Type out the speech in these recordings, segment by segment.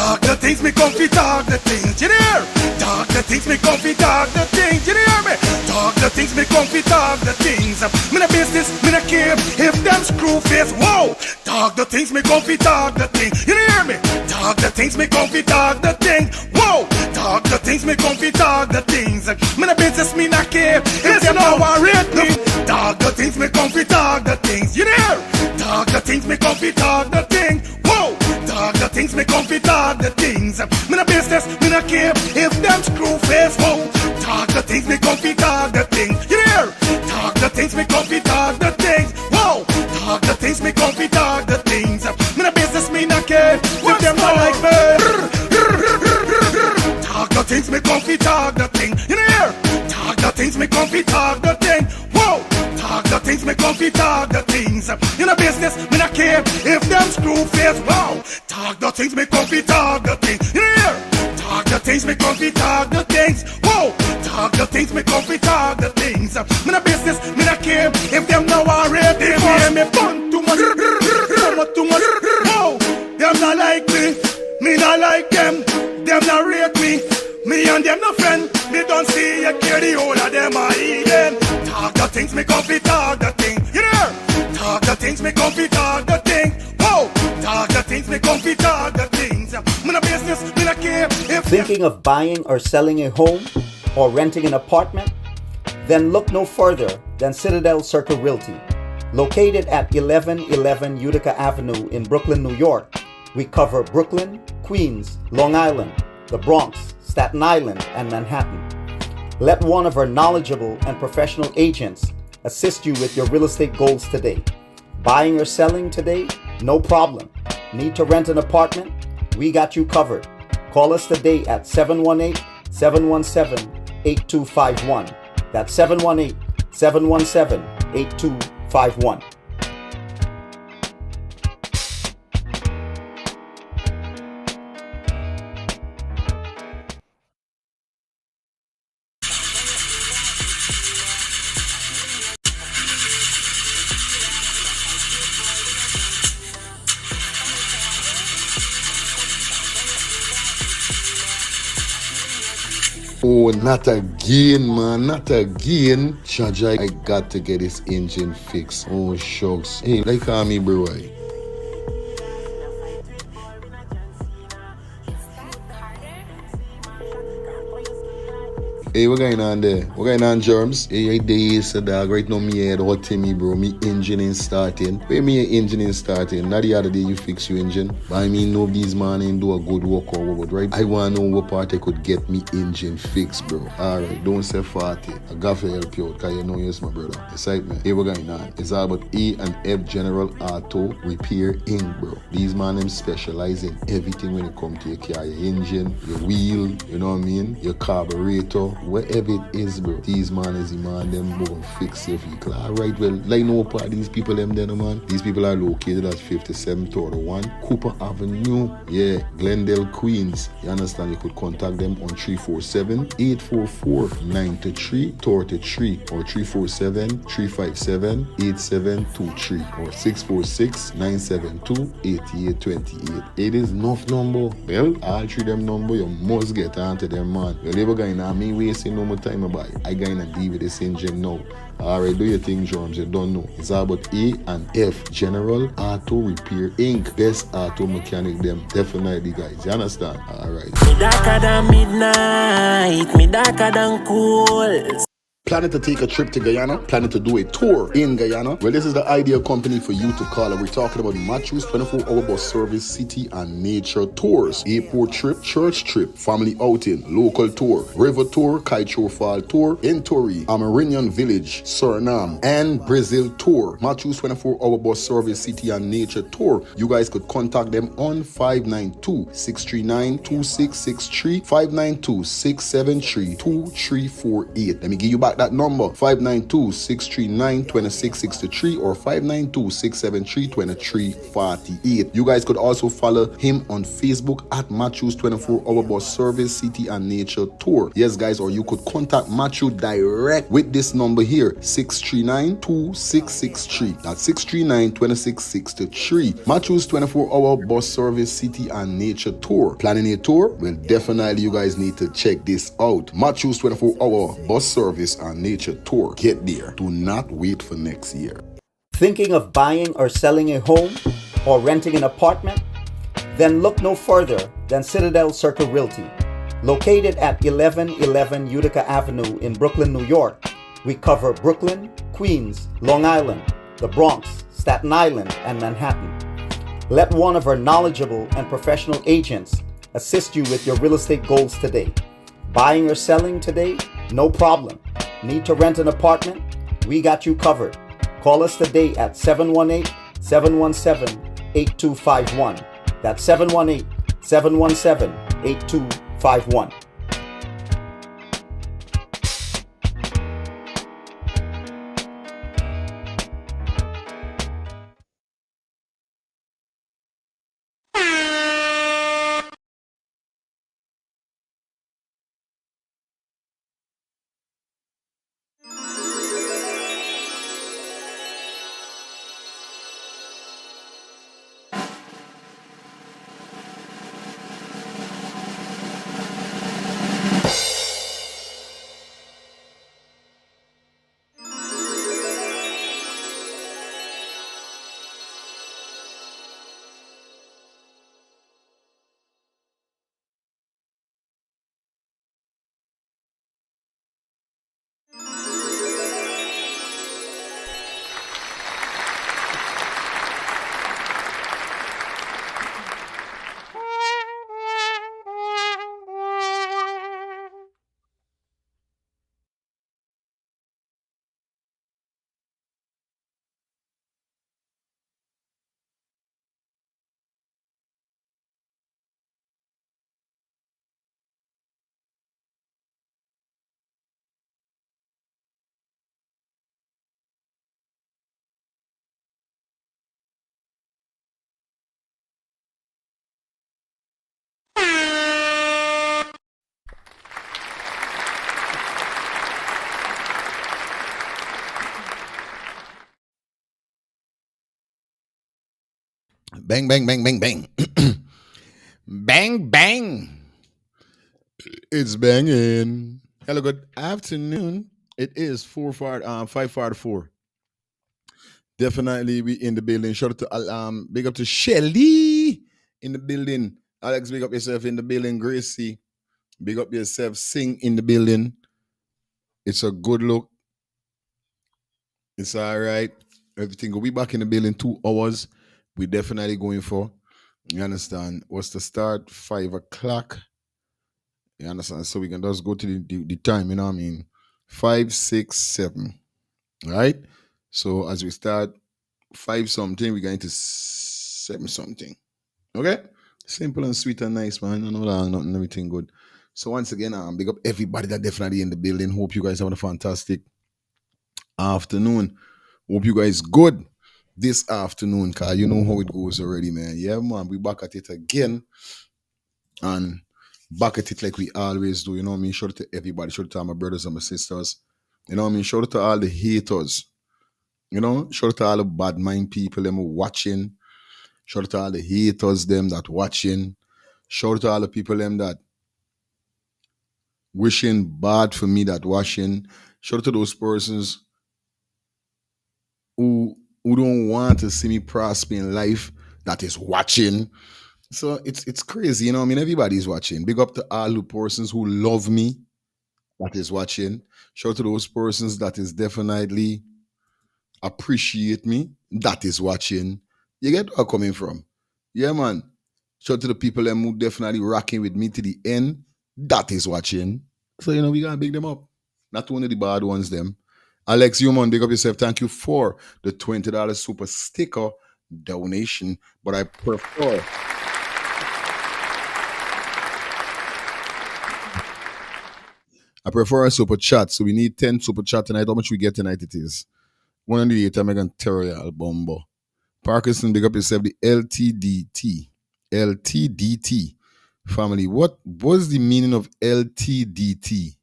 Talk the things, me come fi talk the things, you hear? Talk the things, me come fi talk the things, you hear me? Talk the things, me come fi talk the things. Me no business, me no care if them screw face, whoa. Talk the things, me come fi talk the things, you hear me? Talk the things, me come fi talk the things, whoa. Talk the things, me come fi talk the things. Me no business, me no care if them no worried me. Talk the things, me come fi talk the things, you hear? Talk the things, me come fi talk the things, whoa. Talk the things, me come fi talk the things. Me no business, me no care if them screw face, whoa. Talk the things, me come fi talk the things, you hear? Talk the things, me come fi talk the things, whoa. Talk the things, me come fi talk the things. Me no business, me no care if them not like me. Talk the things, me come fi talk the thing, you hear? Talk the things, me come fi talk the thing, whoa. Talk the things, me come fi talk the things. You know business, me not care if them screw face, wow. Talk the things, me come fi talk the things, you hear? Talk the things, me come fi talk the things, whoa. Talk the things, me come fi talk the things. Me not business, me not care if them no worried. They hear me fun too much, too much, whoa. Them not like me not like them. Them not rate me and them no friend. Me don't see you care the whole of them are even. Talk the things, me come fi talk the thing, you hear? Talk the things, me come fi talk the thing, whoa. Talk the things, me come fi talk the things. Me no business, me no care if. Thinking of buying or selling a home or renting an apartment? Then look no further than Citadel Circle Realty. Located at 1111 Utica Avenue in Brooklyn, New York, we cover Brooklyn, Queens, Long Island, the Bronx, Staten Island, and Manhattan. Let one of our knowledgeable and professional agents assist you with your real estate goals today. Buying or selling today? No problem. Need to rent an apartment? We got you covered. Call us today at 718-717-8251. That's 718-717-8251. Oh, not again, man, not again. Jaja, I got to get this engine fixed. Oh, shucks. Hey, like call me, bro. Hey, what going on there? What going on, Germs? Hey, days, dog. Right now, me head hot to me, bro. Me engine ain't starting. Where me engine ain't starting? Not the other day you fix your engine. But I mean, nobody's man ain't do a good work or what, right? I want to know what part I could get me engine fixed, bro. Alright, don't say 40. I got to help you out, because you know you're my brother. Excitement. Hey, what going on? It's all about A&F General Auto Repair Inc., bro. These man, them specialize in everything when it comes to your car, your engine, your wheel, you know what I mean? Your carburetor. Whatever it is, bro, these man is the man, them go and fix your vehicle. Alright, well, like no part these people them there, man. These people are located at 5731 Cooper Avenue, yeah, Glendale, Queens. You understand? You could contact them on 347-844-9333 or 347-357-8723 or 646-972-8828. It is enough number. Well, all three them number, you must get onto them, man. You never going to me wasting no more time about it. I gonna deal with this engine now. Alright, do your thing, Drums. You don't know. It's all about A&F General Auto Repair Inc. Best auto mechanic them. Definitely, guys. You understand? Alright. Me darker than midnight. Me darker than cool. Planning to take a trip to Guyana? Planning to do a tour in Guyana? Well, this is the ideal company for you to call. And we're talking about Matthews 24-hour bus service, city and nature tours, airport trip, church trip, family outing, local tour, river tour, Kaicho Fall tour, Entori, Amarinian Village, Suriname, and Brazil tour. Matthews 24-hour bus service, city and nature tour. You guys could contact them on 592-639-2663, 592-673-2348. Let me give you back contact that number 592-639-2663 or 592-673-2348. You guys could also follow him on Facebook at Matthews 24 Hour Bus Service City and Nature Tour. Yes, guys, or you could contact Matthew direct with this number here, 639-2663. That's 639-2663. Matthews 24 Hour Bus Service City and Nature Tour. Planning a tour? Well, definitely you guys need to check this out. Matthews 24 Hour Bus Service and Nature Tour. Get there. Do not wait for next year. Thinking of buying or selling a home or renting an apartment? Then look no further than Citadel Circle Realty. Located at 1111 Utica Avenue in Brooklyn, New York, we cover Brooklyn, Queens, Long Island, the Bronx, Staten Island, and Manhattan. Let one of our knowledgeable and professional agents assist you with your real estate goals today. Buying or selling today? No problem. Need to rent an apartment? We got you covered. Call us today at 718-717-8251. That's 718-717-8251. Bang, bang, bang, bang, bang. Bang, bang. It's banging. Hello, good afternoon. It is 5:04. Definitely we in the building. Shout out to big up to Shelly in the building. Alex, big up yourself in the building. Gracie, big up yourself. Sing in the building. It's a good look. It's all right. Everything will be back in the building 2 hours. We definitely going for. You understand? What's the start? 5 o'clock. You understand? So we can just go to the time, you know what I mean? 5, 6, 7. Right? So as we start 5 something, we're going to 7 something. Okay? Simple and sweet and nice, man. No long, nothing, everything good. So once again, big up everybody that definitely in the building. Hope you guys having a fantastic afternoon. Hope you guys good this afternoon, cause you know how it goes already, man. Yeah, man. We back at it again. And back at it like we always do. You know what I mean? Shout out to everybody. Shout out to all my brothers and my sisters. You know what I mean? Shout out to all the haters. You know? Shout out to all the bad mind people them watching. Shout out to all the haters them that watching. Shout out to all the people them that wishing bad for me that watching. Shout out to those persons who don't want to see me prosper in life that is watching. So it's crazy, you know. I mean, everybody's watching. Big up to all the persons who love me that is watching. Shout out to those persons that is definitely appreciate me that is watching. You get where I'm coming from? Yeah, man. Shout out to the people them who definitely rocking with me to the end that is watching. So you know we gotta big them up. Not only the bad ones, them. Alex Human, big up yourself. Thank you for the $20 super sticker donation. But I prefer. I prefer a super chat. So we need 10 super chat tonight. How much we get tonight it is? 108 I'm going to tell you bombo. Parkinson, big up yourself. The LTDT. LTDT. Family. What was the meaning of LTDT?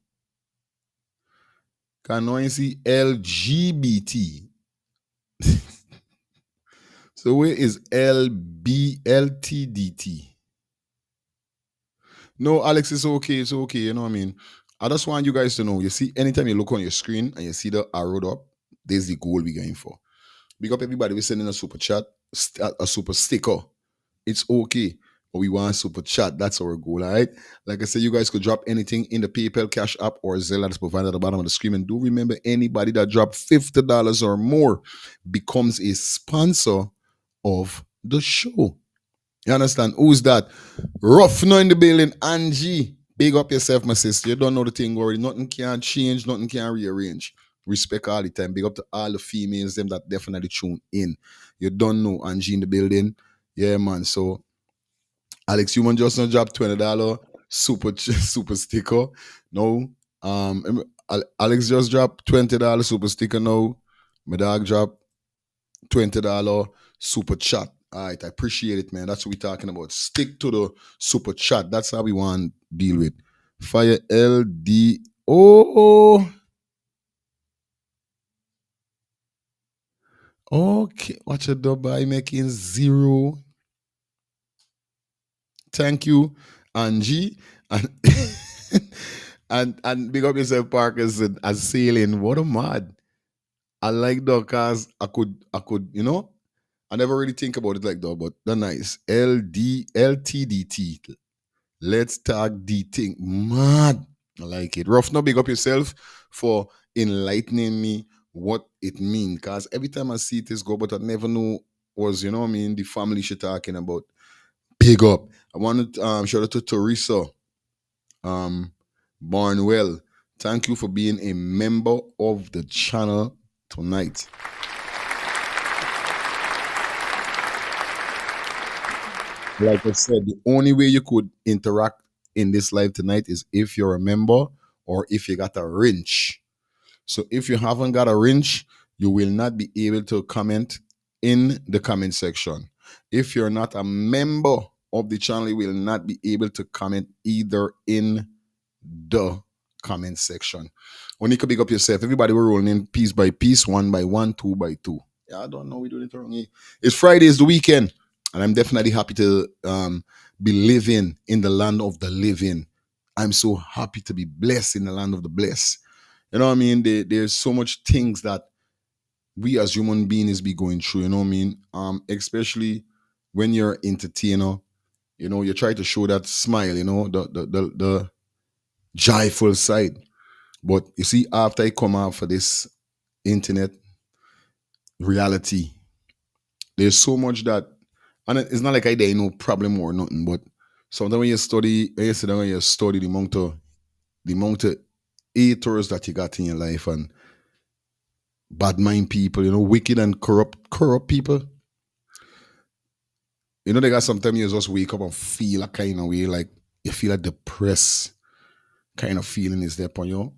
Can I see LGBT? So where is LTDT? No, Alex, it's okay. It's okay. You know what I mean? I just want you guys to know. You see, anytime you look on your screen and you see the arrow up, there's the goal we're going for. Big up everybody. We're sending a super chat, a super sticker. It's okay. But we want super chat. That's our goal, all right? Like I said, you guys could drop anything in the PayPal, Cash App, or Zelle that's provided at the bottom of the screen. And do remember, anybody that dropped $50 or more becomes a sponsor of the show. You understand? Who's that? Rough now in the building, Angie. Big up yourself, my sister. You don't know the thing already. Nothing can change, nothing can rearrange. Respect all the time. Big up to all the females, them that definitely tune in. You don't know Angie in the building. Yeah, man. So Alex Human just now dropped $20 super sticker. No. Alex just dropped $20 super sticker now. My dog dropped $20 super chat. All right, I appreciate it, man. That's what we're talking about. Stick to the super chat. That's how we want to deal with. Fire LD. Oh. Okay. Watch a Dubai making 0. Thank you, Angie. And and big up yourself, Parkers, as sailing. What a mad. I like that because I could, you know, I never really think about it like that, but they're nice. LTDT. Let's tag the thing. Mad. I like it. Rough, no, big up yourself for enlightening me what it means. Because every time I see this go, but I never knew was, you know what I mean, the family she talking about. Big up. I want to shout out to Teresa Barnwell. Thank you for being a member of the channel tonight. Like I said, the only way you could interact in this live tonight is if you're a member or if you got a wrench. So if you haven't got a wrench, you will not be able to comment in the comment section. If you're not a member of the channel, you will not be able to comment either in the comment section. When you can big up yourself, everybody we're rolling in piece by piece, one by one, two by two. Yeah, I don't know, we're doing it wrong. It's Friday, it's the weekend. And I'm definitely happy to be living in the land of the living. I'm so happy to be blessed in the land of the blessed. You know what I mean? There's so much things that we as human beings be going through, you know what I mean? Especially when you're an entertainer, you know, you try to show that smile, you know, the joyful side. But you see, after I come out for this internet reality, there's so much that, and it's not like I there no problem or nothing, but sometimes when you study, when you sit down and you study the amount of haters that you got in your life and bad mind people, you know, wicked and corrupt people. You know, they got sometimes you just wake up and feel a kind of way, like you feel a depressed kind of feeling is there upon you.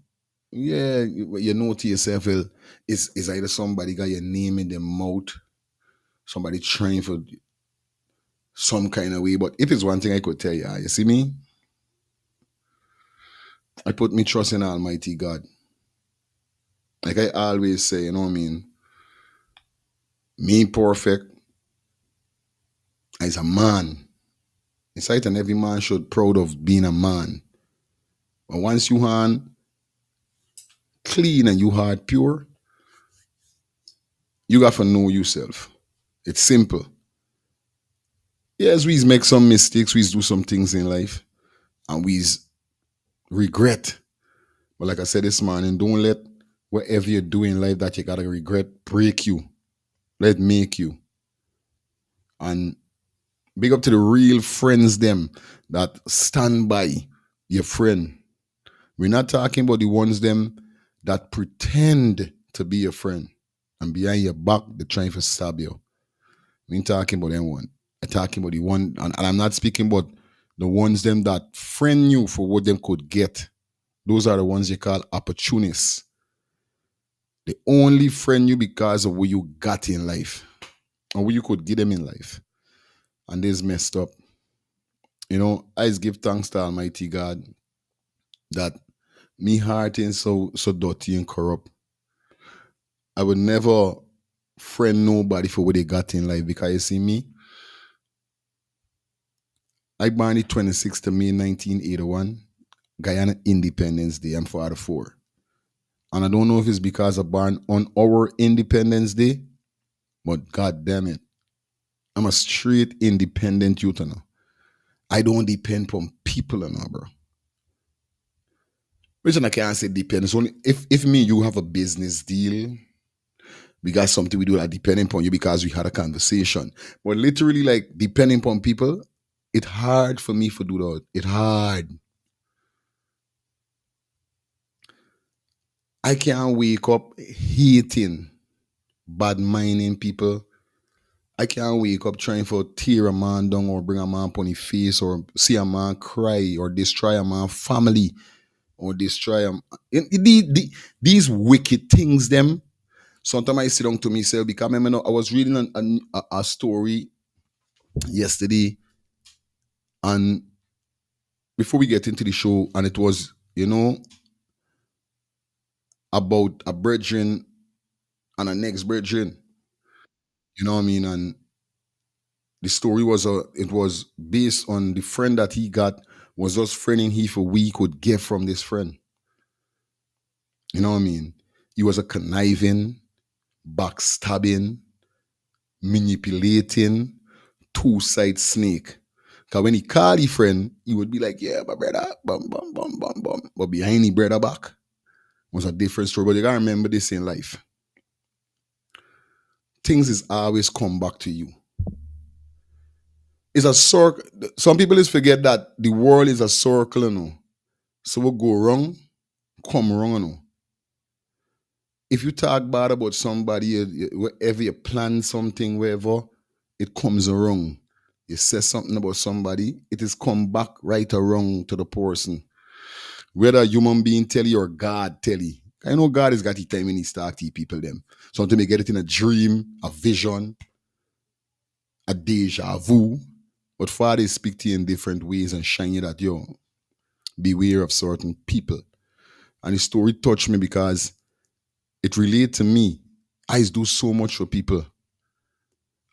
Yeah, you know to yourself, well, it's either somebody got your name in their mouth, somebody trying for some kind of way. But if it's one thing I could tell you, you see me? I put me trust in Almighty God. Like I always say, you know what I mean? Me perfect as a man. It's right, and every man should proud of being a man. But once you hand clean and you heart pure, you got to know yourself. It's simple. Yes, we make some mistakes, we do some things in life, and we regret. But like I said this morning, don't let whatever you do in life that you gotta regret break you. Let it make you. And big up to the real friends them that stand by your friend. We're not talking about the ones them that pretend to be your friend and behind your back they're trying to stab you. We ain't talking about anyone. I'm talking about the one, and I'm not speaking about the ones them that friend you for what them could get. Those are the ones you call opportunists. They only friend you because of what you got in life or what you could give them in life. And this messed up. I just give thanks to Almighty God that me heart ain't so dirty and corrupt. I would never friend nobody for what they got in life because you see me, I born the 26th of May 1981, Guyana Independence Day. I'm 44. And I don't know if it's because I born on our Independence Day, but god damn it, I'm a straight independent youth now. I don't depend on people now, bro. Reason I can't say depend. It's only if me you have a business deal, we got something we do that depending upon you because we had a conversation. But literally, like depending upon people, it's hard for me to do that. It's hard. I can't wake up hating, bad minding people. I can't wake up trying to tear a man down or bring a man upon his face or see a man cry or destroy a man family or destroy a these wicked things them. Sometimes I sit down to myself because I remember I was reading a story yesterday, and before we get into the show, and it was about a brethren and a next brethren. You know what I mean? And the story was it was based on the friend that he got was just friending he for we could get from this friend. You know what I mean? He was a conniving, backstabbing, manipulating, two-side snake. Cause when he called his friend, he would be like, "Yeah, my brother, bum bum bum bum bum." But behind his brother back was a different story. But you gotta remember this in life. Things is always come back to you. It's a circle. Some people just forget that the world is a circle, So what go wrong, come wrong, If you talk bad about somebody, wherever you plan something, wherever, it comes wrong. You say something about somebody, it is come back right or wrong to the person. Whether a human being tell you or God tell you. I know God has got the time when he start to people them. Sometimes you get it in a dream, a vision, a deja vu. But Father speak to you in different ways and shine you that beware of certain people. And the story touched me because it related to me. I do so much for people.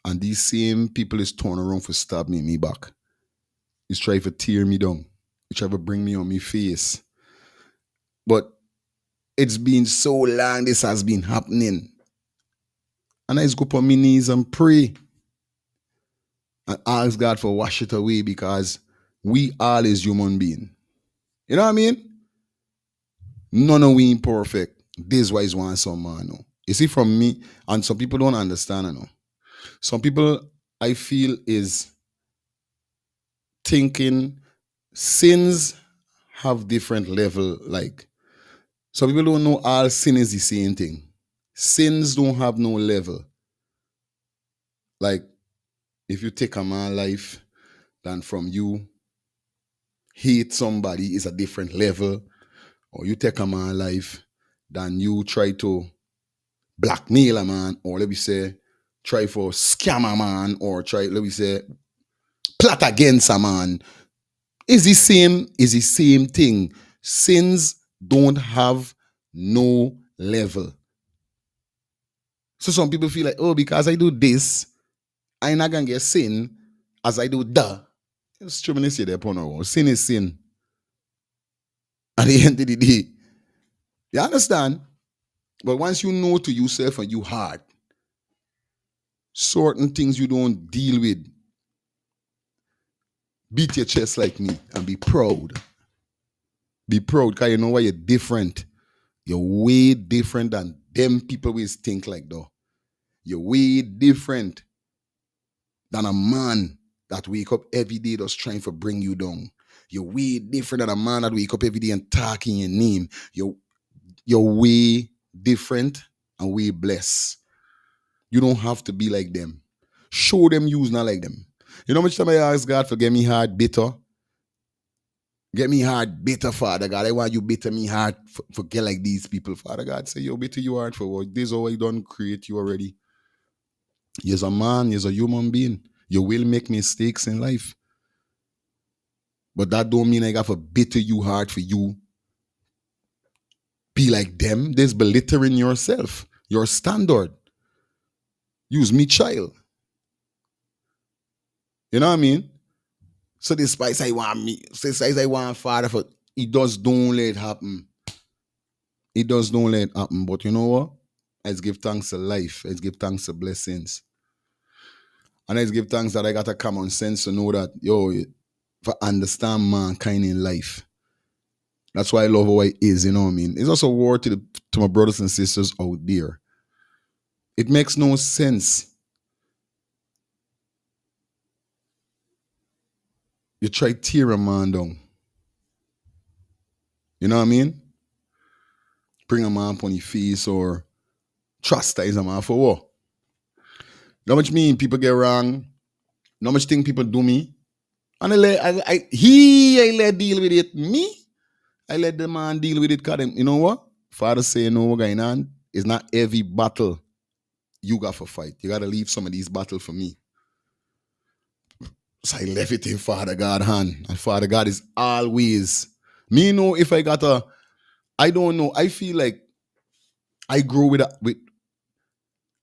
And these same people is turn around for stab me back. It's try to tear me down. It's try to bring me on my face. But it's been so long this has been happening. And I just go on my knees and pray. And ask God for wash it away because we all is human being. You know what I mean? None of we imperfect. This why is one some man. No. You see from me, and some people don't understand. Some people I feel is thinking sins have different level. Like some people don't know all sin is the same thing. Sins don't have no level. Like if you take a man life, then from you hate somebody is a different level. Or you take a man life, then you try to blackmail a man, or let me say, try for scam a man, or try, let me say, plot against a man. Is the same thing. Sins don't have no level. So some people feel like, oh, because I do this, I'm not gonna get sin as I do that. It's true when they say that upon our sin is sin. At the end of the day. You understand? But once you know to yourself and you hard, certain things you don't deal with, beat your chest like me and be proud. Be proud because you know why you're different. You're way different than them people always think like though. You're way different than a man that wake up every day that's trying to bring you down. You're way different than a man that wake up every day and talking your name. You're way different and way blessed. You don't have to be like them. Show them you's not like them. You know how much time I ask God forgive me hard, bitter? Get me heart bitter, Father God. I want you bitter me heart for get like these people, Father God. Say, yo, bitter you heart for what? This is how I done create you already. You're a man, you're a human being. You will make mistakes in life. But that don't mean I got to bitter you heart for you. Be like them. There's belittling yourself, your standard. Use me child. You know what I mean? So despite I want me, despite I want Father for it does don't let it happen. It does don't let it happen. But you know what? Let's give thanks to life. Let's give thanks to blessings. And let's give thanks that I got a common sense to know that, yo, for understand mankind in life. That's why I love how it is, you know what I mean? It's also a word to my brothers and sisters out there. It makes no sense. You try tear a man down. You know what I mean? Bring a man on your face or chastise a man for what? How much mean people get wrong? How much thing people do me? And I let deal with it. Me? I let the man deal with it. Cause them, you know what? Father say, you know what going on? It's not every battle you got for fight. You got to leave some of these battles for me. So I left it in Father God hand. And Father God is always, me know if I got I don't know. I feel like I grew with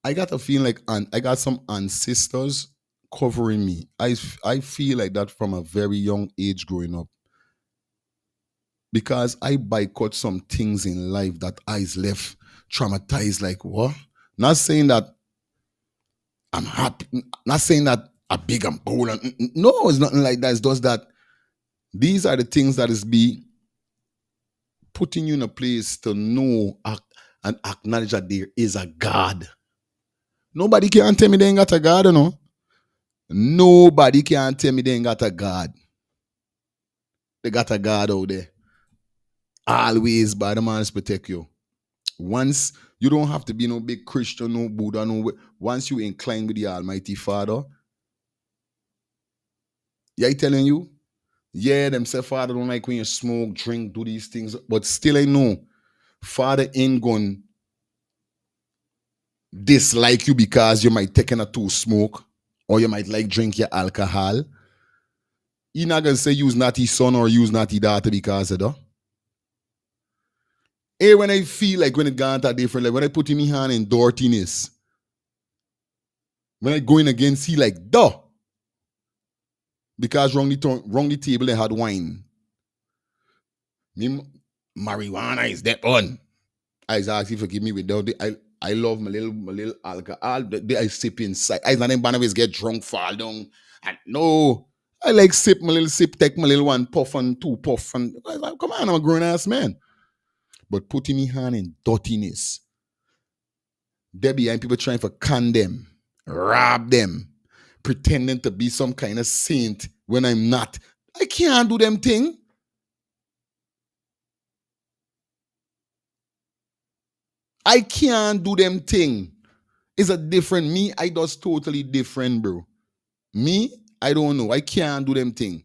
I got a feeling like I got some ancestors covering me. I feel like that from a very young age growing up. Because I boycott some things in life that I's left traumatized. Like what? Not saying that I'm happy. Not saying that I'm big and bold. No, it's nothing like that. It's just that these are the things that is be putting you in a place to know and acknowledge that there is a God. Nobody can tell me they ain't got a God, you know. Nobody can tell me they ain't got a God. They got a God out there. Always by the man's protect you. Once you don't have to be no big Christian, no Buddha, no. Once you incline with the Almighty Father, yeah, I telling you, yeah, them say Father don't like when you smoke, drink, do these things, but still I know Father ain't gonna dislike you because you might take in a two smoke or you might like drink your alcohol. He not gonna say use not his son or use not his daughter because of that. Hey, when I feel like when it gone to different, like when I put in my hand in dirtiness, when I going against he like duh. Because wrong the table they had wine. Me marijuana is that one. I was asking forgive me without it. I love my little alcohol. I sip inside. I not them always get drunk, fall down. And no, I like sip my little sip, take my little one puff and two puff. And come on, I'm a grown ass man. But putting me hand in dirtiness. There behind people trying to con them, rob them, pretending to be some kind of saint when I'm not. I can't do them thing. I can't do them thing. It's a different me. I does totally different, bro. Me, I don't know. I can't do them thing.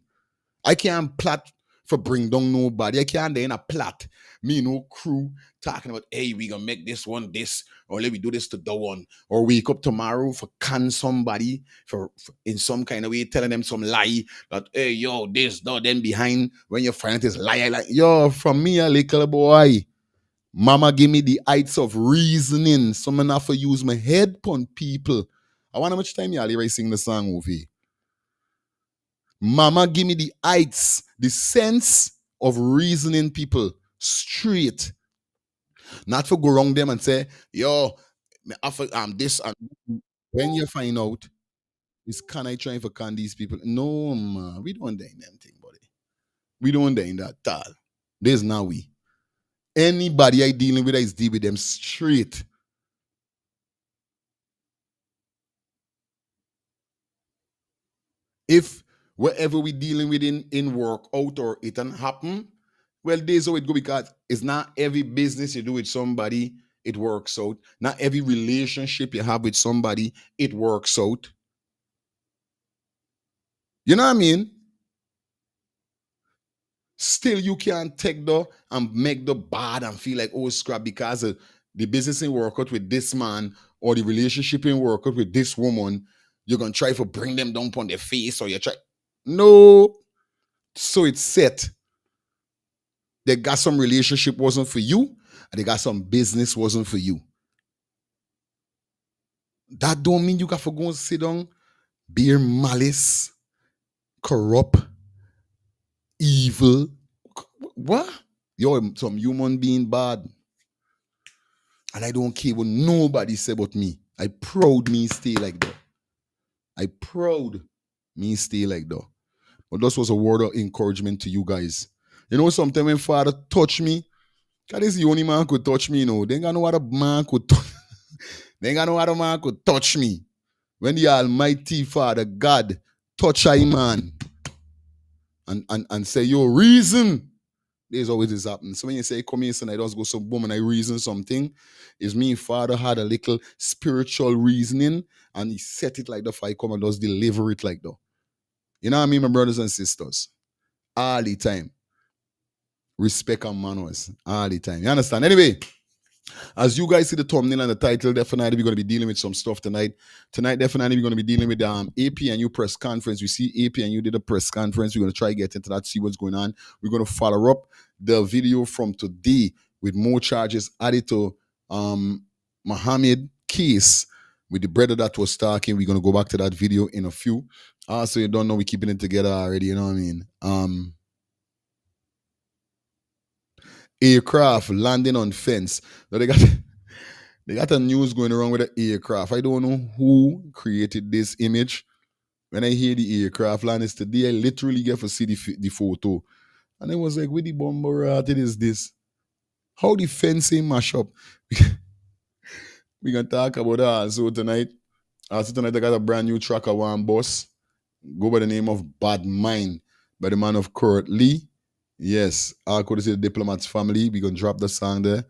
I can't plot for bring down nobody. I can't then a plot. Me no crew talking about, hey, we gonna make this one this, or let me do this to the one, or wake up tomorrow for can somebody for in some kind of way telling them some lie that hey yo this no then behind when you find this lie like yo from me a little boy. Mama give me the heights of reasoning. So I have to use my head pon people. I wonder how much time y'all sing the song movie. Mama give me the heights, the sense of reasoning people straight. Not for go wrong them and say, yo, this and when you find out, is can I trying for can these people? No, man, we don't dine them thing, buddy. We don't dine that all. There's now we. Anybody I dealing with is deal with them straight. If whatever we dealing with in work out or it can happen, well, there's how it go because it's not every business you do with somebody, it works out. Not every relationship you have with somebody, it works out. You know what I mean? Still, you can't take the and make the bad and feel like, oh, scrap, because the business ain't work out with this man or the relationship ain't work out with this woman. You're going to try to bring them down on their face or you try. No. So it's set. They got some relationship wasn't for you and they got some business wasn't for you. That don't mean you got to go and sit down, bear malice, corrupt, evil. What? You're some human being bad. And I don't care what nobody say about me. I proud me stay like that. I proud me stay like that. But this was a word of encouragement to you guys. You know, sometimes when Father touch me, God is the only man could touch me, you know. They ain't got no other man could touch. They ain't got no other man could touch me. When the Almighty Father God touch a man and say, yo, reason. There's always this happen. So when you say, come here, son, I just go some boom and I reason something, is me, Father had a little spiritual reasoning and he set it like that for I come and just deliver it like that. You know what I mean, my brothers and sisters? All the time. Respect and manners. All the time. You understand? Anyway, as you guys see the thumbnail and the title, definitely we're going to be dealing with some stuff tonight. Tonight, definitely we're going to be dealing with the APNU press conference. We see APNU did a press conference. We're going to try to get into that, see what's going on. We're going to follow up the video from today with more charges added to Mohamed case with the brother that was talking. We're going to go back to that video in a few. So you don't know, we're keeping it together already, you know what I mean? Aircraft landing on fence. Now they got a news going around with the aircraft. I don't know who created this image. When I hear the aircraft landing today, I literally get to see the photo. And I was like, with the bomber it is this? How the fencing mash up? We're going to talk about that. So tonight I got a brand new tracker one boss. Go by the name of Bad Mind by the man of Kurt Lee. Yes, I could say the Diplomat's family. We're going to drop the song there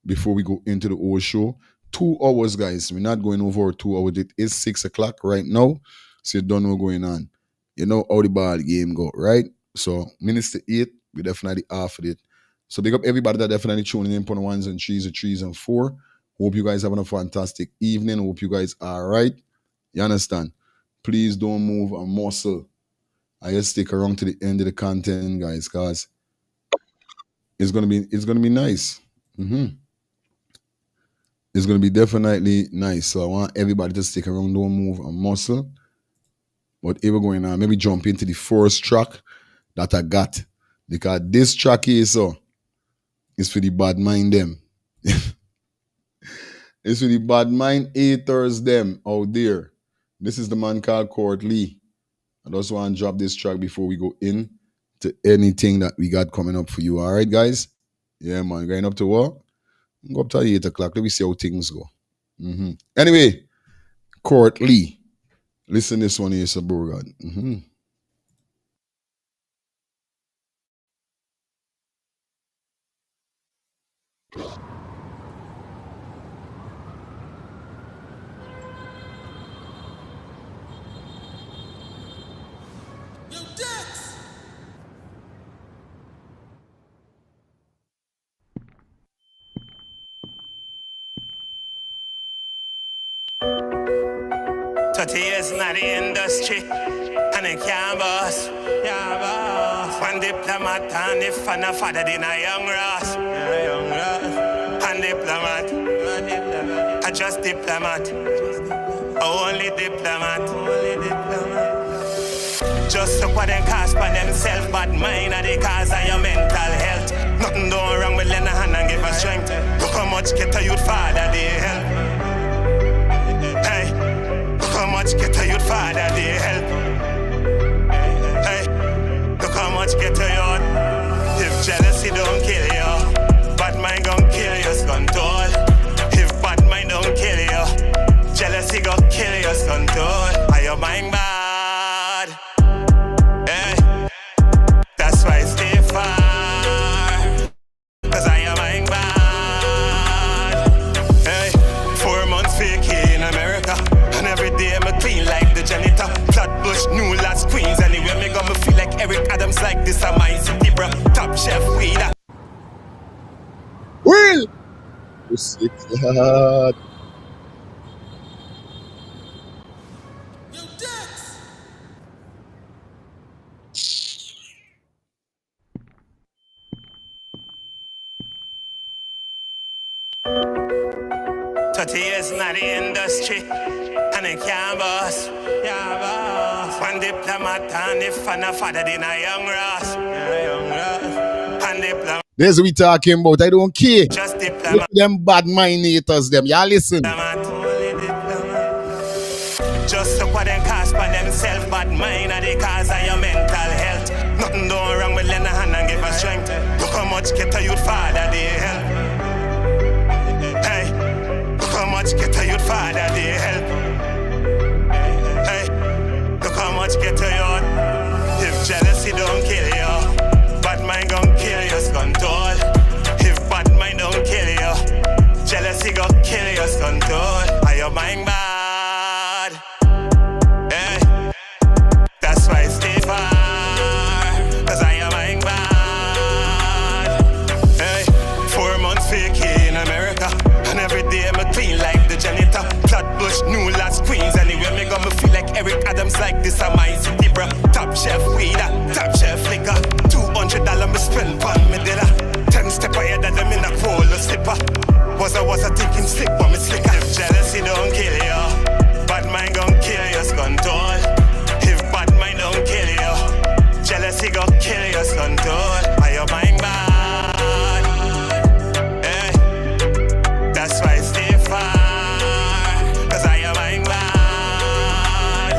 before we go into the whole show. 2 hours, guys. We're not going over 2 hours. It is 6 o'clock right now. So you don't know what's going on. You know how the ball game go, right? So, minutes to 8, we definitely offered it. So, big up everybody that definitely tuning in for the 1s and 3s, the 3s and 4. Hope you guys having a fantastic evening. Hope you guys are right. You understand? Please don't move a muscle. I just stick around to the end of the content, guys, because it's gonna be nice. It's gonna be definitely nice. So I want everybody to stick around, don't move a muscle. Whatever going on, maybe jump into the first track that I got. Because this track is for the bad mind them. It's for the bad mind haters them out there. This is the man called Kurt Lee. I just want to drop this track before we go in to anything that we got coming up for you. All right, guys? Yeah, man. Going up to what? Go up to 8 o'clock. Let me see how things go. Anyway, Kurt Lee. Listen this one here, Saburgad. Years in the industry, and it can't boss. One diplomat, and if I'm a father, then a young Ross. One diplomat, I just diplomat. Only diplomat. Just look what them cast by themselves, bad mind, and they cause of your mental health. Nothing don't wrong with lend a hand and give us strength. Look how much get a youth father they help. Look how much get a youth father they help. Hey, look how much get a youth. If jealousy don't kill you, bad mind gon' kill your control. If bad mind don't kill you, jealousy gon' kill your control. Are your mind bad? Hey, that's why I stay far. Cause I am mind bad. Hey, 4 months vacay in America. And every day I'm clean like the janitor. Flatbush, new last queens. Anywhere me go, me feel like Eric Adams like this. I'm my city bro. Top chef weed. Will! You sick lad. Years in the industry, and it can't boss. Yeah, boss. One diplomat and if and a father in a young Ross. And diplomat. That's what we talking about. I don't care. Just Look diplomat. at them bad mind haters, them. Y'all listen. Just look what them cast by themselves. Bad mind are the cause of your mental health. Nothing done wrong with lend a hand and give a strength. Look how much get a youth father they help. Hey, look how much get a youth father they help. Hey, look how much get a youth. If jealousy don't kill you, bad mind gon' kill your control. If bad mind don't kill you, jealousy gon' kill your control. Are your mind bad? Hey, that's why I stay far, cause I am mind bad. Hey, 4 months vacay in America, and every day I'm clean like the janitor. Flatbush, new last queens, anywhere me go me feel like Eric Adams like this a my city, bro. Top chef weed, top chef liquor. $200 me spend on me dinner. 10 step ahead of them in a polo slipper. Was I thinking slick, but me slicker. If jealousy don't kill you, bad mind gon' kill your control. If bad mind don't kill you, jealousy gon' kill your control. Are your mind bad? Eh, that's why I stay far, cause I am mind bad.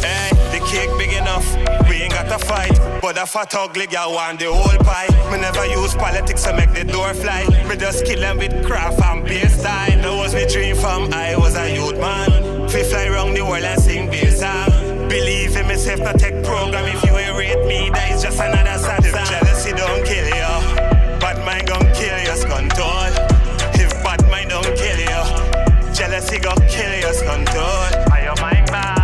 Eh, the cake big enough, we ain't got to fight. But a fat ugly girl want the whole pie. Me never use politics to make the door fly. Me just kill them with craft and bass style. That was my dream from I was a youth man. Fi fly round the world and sing bass song. Believe in myself, not take program. If you ain't rate me, that is just another sad song. If jealousy don't kill you, bad mind gon' kill your control. If bad mind don't kill you, jealousy gon' kill your control. Are your mind bad?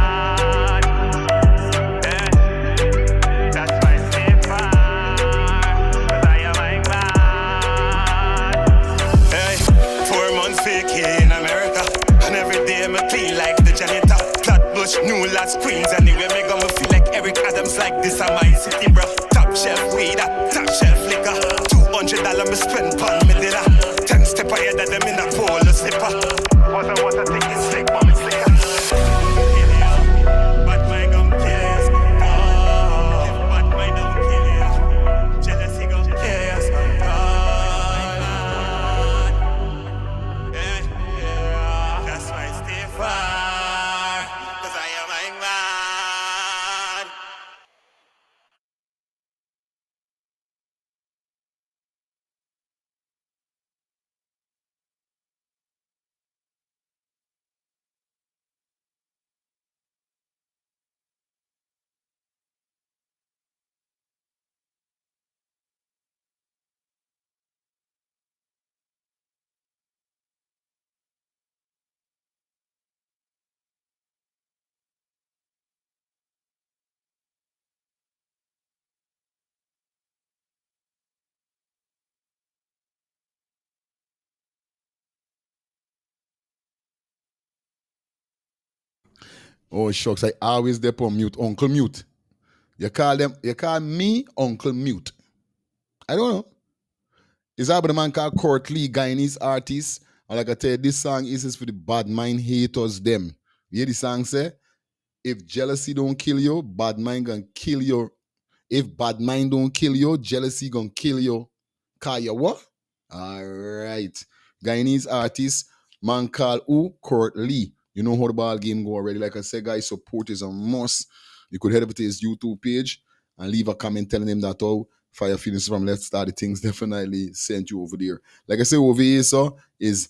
In America, and every day I'm clean like the janitor. Flatbush, new last queens, anywhere me go me feel like Eric Adams like this a my city, bro. Top chef weed, top chef liquor. $200 me spend on me dinner. 10 step ahead of them in a polo slipper. Was I thinking slick, but me slicker. Bad mind gon' kill you. Bad mind don't kill you. Jealousy gon' kill you. Oh shucks, I always dep on mute. Uncle Mute. You call me Uncle Mute. I don't know. It's about a man called Court Lee, Guyanese artist. And like I tell you, this song is for the bad mind haters them. You hear the song say? If jealousy don't kill you, bad mind gonna kill you. If bad mind don't kill you, jealousy gonna kill you. Call you what? Alright. Guyanese artist, man called who? Court Lee. You know how the ball game go already. Like I said, guys, support is a must. You could head over to his YouTube page and leave a comment telling him that all Fire Feelings from Let's Start the Things definitely sent you over there. Like I said, over here, so is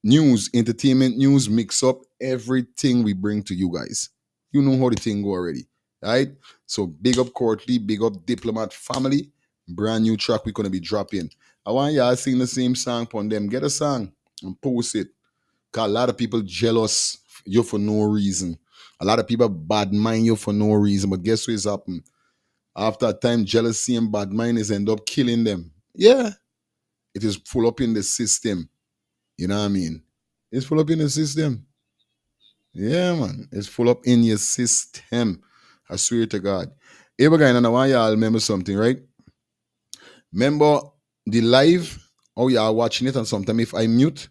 news, entertainment news, mix up everything we bring to you guys. You know how the thing go already. Right? So big up Courtly, big up Diplomat family. Brand new track we're gonna be dropping. I want y'all sing the same song on them. Get a song and post it. Cause a lot of people jealous you for no reason. A lot of people bad mind you for no reason. But guess what's happened? After a time, jealousy and bad minds end up killing them. Yeah, it is full up in the system. You know what I mean? It's full up in the system. Yeah, man. It's full up in your system. I swear to God. Ever guy, and I want y'all remember something, right? Remember the live, oh yeah, watching it, and sometimes if I mute,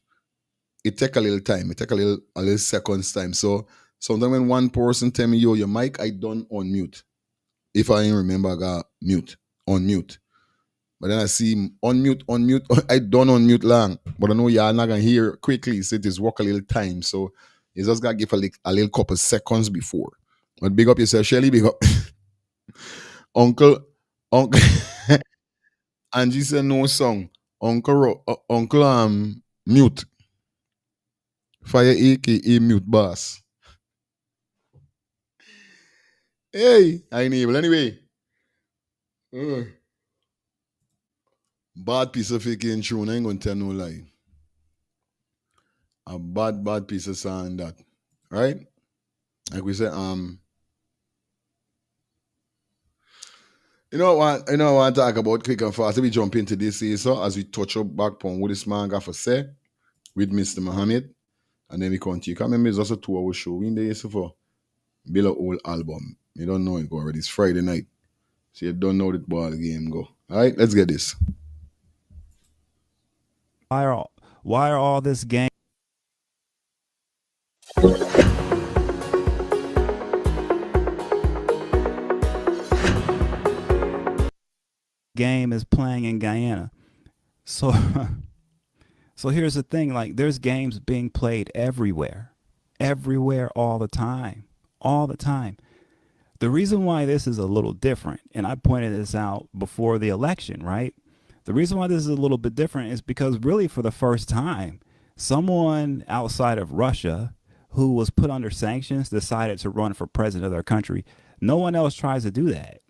it take a little time. It take a little seconds time. So sometimes when one person tell me, yo, your mic, I don't unmute. If I ain't remember, I got mute, unmute. But then I see unmute, I don't unmute long. But I know y'all not gonna hear quickly, so it is work a little time. So you just gotta give a little couple seconds before. But big up yourself, Shelly, big up. Uncle Angie said no song. Uncle mute. Fire aka mute boss. Hey, I enable anyway. Bad piece of faking tune, I ain't gonna tell no lie. A bad piece of sound that. Right? Like we said, you know what I want to talk about quick and fast. We jump into this here, so as we touch up back on what this man got for say with Mr. Mohamed, and then we continue. Because remember, it's also a 2-hour show. We in there for build a whole album. You don't know it already. It's Friday night. So you don't know the ball game go. Alright, let's get this. Why are all this game is playing in Guyana? So so here's the thing, like there's games being played everywhere all the time. The reason why this is a little different, and I pointed this out before the election, right? The reason why this is a little bit different is because really for the first time, someone outside of Russia who was put under sanctions decided to run for president of their country. No one else tries to do that.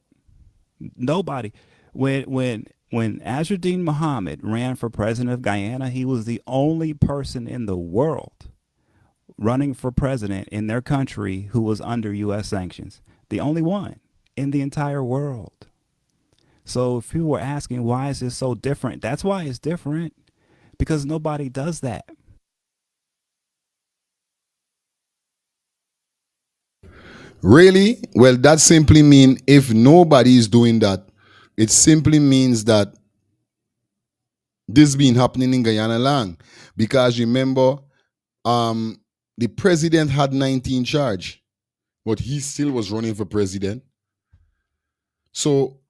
Nobody. When Azzuddin Mohammed ran for president of Guyana, he was the only person in the world running for president in their country who was under U.S. sanctions. The only one in the entire world. So if people were asking, why is this so different? That's why it's different, because nobody does that. Really? Well, that simply means if nobody is doing that, it simply means that this been happening in Guyana long. Because remember, the president had 19 charge, but he still was running for president. So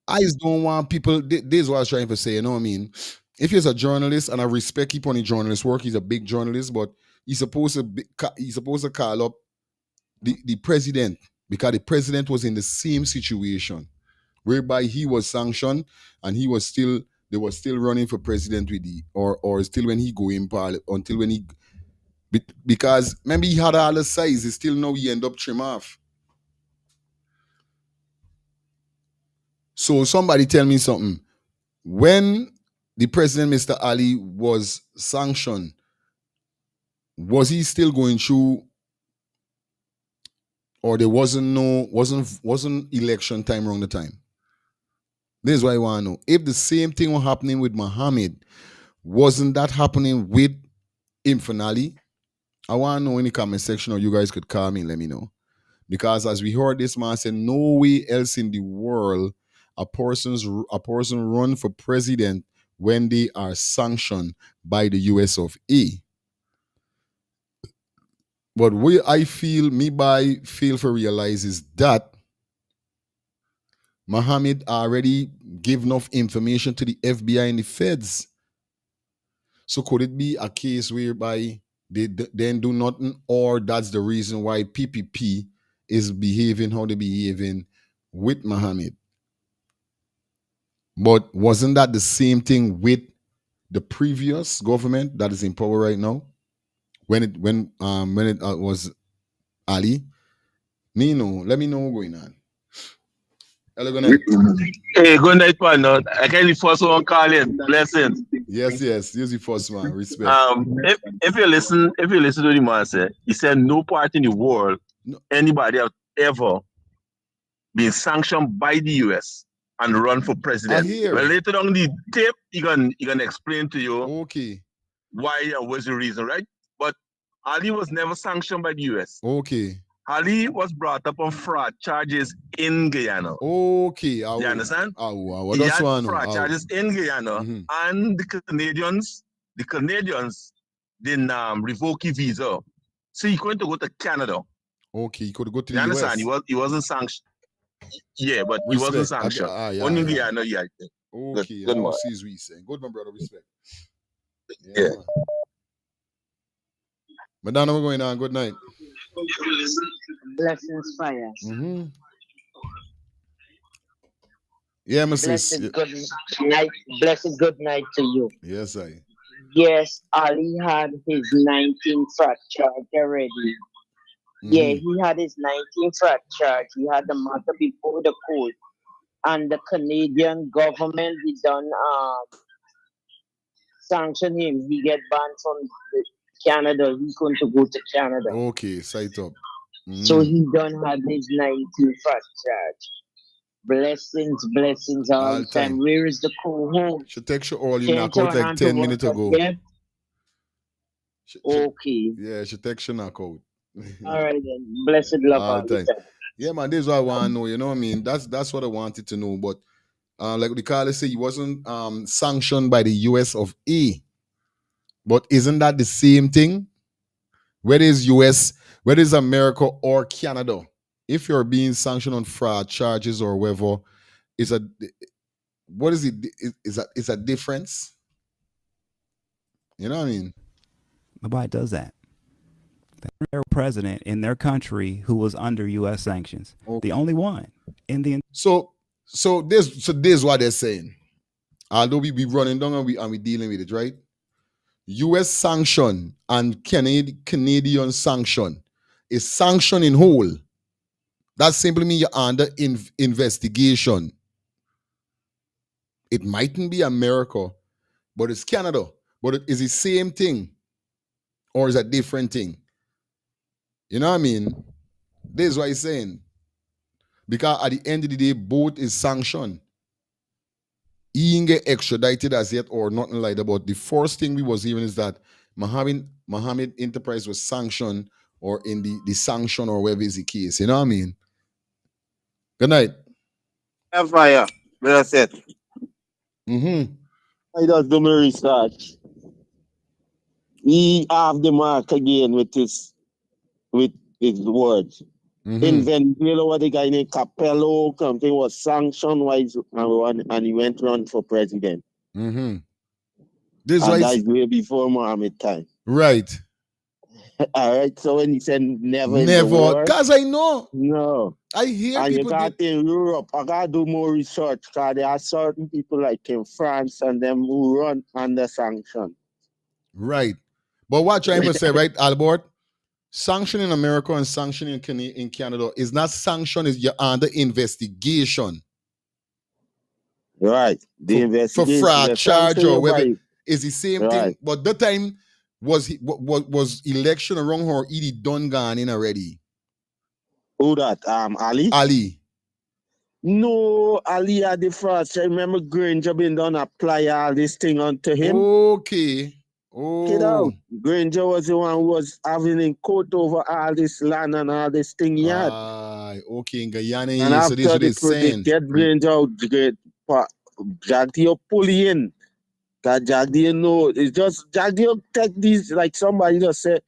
I just don't want people. This is what I was trying to say. You know what I mean? If he's a journalist, and I respect him on his journalist work, he's a big journalist, but he's supposed to call up the president, because the president was in the same situation whereby he was sanctioned and they were still running for president with or still when he go in parliament until when he, because maybe he had all the size, he still know he end up trim off. So somebody tell me something. When the president, Mr. Ali, was sanctioned, was he still going through, or there wasn't election time around the time? This is what I want to know. If the same thing was happening with Mohamed, wasn't that happening with Infinali? I want to know in the comment section, or you guys could call me and let me know. Because as we heard this man say, no way else in the world a person run for president when they are sanctioned by the US of A. But what I feel for realize is that Mohamed already gave enough information to the FBI and the feds. So could it be a case whereby they then do nothing, or that's the reason why PPP is behaving how they behaving with Mohamed? But wasn't that the same thing with the previous government that is in power right now? When it was Ali? Me know. Let me know what's going on. Hello, good night. Hey, good night, partner. I can the first one call in. Blessings. Yes. Use the first one. Respect. If you listen to the man say, he said no part in the world, anybody have ever being sanctioned by the US and run for I president. hear. Well, later on the tape, he gonna explain to you Okay. why and what's the reason, right? But Ali was never sanctioned by the US. Okay. Ali was brought up on fraud charges in Guyana. Okay. You understand? What He does had one fraud know? charges in Guyana, Mhm. and the Canadians didn't revoke his visa, so he couldn't go to Canada. Okay, he could go to You the understand? US. He wasn't sanctioned. Yeah, but he wasn't Respect. sanctioned. Yeah, Only yeah. Guyana, yeah. Okay, Good I man. see what saying. Good, my brother. Respect. Yeah, Yeah. man. Madonna, we're going on. Good night. Blessings, fire. Mm-hmm. Yeah, Mrs. Blessed good night. Blessed good night to you. Yes, I. Yes, Ali had his 19 fraud charge already. Yeah, he had his 19 fraud charge. He had the matter before the court, and the Canadian government he done sanction him. He get banned from Canada. He couldn't go to Canada. Okay, sight up. So he done had his 19 fraud charge. Blessings all All the time. time. Where is the co-home? She takes you all you Can't knock out turn like on 10 to minutes work ago. again? Okay. Yeah, she takes you knock out. All right then. Blessed love All all the time. time. Yeah, man, this is what I want to know. You know what I mean? That's what I wanted to know. But like the caller say, he wasn't sanctioned by the US of A. But isn't that the same thing? Whether it's US, whether it's America or Canada, if you're being sanctioned on fraud charges or whatever, is a what is it? Is a difference? You know what I mean? Nobody does that. Their president in their country who was under U.S. sanctions, the only one in the. So this what they're saying. Although we be running down and we dealing with it, right? U.S. sanction and Canadian sanction is sanction in whole. That simply means you're under investigation. It mightn't be America, but it's Canada. But it is the same thing, or is a different thing? You know what I mean? This is what he's saying. Because at the end of the day, both is sanctioned. He ain't get extradited as yet or nothing like that. But the first thing we was hearing is that Mohamed Enterprise was sanctioned or in the sanction or whatever is the case. You know what I mean? Good night. Fire. That's it. Mm-hmm. I just do my research. He have the mark again with his words. In Venezuela, what the guy named Capello something was sanctioned wise and he went run for president. Mm-hmm. This and why that's way before Mohammed time. right. All right. So when he said never, Because I know. No. I hear and people you got in Europe, I gotta do more research because there are certain people like in France and them who run under sanction. Right. But what I'm trying to say, right, Albert? Sanction in America and sanction in Canada is not sanction, is you're under investigation. Right. The investigation for fraud charge or whether is the same right. thing. But that time was election around her Edie done gone in already. Who that? Ali? Ali. No, Ali had the first. I remember Granger been done apply all this thing onto him. Okay. Oh. Get out. Granger was the one who was having in court over all this land and all this thing he had. Okay, in Guyana, and so this is what they're saying. Get Granger out, Jagdio pull in. That Jagdio know. It's just Jagdio take these, like somebody just said,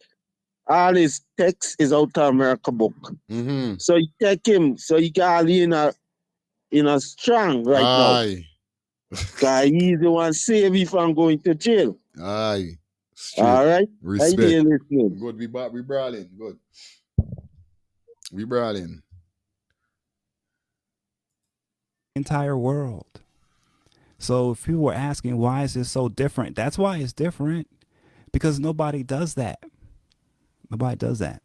all his text is out of America book. Mm-hmm. So you take him, so he got in a strong right now. Because he's the one save you from going to jail. Aye. Straight. All right. Respect. Good. We brawling. Good. We brawling. Entire world. So if people were asking why is this so different, that's why it's different. Because nobody does that. Nobody does that.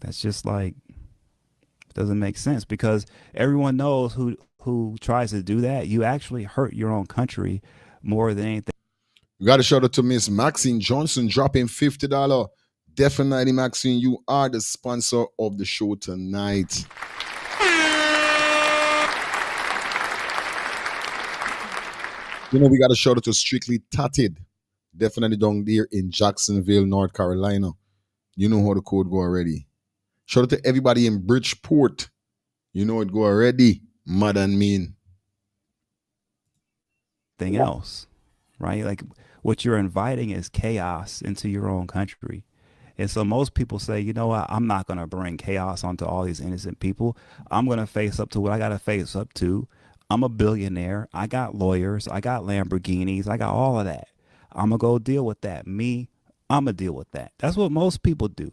That's just like, it doesn't make sense because everyone knows who tries to do that. You actually hurt your own country more than anything. We got a shout out to Miss Maxine Johnson dropping $50. Definitely, Maxine, you are the sponsor of the show tonight. You know, we got a shout out to Strictly Tatted. Definitely down there in Jacksonville, North Carolina. You know how the code go already. Shout out to everybody in Bridgeport. You know it go already. Mad and mean. Thing else, right? Like what you're inviting is chaos into your own country. And so most people say, you know what, I'm not going to bring chaos onto all these innocent people. I'm going to face up to what I got to face up to. I'm a billionaire. I got lawyers. I got Lamborghinis. I got all of that. I'm going to go deal with that. I'm going to deal with that. That's what most people do.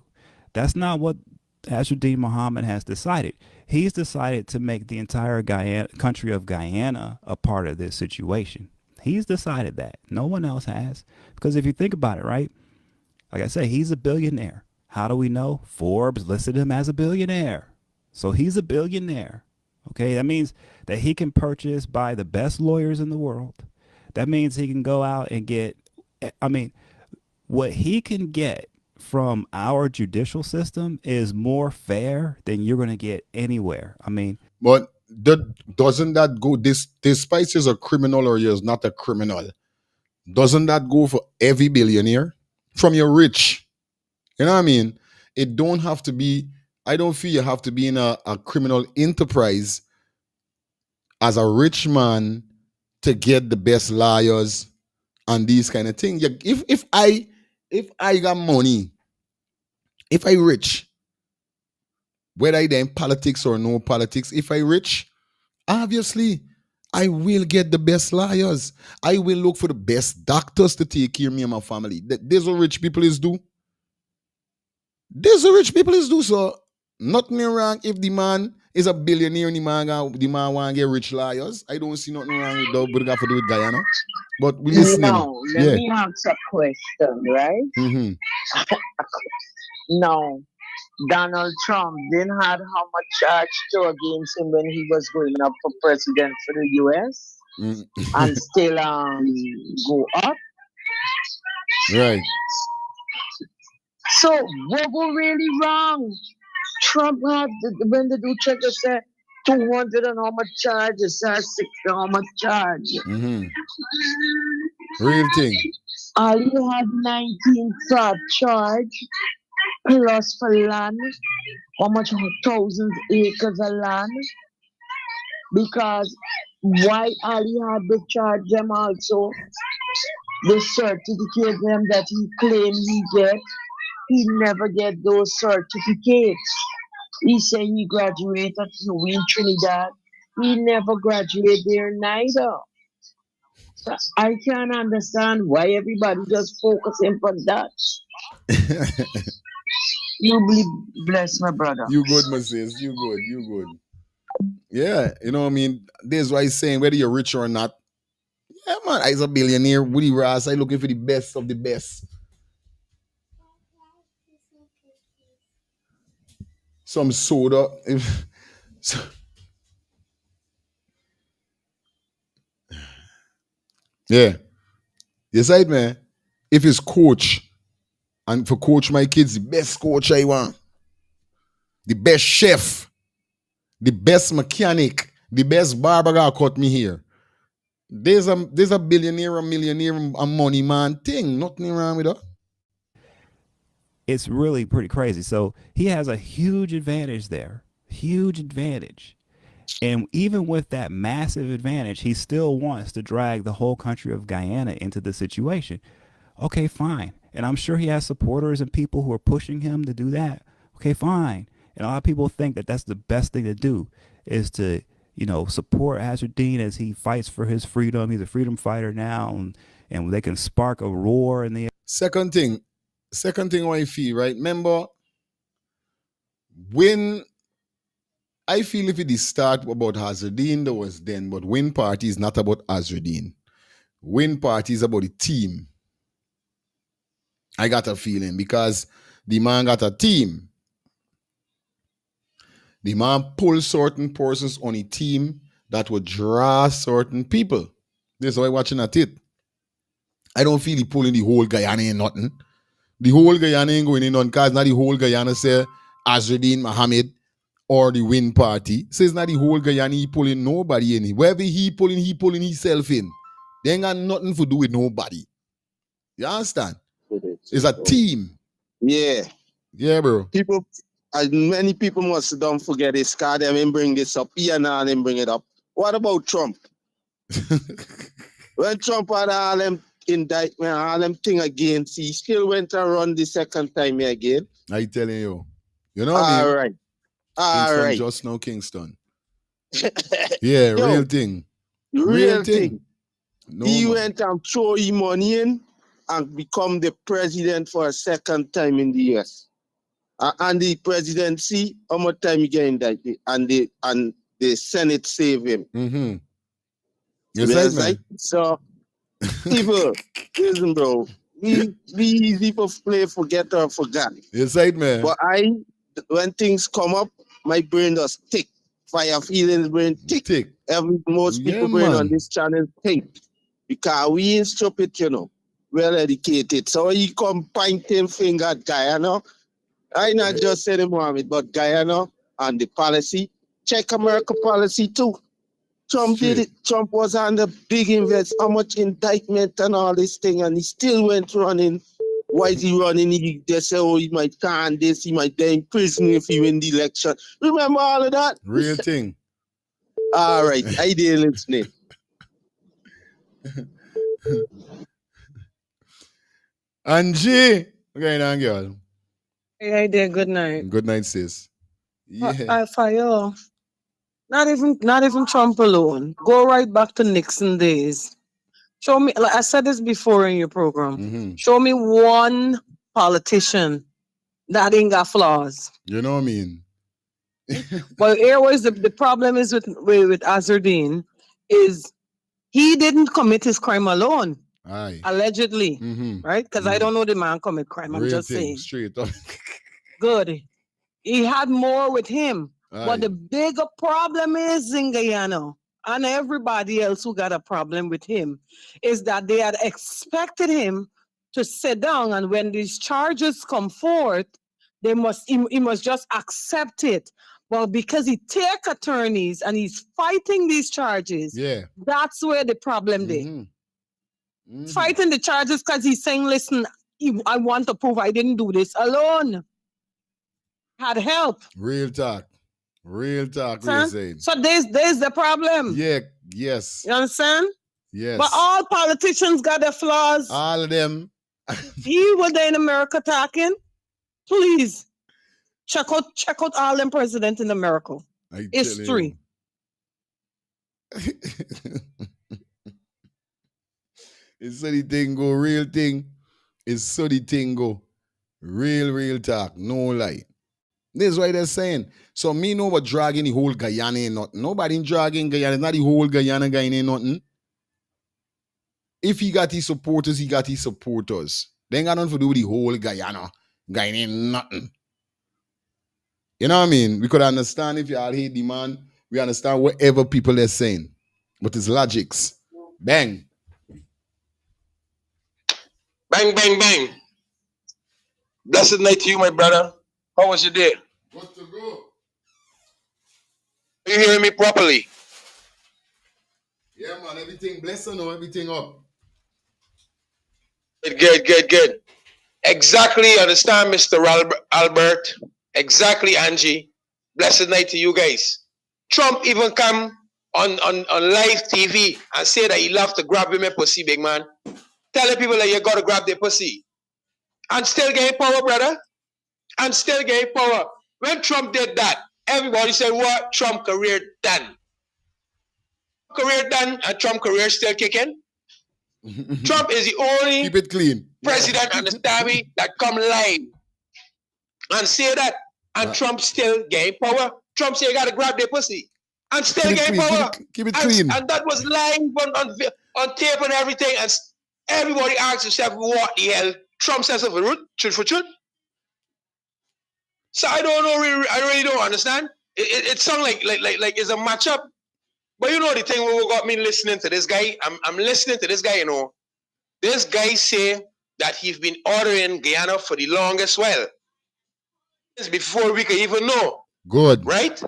That's not what Azzuddin Mohammed has decided. He's decided to make the entire country of Guyana a part of this situation. He's decided that. No one else has. Because if you think about it, right? Like I say, he's a billionaire. How do we know? Forbes listed him as a billionaire. So he's a billionaire. Okay, that means that he can purchase by the best lawyers in the world. That means he can go out and get, what he can get from our judicial system is more fair than you're going to get anywhere. But doesn't that go, this Spice is a criminal or is not a criminal? Doesn't that go for every billionaire? From your rich. You know what I mean? It don't have to be, I don't feel you have to be in a criminal enterprise as a rich man to get the best lawyers and these kind of things. If I got money, if I rich, whether I in politics or no politics, if I rich, obviously I will get the best lawyers. I will look for the best doctors to take care of me and my family. There's what rich people is do. There's what rich people is do. So nothing wrong if the man is a billionaire and the man want to get rich lawyers. I don't see nothing wrong with that, but got to do with Guyana. But we listening. No, let me ask a question, right? Mm-hmm. No, Donald Trump didn't have how much charge to against him when he was going up for president for the US and still go up. Right. So what was really wrong? Trump had when the dude check it said 200 and how much charge, it says 60 how much charge. Mm-hmm. Real thing. Ali had 19 fraud charge plus for land, how much 1,000 acres of land. Because why Ali had to charge them also the certificate them that he claimed he get, he never get those certificates. He said he graduated in Trinidad. He never graduated there neither. So I can't understand why everybody just focusing on that. You be blessed, my brother. You good, my sis. You good. You good. Yeah, you know what I mean? This is why he's saying whether you're rich or not. Yeah, man, I's a billionaire. Woody Ross, I looking for the best of the best. Some soda. Yeah. You said, man, if it's coach, and for coach my kids, the best coach I want, the best chef, the best mechanic, the best barber guy cut me here. There's a billionaire, a millionaire, a money man thing. Nothing wrong with that. It's really pretty crazy. So he has a huge advantage there. Huge advantage. And even with that massive advantage, he still wants to drag the whole country of Guyana into the situation. Okay, fine. And I'm sure he has supporters and people who are pushing him to do that. Okay, fine. And a lot of people think that that's the best thing to do is to, support Azzuddin as he fights for his freedom. He's a freedom fighter now, and they can spark a roar in the Second thing what I feel, right? Remember, when I feel if it is start about Azzuddin, there was then, but win party is not about Azzuddin. Win party is about the team. I got a feeling because the man got a team. The man pull certain persons on a team that would draw certain people. This is why I'm watching at it. I don't feel he pulling the whole Guyana in nothing. The whole Guyana ain't going in nothing because not the whole Guyana say Azzuddin Mohammed or the win party. So it's not the whole Guyana he pulling nobody in. Wherever he pulling himself in. They ain't got nothing to do with nobody. You understand? It's a team. Yeah. Yeah, bro. People, many people must don't forget this card. Them and bring this up. Here now and bring it up. What about Trump? When Trump had all them indictment, all them thing against, he still went and run the second time again. I telling you. You know what I mean? All right. All Kingston right. just now Kingston. Yeah, Yo, real thing. Real thing. No, He man. went and throw his money in and become the president for a second time in the US. And the presidency, how much time he get indicted? And the Senate save him. Mm-hmm. Yes, Yes, right, man. So people, listen, bro. Be easy for play, forget or forgot. Yes, right, man. But when things come up, my brain does tick. Fire feelings brain tick. Most people brain on this channel tick. Because we ain't stupid, you know. Well educated. So he come pointing finger at Guyana. I not just say the Mohamed, but Guyana and the policy. Check America policy too. Trump did it. Trump was under big invest, how much indictment and all this thing, and he still went running. Why is he running? They say, oh, he might can't this, he might die in prison if he win the election. Remember all of that? Real thing. All right, I did listening. Angie, okay, now, girl. Hey, there. Good night. Good night, sis. Yeah. Fire. Not even Trump alone. Go right back to Nixon days. Show me, like I said this before in your program. Mm-hmm. Show me one politician that ain't got flaws. You know what I mean? Well, here was the problem is with Azardine is he didn't commit his crime alone. Aye. Allegedly, Mm-hmm. right? Because I don't know the man commit crime. I'm Real just thing, saying. straight up. Good. He had more with him. Aye. But the bigger problem is in Guyana and everybody else who got a problem with him is that they had expected him to sit down, and when these charges come forth, he must just accept it. Well, because he take attorneys and he's fighting these charges, Yeah. that's where the problem is. Mm-hmm. Mm-hmm. Fighting the charges because he's saying, listen, I want to prove I didn't do this alone. Had help. Real talk. Real talk, Son? real saying. So there's the problem. Yeah, yes. You understand? Yes. But all politicians got their flaws. All of them. You were there in America talking. Please check out all them presidents in America. History. It's so the thing go, real thing. It's so the thing go. Real talk. No lie. This is why they're saying. So me know what dragging the whole Guyana ain't nothing. Nobody dragging Guyana. It's not the whole Guyana guy ain't nothing. If he got his supporters, he got his supporters. They ain't got nothing to do with the whole Guyana. Guyana ain't nothing. You know what I mean? We could understand if you all hate the man. We understand whatever people are saying. But it's logics. Bang. Bang, bang, bang. Blessed night to you, my brother. How was your day? What's to go? Are you hearing me properly? Yeah, man. Everything blessed or everything up. Good. Exactly, understand, Mr. Albert. Exactly, Angie. Blessed night to you guys. Trump even come on live TV and say that he love to grab him a pussy, big man. Telling people that you gotta grab their pussy. And still getting power, brother. And still getting power. When Trump did that, everybody said, what? Trump career done. Career done and Trump career still kicking. Trump is the only Keep it clean. president, understand me, that come live and say that. And Trump still getting power. Trump say you gotta grab their pussy. And still getting power. Keep it clean. And that was live on tape and everything. And everybody asks themselves, what the hell? Trump says of a root, truth for truth. So I don't know, I really don't understand. It sounds like it's a matchup. But you know the thing what got me listening to this guy? I'm listening to this guy, you know. This guy say that he's been ordering Guyana for the longest while. It's before we could even know. Good. Right?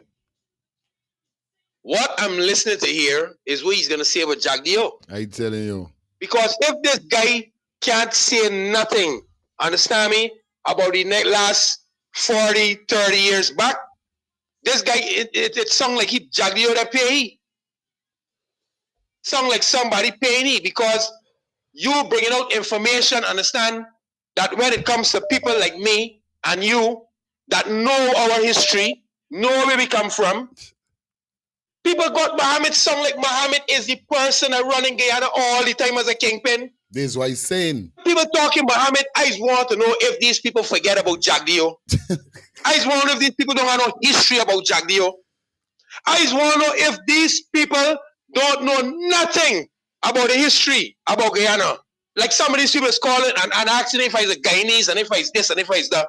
What I'm listening to here is what he's going to say about Jack Dio. I telling you. Because if this guy can't say nothing, understand me, about the last 40, 30 years back, this guy, it sounds like he Jack Dio that pay. Sound like somebody paying he, because you bringing out information, understand, that when it comes to people like me and you that know our history, know where we come from, people got Mohamed sound like Mohamed is the person that running Guyana all the time as a kingpin. This is what he's saying. People talking Mohamed, I just want to know if these people forget about Jack Dio. I just want to know if these people don't have no history about Jack Dio. I just want to know if these people don't know nothing about the history about Guyana. Like some of these people is calling and asking if he's a Guyanese and if he's this and if he's that.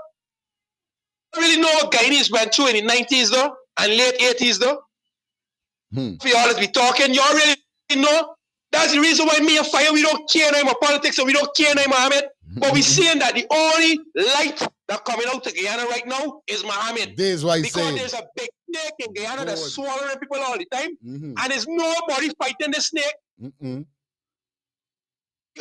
I don't really know what Guyanese went through in the 90s though and late 80s though. For y'all to be talking, y'all really know. That's the reason why me and Fire, we don't care no more politics and we don't care no more Mohamed. But we seeing that the only light that coming out to Guyana right now is Mohamed. This is what he's saying. Because there's a big snake in Guyana that's swallowing people all the time. And there's nobody fighting the snake. The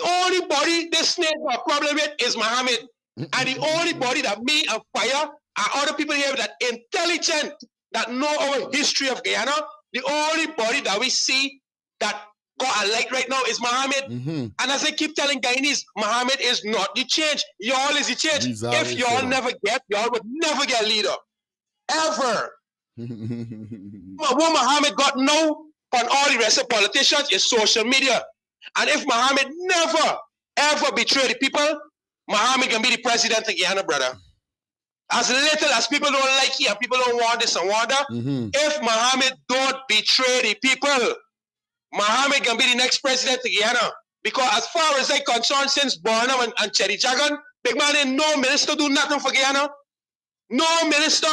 only body this snake got a problem with is Mohamed. And the only body that me and Fire and other people here that intelligent, that know our history of Guyana, the only body that we see that got a light right now is Mohamed. And as I keep telling Guyanese, Mohamed is not the change. Y'all is the change. If y'all never get, y'all would never get leader. Ever. What Mohamed got now on all the rest of politicians is social media. And if Mohamed never, ever betray the people, Mohamed can be the president of Guyana, brother. As little as people don't like you and people don't want this and want that, if Mohamed don't betray the people, Mohamed can be the next president of Guyana. Because as far as I'm concerned, since Borno and Cherry Jagan, big man ain't no minister do nothing for Guyana. No minister.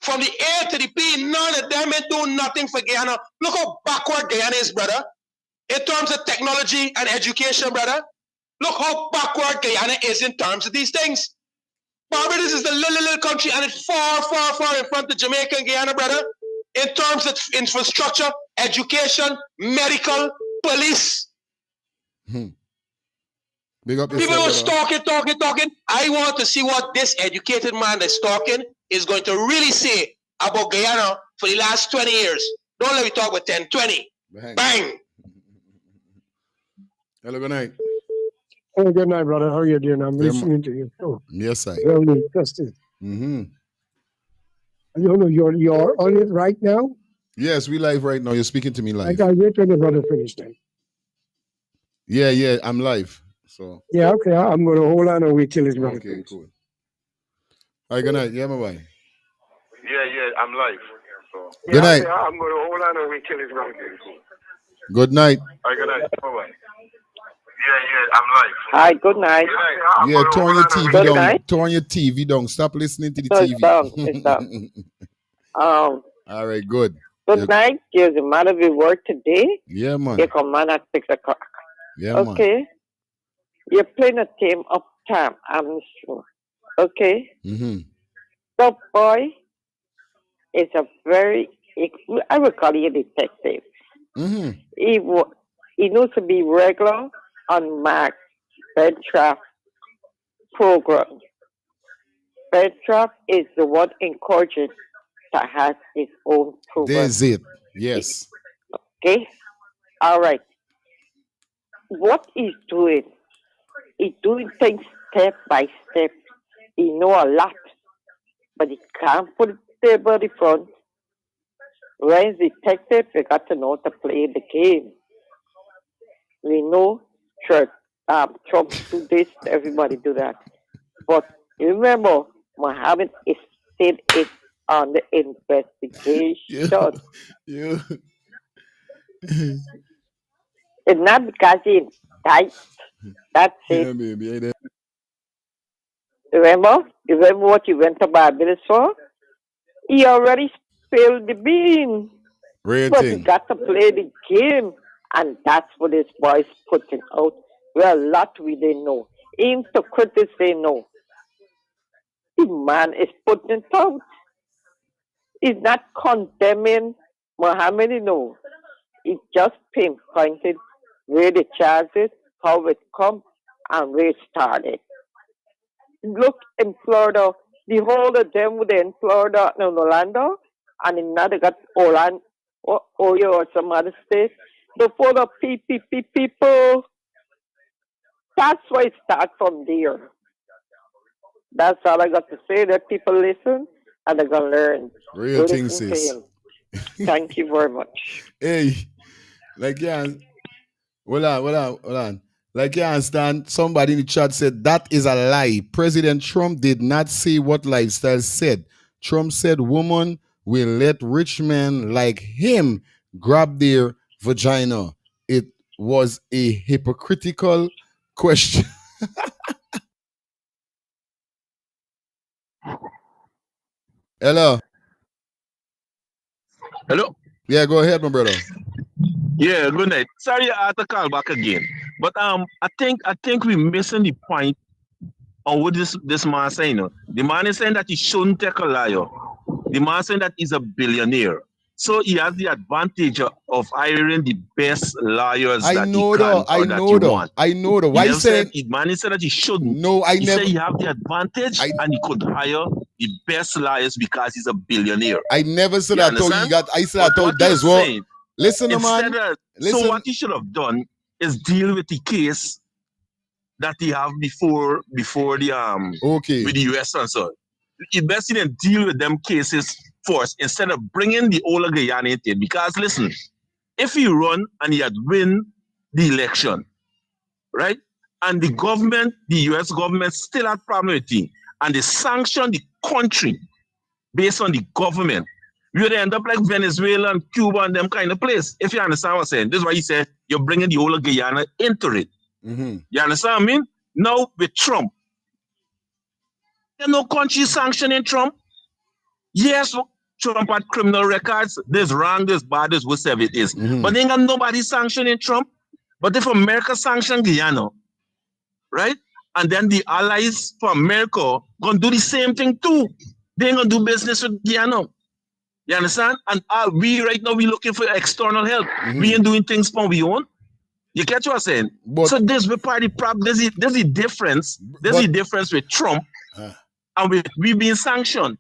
From the A to the P, none of them ain't doing nothing for Guyana. Look how backward Guyana is, brother. In terms of technology and education, brother. Look how backward Guyana is in terms of these things. Barbados is the little country and it's far, far, far in front of Jamaica and Guyana, brother. In terms of infrastructure, education, medical, police. Big up People was talking. I want to see what this educated man that's talking is going to really say about Guyana for the last 20 years. Don't let me talk about 10, 20. Bang. Hello, good night. Oh, good night, brother. How are you doing? I'm listening to you. Oh, yes, sir. Very interesting. You know, you're on it right now? Yes, we live right now. You're speaking to me live. I got wait when the brother finish then. Yeah, I'm live. So yeah, okay. I'm gonna hold on and wait till his brother. Okay, cool. All right, good night. Yeah, bye-bye. Yeah, I'm live. So good night. Okay, I'm gonna hold on and wait till his brother. Good night. All right, good night. Bye-bye. Yeah, I'm live. Hi, good night. Yeah, turn your TV down. Turn your TV down. Stop listening to the TV. It's down. All right, good. Good night. There's a matter we work today. Yeah, man. You come on at 6 o'clock. Yeah, okay. Man. You're playing a game of time, I'm sure. Okay? The boy is a very, I would call you a detective. He knows to be regular on Mark Bentrap program. Bentrap is the one encouraging to have his own program. There's it. Yes. Okay? All right. What he's doing things step by step. He know a lot, but he can't put the table in front. When detective, you got to know to play the game. We know Trump do this, everybody do that. But remember, Mohamed is still on the investigation. Yeah. It's not because he's tight. That's it. Yeah, baby. Remember what you went to Barbados for? He already spilled the bean. But he got to play the game. And that's what this boy is putting out. Well, a lot we didn't know. Even the critics they know. The man is putting it out. He's not condemning Mohamed, you know, it just pinpointed where the charge is, how it come, and where it started. Look in Florida, the whole of them were in Florida and Orlando, and in another got Orlando, or Ohio or some other state. The full of people. That's why it starts from there. That's all I got to say. That people listen and they're gonna learn. Real thing, Listen to sis. him. Thank you very much. Hey, like yeah, hold on. Like you understand, somebody in the chat said that is a lie. President Trump did not say what Lifestyle said. Trump said women will let rich men like him grab their vagina. It was a hypocritical question. Hello. Hello. Yeah, go ahead, my brother. Yeah, good night. Sorry I had to call back again. But I think we're missing the point on what this man saying. The man is saying that he shouldn't take a liar. The man saying that he's a billionaire. So he has the advantage of hiring the best lawyers I that know he can though. I or that know he though. want. I know though. He Why never saying? said, man, he said that he shouldn't. No, I He never. said he have the advantage and he could hire the best lawyers because he's a billionaire. I never said You that. Though you understand? got. I said But that. Though what that you're is what. saying, Listen, instead man. of, Listen. so what he should have done is deal with the case that he have before the Okay. with the US and so. He best didn't deal with them cases first instead of bringing the Ola Guyana into it. Because listen, if he run and he had win the election, right? And the government, the US government still had problem with it, and they sanction the country based on the government, we would end up like Venezuela and Cuba and them kind of place. If you understand what I'm saying. This is why he said you're bringing the whole of Guyana into it. Mm-hmm. You understand what I mean? Now with Trump, there's no country sanctioning Trump. Yes, Trump had criminal records. This wrong, this bad, this whatever it is. Mm-hmm. But they ain't got nobody sanctioning Trump. But if America sanction Guyana, right? And then the allies for America gonna do the same thing too. They ain't gonna do business with Guyana. You understand? And we right now we looking for external help. Mm-hmm. We ain't doing things for we own. You catch what I'm saying? But, so this the party problem. There's a difference. There's a difference with Trump and with we being sanctioned.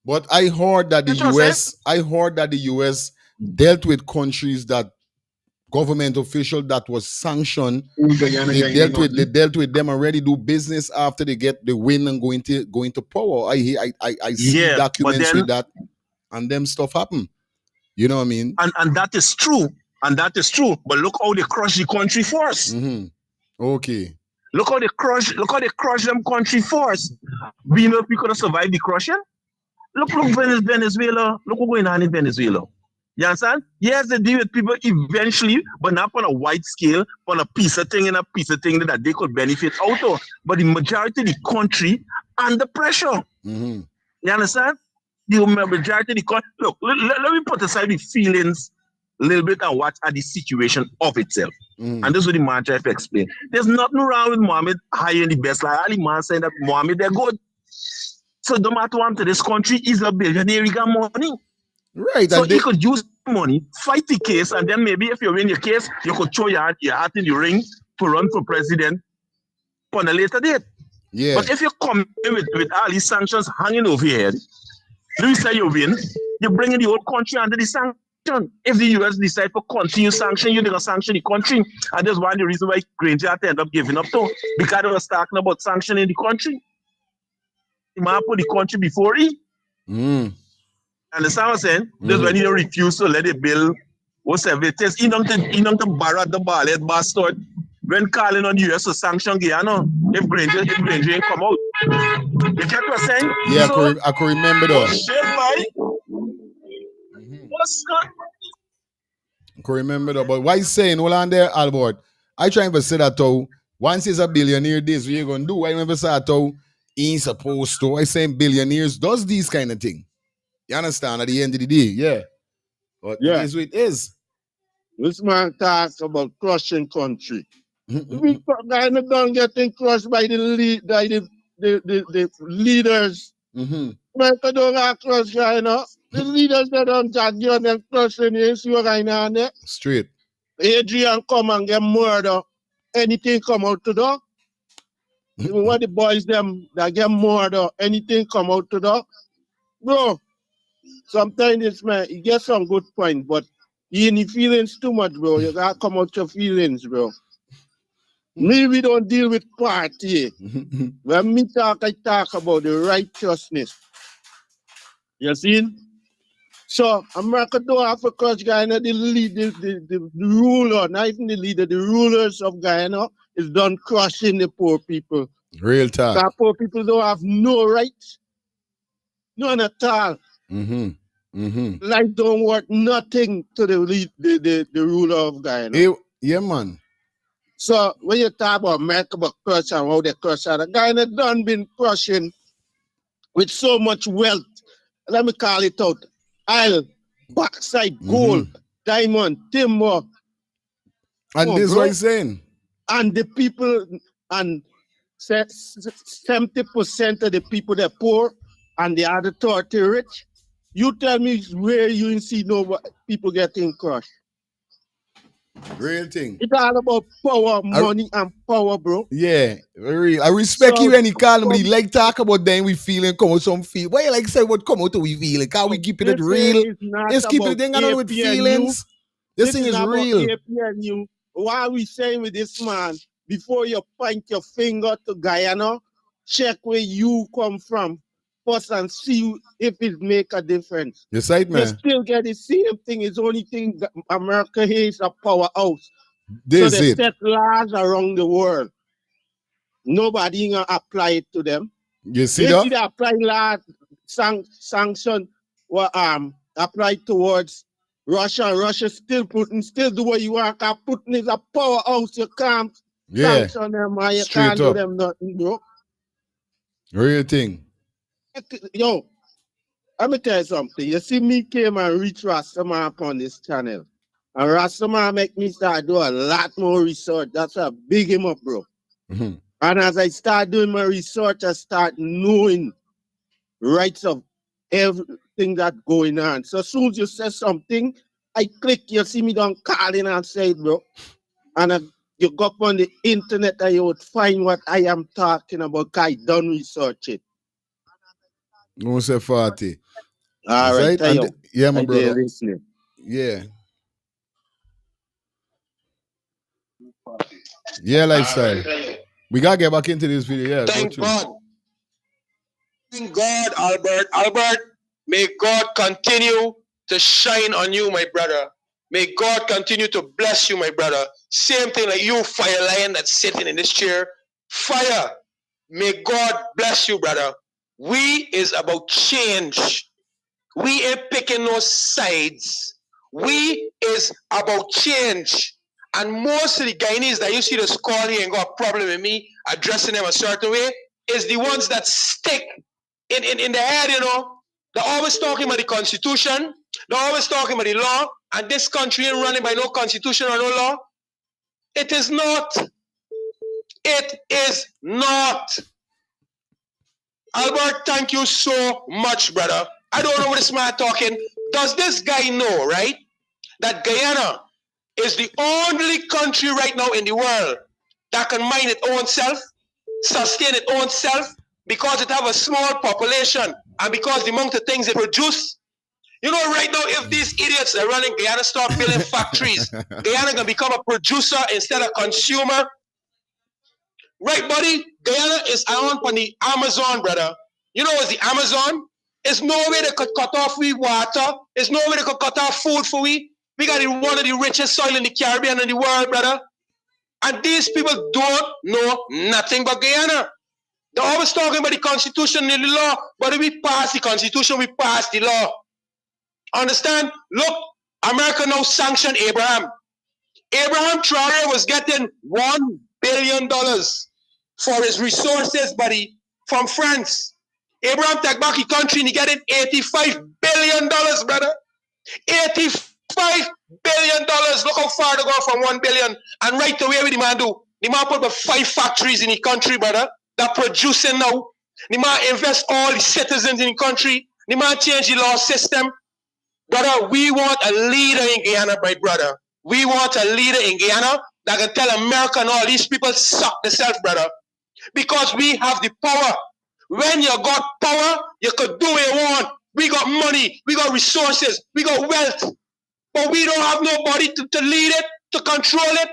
But I heard that the US, dealt with countries that government official that was sanctioned. They dealt with them already, do business after they get the win and go into power. I see documents with that, and them stuff happen. You know what I mean? And that is true. And that is true. But look how they crush the country first. Mm-hmm. Okay. Look how they crush them country first. We know if we could have survived the crushing. Look Venezuela. Look what's going on in Venezuela. You understand? Yes, they deal with people eventually, but not on a wide scale, on a piece of thing that they could benefit out of. But the majority of the country under pressure. Mm-hmm. You understand? The majority of the country. Look, let me put aside the feelings a little bit and watch at the situation of itself. Mm-hmm. And this is what the man tried to explain. There's nothing wrong with Mohamed hiring the best. Like the man saying that Mohamed, they're good. So no matter what to this country, he's a billionaire, he got money. Right. So he could use money, fight the case, and then maybe if you win your case, you could throw your hat in the ring to run for president on a later date. Yeah. But if you come in with all these sanctions hanging over your head, you say you win, you're bringing the whole country under the sanction. If the US decide to continue sanction, you're going to sanction the country. And that's one of the reasons why Granger had to end up giving up too, because they was talking about sanctioning the country. The man put the country before he. Understand what I'm saying? That's when he refused to let it build whatever it is. He don't borrow the ballet bastard when calling on the US to sanction Guyana if Granger ain't come out. You get what I'm saying? Yeah, so, I can remember though. What's good? I can remember though. But why you saying, hold on there, Albert? I try to say that though. Once he's a billionaire, this what you gonna do? I never say that though. He ain't supposed to. I say billionaires does these kind of thing. You understand? At the end of the day, yeah. But it is what it is. This man talks about crushing country. We don't getting crushed by the leaders. America don't have crush, you know. The leaders that don't judge you and them person, you see what I know there? Straight. Adrian come and get murder. Anything come out to the even what the boys them that get murder, anything come out to the bro. Sometimes this man, you get some good point, but you in the feelings too much, bro. You gotta come out your feelings, bro. Me, we don't deal with party. When me talk, I talk about the righteousness. You see? So America don't have to crush Guyana, the ruler, not even the leader, the rulers of Guyana is done crushing the poor people. Real talk. Because poor people don't have no rights. None at all. Life don't worth nothing to the ruler of Guyana. Yeah, man. So when you talk about America, about crush and how they crush, the Guyana done been crushing with so much wealth. Let me call it out. Oil, bauxite, gold, diamond, timber. And this is what he's saying. And the people, and 70% of the people that poor and the other 30 rich. You tell me where you see no people getting crushed. Real thing. It's all about power, money, and power, bro. Yeah, real. I respect you any call but he like talk about them we feeling, come out some feel. Why you like say what come out we feeling? Can we keep it real? Let's keep it thing on with feelings. This thing is real. APNU. Why are we saying with this man, before you point your finger to Guyana, check where you come from first and see if it make a difference. Yes, right, man. You still get the same thing. It's the only thing that America is a powerhouse. This so they it. set laws around the world. Nobody gonna apply it to them. You see If that? they apply law, sanction, apply towards Russia, and Russia still do what you want. Cause Putin is a powerhouse. You can't sanction them, and you Straight can't do up. them nothing, bro. Real thing. Yo, let me tell you something. You see me came and reach Rastaman upon this channel. And Rastaman make me start do a lot more research. That's a big him up, bro. And as I start doing my research, I start knowing rights of everything that's going on. So as soon as you say something, I click, you see me down calling and say it, bro. And you go up on the internet and you would find what I am talking about because I done research it. No say 40. All right, yeah, my brother. Listening. Yeah. Yeah, lifestyle. We gotta get back into this video. Yeah. Thank God. Thank God, Albert. Albert, may God continue to shine on you, my brother. May God continue to bless you, my brother. Same thing like you, Fire Lion, that's sitting in this chair. Fire. May God bless you, brother. We is about change. We ain't picking no sides. We is about change. And most of the Guyanese that you see this call here and got a problem with me addressing them a certain way is the ones that stick in the head, you know. They're always talking about the Constitution. They're always talking about the law. And this country ain't running by no Constitution or no law. It is not. It is not. Albert, thank you so much, brother. I don't know what this man talking. Does this guy know, right, that Guyana is the only country right now in the world that can mine its own self, sustain its own self, because it have a small population and because the amount of things it produce? You know, right now, if these idiots are running Guyana start building factories, Guyana can become a producer instead of consumer. Right, buddy? Guyana is on the Amazon, brother. You know what's the Amazon? It's no way they could cut off we water. It's no way they could cut off food for we. We got one of the richest soil in the Caribbean and the world, brother. And these people don't know nothing but Guyana. They're always talking about the Constitution and the law, but if we pass the Constitution, we pass the law. Understand? Look, America now sanctioned Abraham. Abraham Traore was getting $1 billion for his resources, buddy, from France. Abraham take back the country and he getting $85 billion, brother. $85 billion. Look how far they go from 1 billion. And right away, what the man do? The man put about 5 factories in the country, brother, that producing now. The man invest all the citizens in the country. The man change the law system. Brother, we want a leader in Guyana, my brother. We want a leader in Guyana that can tell America and all these people suck themselves, brother. Because we have the power. When you got power, you could do what you want. We got money, we got resources, we got wealth. But we don't have nobody to lead it, to control it.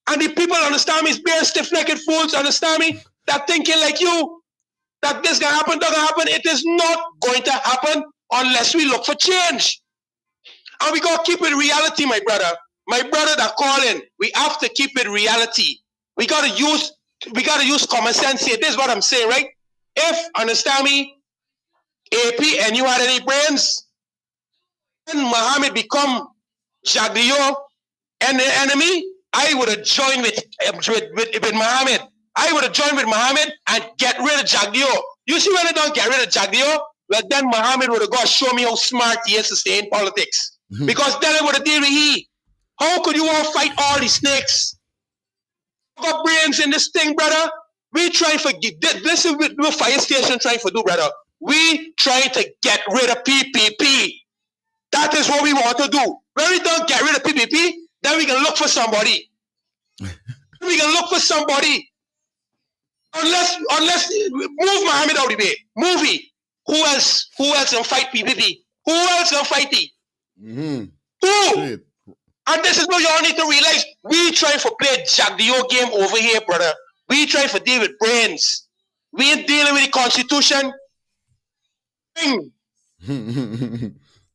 And the people, understand me, is bare stiff-necked fools, understand me, that thinking like you, that this can happen, that can happen. It is not going to happen unless we look for change. And we got to keep it reality, my brother. My brother that calling, we have to keep it reality. We got to use common sense here. This is what I'm saying, right? If, understand me, APNU had any brains, when Mohamed become Jagdeo and the enemy, I would have joined with Mohamed. I would have joined with Mohamed and get rid of Jagdeo. You see when they don't get rid of Jagdeo? Well, then Mohamed would have got to show me how smart he is to stay in politics. Because then I would have dealt with he. How could you all fight all these snakes? Got brains in this thing, brother. We trying to get this is what fire station trying to do, brother. We trying to get rid of PPP. That is what we want to do. When we don't get rid of PPP, then we can look for somebody. We can look for somebody. Unless move Mohamed out of the way. Move. Who else can fight PPP? Who else can fight it? Who? Shit. And this is what y'all need to realize. We trying to play Jack the O game over here, brother. We trying to deal with brains. We ain't dealing with the Constitution.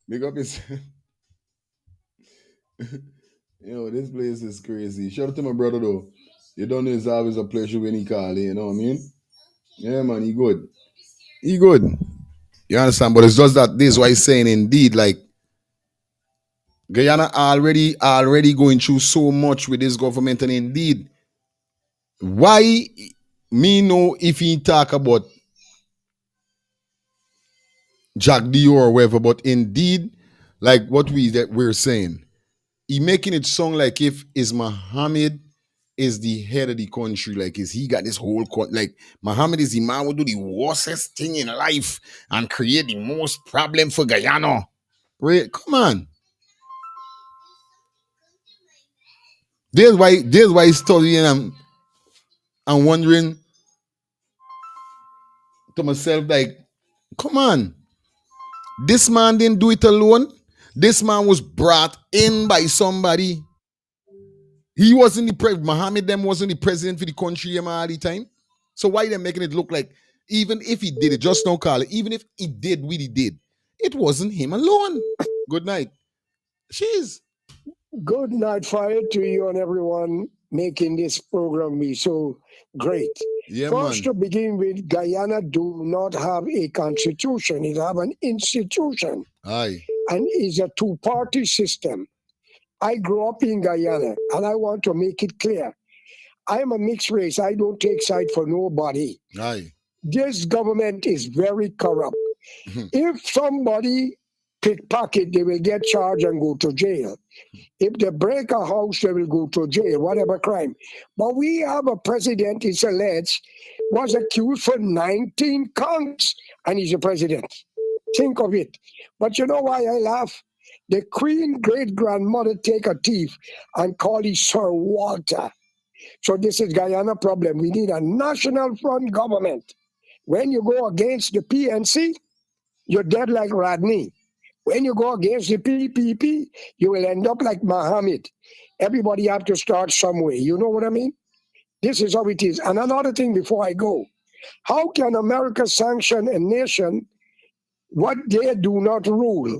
Big up his. Yo, this place is crazy. Shout out to my brother though. You don't know it's always a pleasure when he call, you know what I mean? Yeah, man, he good. He good. You understand? But it's just that this is why he's saying indeed, like Guyana already going through so much with this government, and indeed, why me know if he talk about Jack D or whatever, but indeed, like what we're saying, he making it sound like if is Mohammed is the head of the country, like is he got this whole like Mohammed is the man who do the worstest thing in life and create the most problem for Guyana. Wait, come on. There's why he's studying and I'm wondering to myself, like, come on. This man didn't do it alone. This man was brought in by somebody. He wasn't the president. Mohammed them wasn't the president for the country all the time. So why they making it look like even if he did it, just don't call it, even if he did what he did, it wasn't him alone. Good night. Jeez. Good night, fire to you and everyone making this program be so great. Yeah, First, man. to begin with, Guyana do not have a constitution. It have an institution. Aye. And it's a two-party system. I grew up in Guyana, and I want to make it clear. I am a mixed race. I don't take side for nobody. Aye. This government is very corrupt. If somebody pickpocket, they will get charged and go to jail. If they break a house, they will go to jail, whatever crime. But we have a president, it's alleged, was accused for 19 counts, and he's a president. Think of it. But you know why I laugh? The Queen great-grandmother take a thief and call it Sir Walter. So this is Guyana problem. We need a national front government. When you go against the PNC, you're dead like Rodney. When you go against the PPP, you will end up like Mohammed. Everybody have to start somewhere. You know what I mean? This is how it is. And another thing before I go, how can America sanction a nation what they do not rule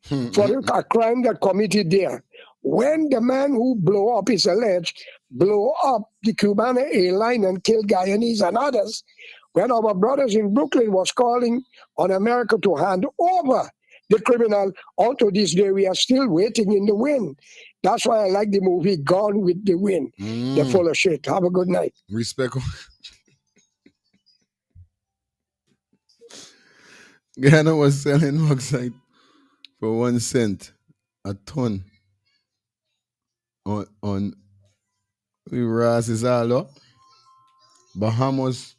for a crime that committed there? When the man who blew up is alleged, blow up the Cubana airline and killed Guyanese and others, when our brothers in Brooklyn was calling on America to hand over the criminal, unto this day we are still waiting in the wind. That's why I like the movie Gone with the Wind. They're full of shit. Have a good night. Respect. Ghana was selling bauxite for 1 cent a ton on Ras is all up. Bahamas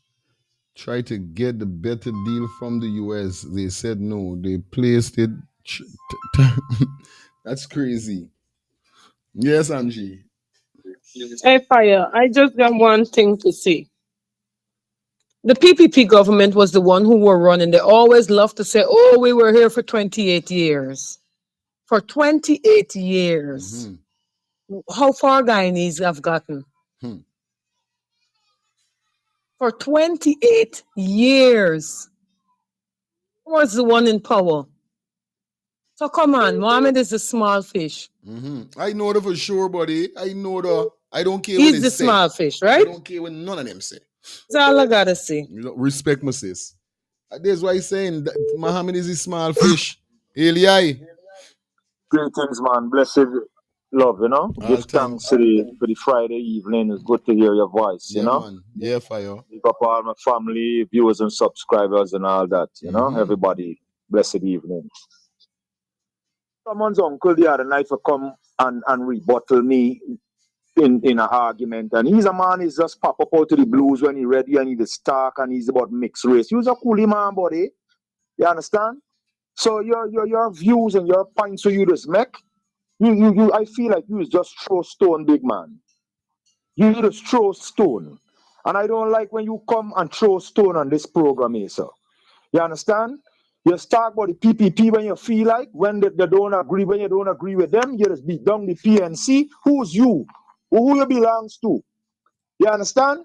tried to get the better deal from the US. They said no. They placed it That's crazy. Yes, Angie. Hey, Fire, I just got one thing to say. The PPP government was the one who were running. They always love to say, oh, we were here for 28 years. For 28 years. How far Guyanese have gotten? For 28 years. Who was the one in power? So come on, Mohamed is a small fish. I know that for sure, buddy. I know that. I don't care what He's they the say. small fish, I right? don't care what none of them say. That's all I gotta say. You know, respect my sis. That's why he's saying that Mohammed is a small fish. Eli. Greetings, man. Blessed love, you know. All Give time. thanks for the Friday evening. It's good to hear your voice, you Yeah, know. man. Yeah, fire. Give up all my family, viewers and subscribers and all that, you know. Everybody, blessed evening. Someone's uncle the other night for come and rebuttal me in an argument. And he's a man, he's just pop up out to the blues when he ready and he's stark and he's about mixed race. He's a coolie man, buddy. You understand? So your views and your points you just make, you I feel like you just throw stone, big man. You just throw stone. And I don't like when you come and throw stone on this program here, sir. You understand? You start about the PPP when you feel like, when they don't agree, when you don't agree with them, you just beat down the PNC. Who's you? Who you belongs to? You understand?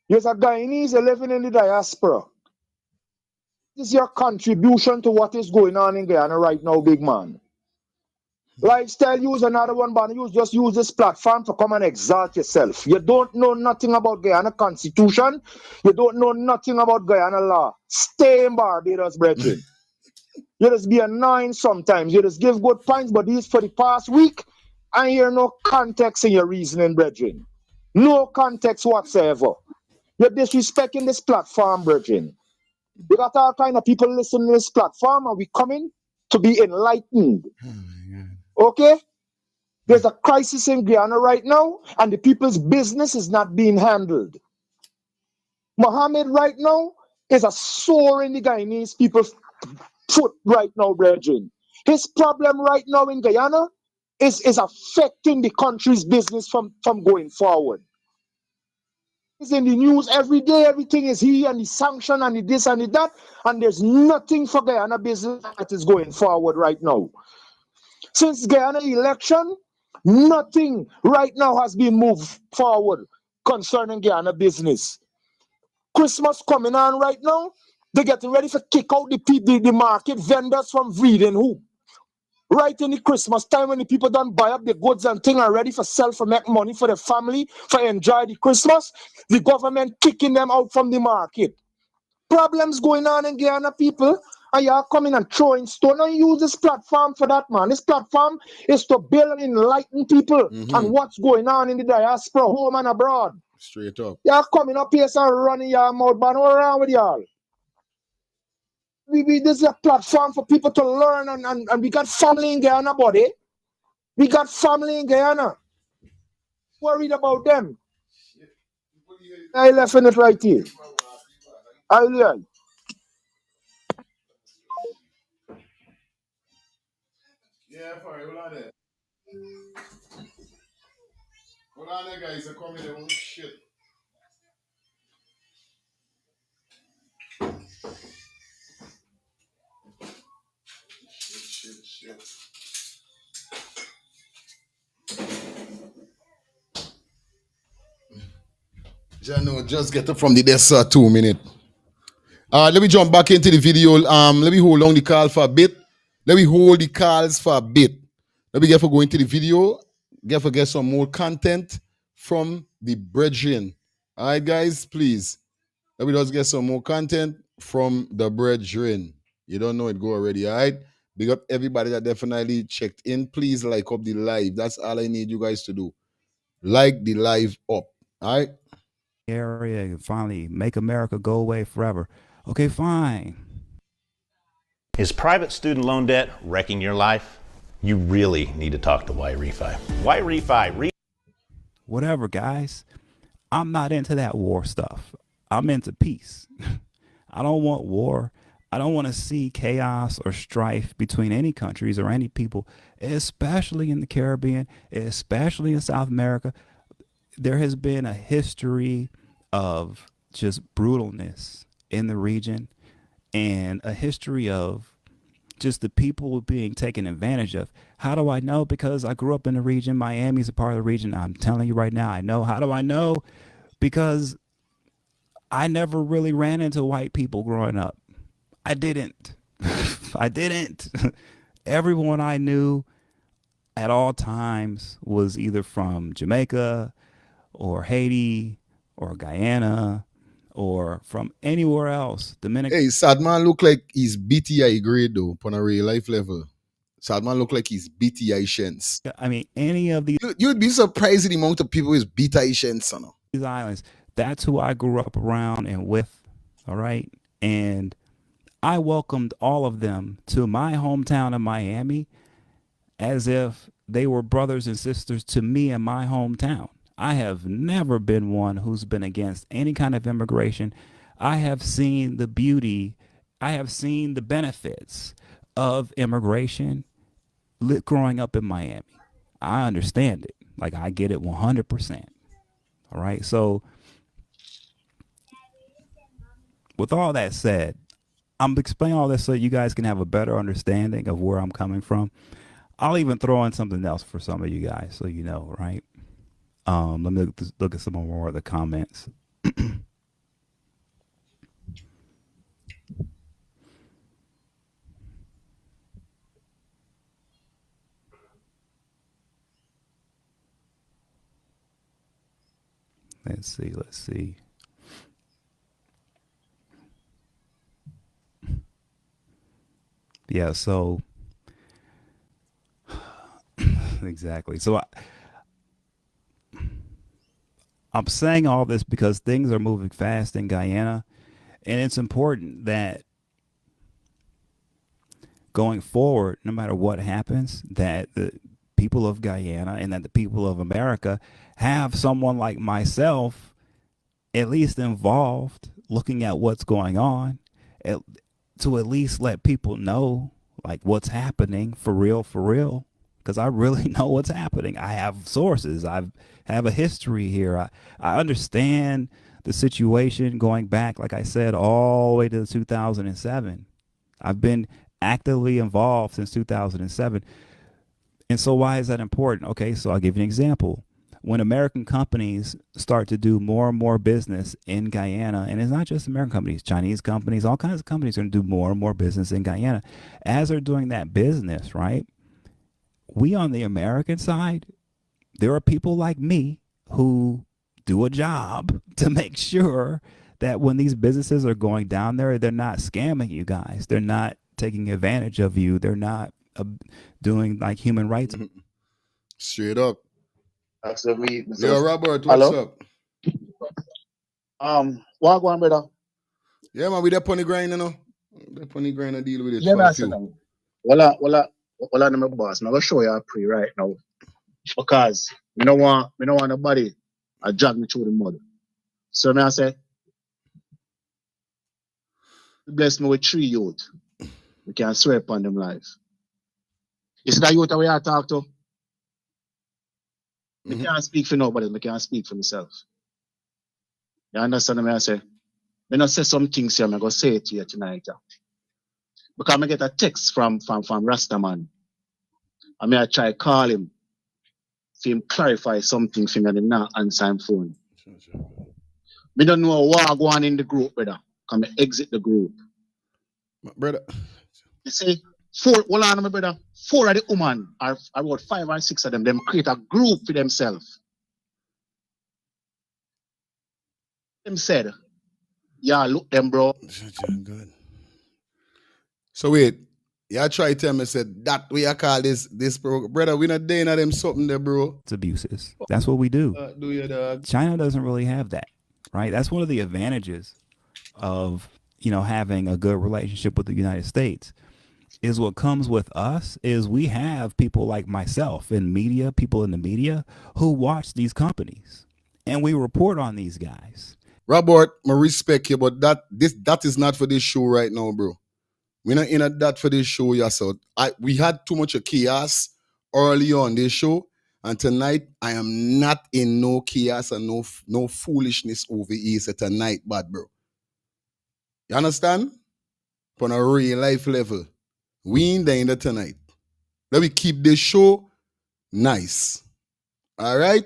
You're a Guyanese living in the diaspora. This is your contribution to what is going on in Guyana right now, big man. Lifestyle use another one, but you just use this platform to come and exalt yourself. You don't know nothing about Guyana Constitution. You don't know nothing about Guyana law. Stay in Barbados, brethren. You just be annoying sometimes. You just give good points, but these for the past week, I hear no context in your reasoning, brethren. No context whatsoever. You're disrespecting this platform, brethren. You got all kind of people listening to this platform, and we coming to be enlightened. Okay? There's a crisis in Guyana right now, and the people's business is not being handled. Mohamed right now is a sore in the Guyanese people's foot right now, brethren. His problem right now in Guyana is affecting the country's business from going forward. It's in the news every day, everything is here, and the sanction, and the this, and the that, and there's nothing for Guyana business that is going forward right now. Since Guyana election, nothing right now has been moved forward concerning Guyana business. Christmas coming on right now, they're getting ready to kick out the market vendors from FRIDAY-S2. Right in the Christmas time when the people don't buy up the goods and things are ready for sell, for make money for their family, for enjoy the Christmas, the government kicking them out from the market. Problems going on in Guyana, people, and y'all coming and throwing stone. And use this platform for that, man. This platform is to build and enlighten people on what's going on in the diaspora, home and abroad. Straight up. Y'all coming up here and running your mouth, man. What's wrong with y'all? This is a platform for people to learn, and we got family in Guyana, buddy. We got family in Guyana. Worried about them. I left in it right here. Yeah, fire. Hold on there. Hold on there, guys. They're coming. Oh, shit. Shit. Jano, just get up from the desk, 2 minutes. Let me jump back into the video. Let me hold on the call for a bit. Let me hold the calls for a bit. Let me get for going to the video. Get some more content from the brethren. All right, guys, please. Let me just get some more content from the brethren. You don't know it, go already, all right? Big up everybody that definitely checked in. Please like up the live. That's all I need you guys to do. Like the live up, all right? Area and finally make America go away forever. Okay, fine. Is private student loan debt wrecking your life? You really need to talk to Y-Refi. Y-Refi. Whatever, guys. I'm not into that war stuff. I'm into peace. I don't want war. I don't want to see chaos or strife between any countries or any people, especially in the Caribbean, especially in South America. There has been a history of just brutalness in the region and a history of just the people being taken advantage of. How do I know? Because I grew up in the region. Miami's a part of the region. I'm telling you right now, I know. How do I know? Because I never really ran into white people growing up. I didn't. I didn't. Everyone I knew at all times was either from Jamaica or Haiti or Guyana or from anywhere else. Dominican. Hey, Sadman look like he's BTI grade though, on a real life level. Sadman look like he's BTI Shens. I mean, any of these. You'd be surprised at the amount of people is BTI Shens, you know. These islands. That's who I grew up around and with. All right. And I welcomed all of them to my hometown of Miami as if they were brothers and sisters to me in my hometown. I have never been one who's been against any kind of immigration. I have seen the beauty, I have seen the benefits of immigration growing up in Miami. I understand it. Like, I get it 100%. All right. So with all that said, I'm explaining all this so you guys can have a better understanding of where I'm coming from. I'll even throw in something else for some of you guys so you know, right? Let me look at some more of the comments. Let's see. Yeah, so exactly. So I'm saying all this because things are moving fast in Guyana, and it's important that going forward, no matter what happens, that the people of Guyana and that the people of America have someone like myself at least involved, looking at what's going on, to at least let people know like what's happening for real, because I really know what's happening. I have sources. I have a history here. I understand the situation going back, like I said, all the way to 2007. I've been actively involved since 2007. And so why is that important? Okay, so I'll give you an example. When American companies start to do more and more business in Guyana, and it's not just American companies, Chinese companies, all kinds of companies are going to do more and more business in Guyana. As they're doing that business, right, we on the American side, there are people like me who do a job to make sure that when these businesses are going down there, they're not scamming you guys. They're not taking advantage of you. They're not doing like human rights. Straight up. That's the way. Yo, Robert, what's up? What going, brother? Yeah, man, we there on the grind, you know. There on the grind and deal with it. Yeah, For a that's few. it. Well, I'm my boss. I'm gonna show you a pre right now because we don't want nobody to drag me through the mud. So I say, bless me with 3 youth. We can swear upon them lives. Is that youth that we are talk to? I can't speak for nobody. I can't speak for myself. You understand what I say? When I say some things here, I'm going to say it to you tonight. Because I get a text from Rastaman. I try to call him for him clarify something for me and him not answer him phone. We don't know what going on in the group, brother. Can I exit the group? Brother. You see, 4 of the women, are about 5 or 6 of them create a group for themselves. Them said, yeah, look them, bro. Good. So wait, you try to tell me, said that way I call this program. Brother, we not doing them something there, bro. It's abuses. That's what we do. Do you, dog? China doesn't really have that, right? That's one of the advantages of, having a good relationship with the United States. Is what comes with us is we have people like myself in media, people in the media who watch these companies, and we report on these guys. Robert, I respect you, but that is not for this show right now, bro. We're not in that for this show, yeah. So we had too much of chaos early on this show. And tonight, I am not in no chaos and no foolishness over here. So tonight, bad bro. You understand? On a real life level. We ain't there tonight. Let me keep this show nice. All right?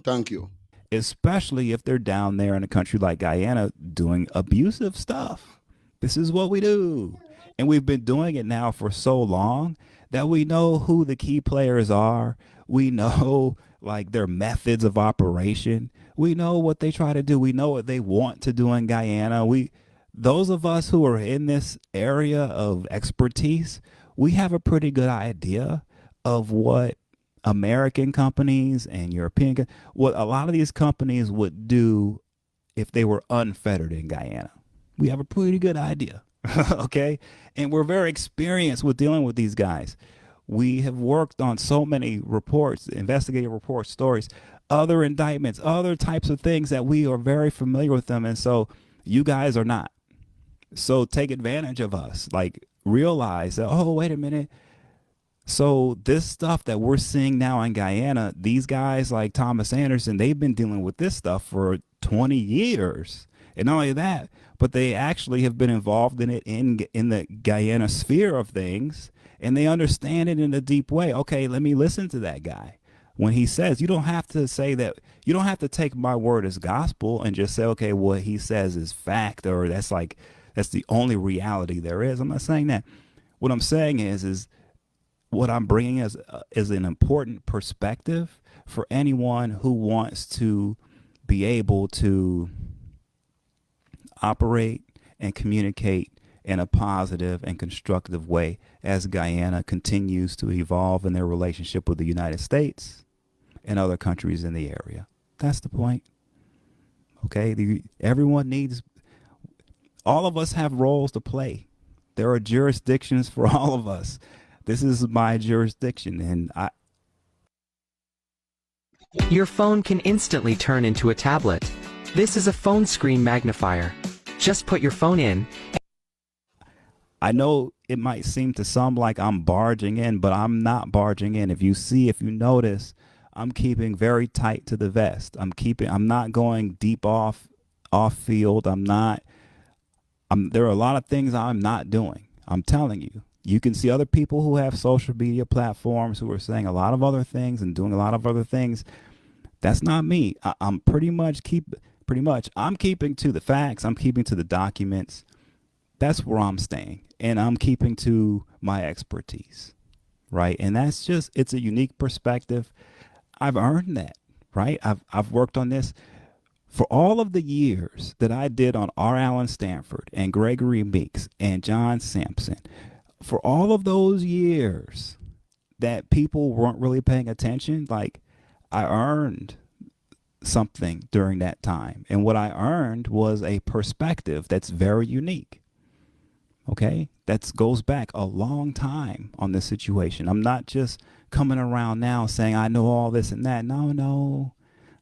Thank you. Especially if they're down there in a country like Guyana doing abusive stuff. This is what we do. And we've been doing it now for so long that we know who the key players are. We know like their methods of operation. We know what they try to do. We know what they want to do in Guyana. Those of us who are in this area of expertise, we have a pretty good idea of what American companies and European, what a lot of these companies would do if they were unfettered in Guyana. We have a pretty good idea, okay? And we're very experienced with dealing with these guys. We have worked on so many reports, investigative reports, stories, other indictments, other types of things that we are very familiar with them. And so you guys are not. So take advantage of us. Like realize that, oh, wait a minute. So this stuff that we're seeing now in Guyana, these guys like Thomas Anderson, they've been dealing with this stuff for 20 years. And not only that, but they actually have been involved in it in the Guyana sphere of things, and they understand it in a deep way. Okay, let me listen to that guy. When he says, you don't have to say that, you don't have to take my word as gospel and just say, okay, what he says is fact, or that's the only reality there is. I'm not saying that. What I'm saying is what I'm bringing is an important perspective for anyone who wants to be able to operate and communicate in a positive and constructive way as Guyana continues to evolve in their relationship with the United States and other countries in the area. That's the point. Okay, everyone needs, all of us have roles to play. There are jurisdictions for all of us. This is my jurisdiction, and Your phone can instantly turn into a tablet. This is a phone screen magnifier. Just put your phone in. I know it might seem to some like I'm barging in, but I'm not barging in. If you notice, I'm keeping very tight to the vest. I'm not going deep off field. There are a lot of things I'm not doing. I'm telling you. You can see other people who have social media platforms who are saying a lot of other things and doing a lot of other things. That's not me. I'm I'm keeping to the facts. I'm keeping to the documents. That's where I'm staying. And I'm keeping to my expertise. Right. And it's a unique perspective. I've earned that. Right. I've worked on this for all of the years that I did on R. Allen Stanford and Gregory Meeks and John Sampson. For all of those years that people weren't really paying attention, like I earned something during that time. And what I earned was a perspective that's very unique. Okay? That goes back a long time on this situation. I'm not just coming around now saying I know all this and that. No.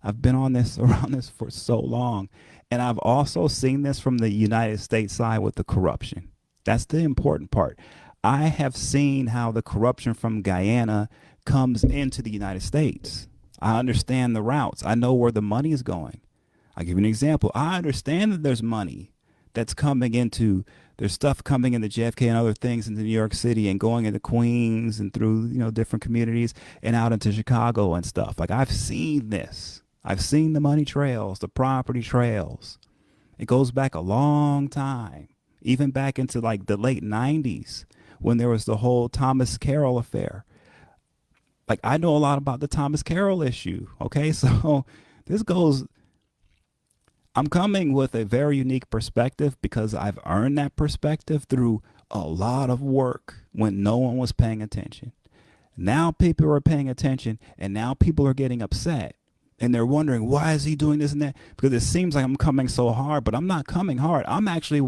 I've been around this for so long. And I've also seen this from the United States side with the corruption. That's the important part. I have seen how the corruption from Guyana comes into the United States. I understand the routes. I know where the money is going. I'll give you an example. I understand that there's money that's there's stuff coming into JFK and other things into New York City and going into Queens and through, different communities and out into Chicago and stuff. Like I've seen this. I've seen the money trails, the property trails. It goes back a long time, even back into like the late 90s when there was the whole Thomas Carroll affair. Like I know a lot about the Thomas Carroll issue. Okay, so I'm coming with a very unique perspective because I've earned that perspective through a lot of work when no one was paying attention. Now people are paying attention and now people are getting upset and they're wondering, why is he doing this and that? Because it seems like I'm coming so hard, but I'm not coming hard. I'm actually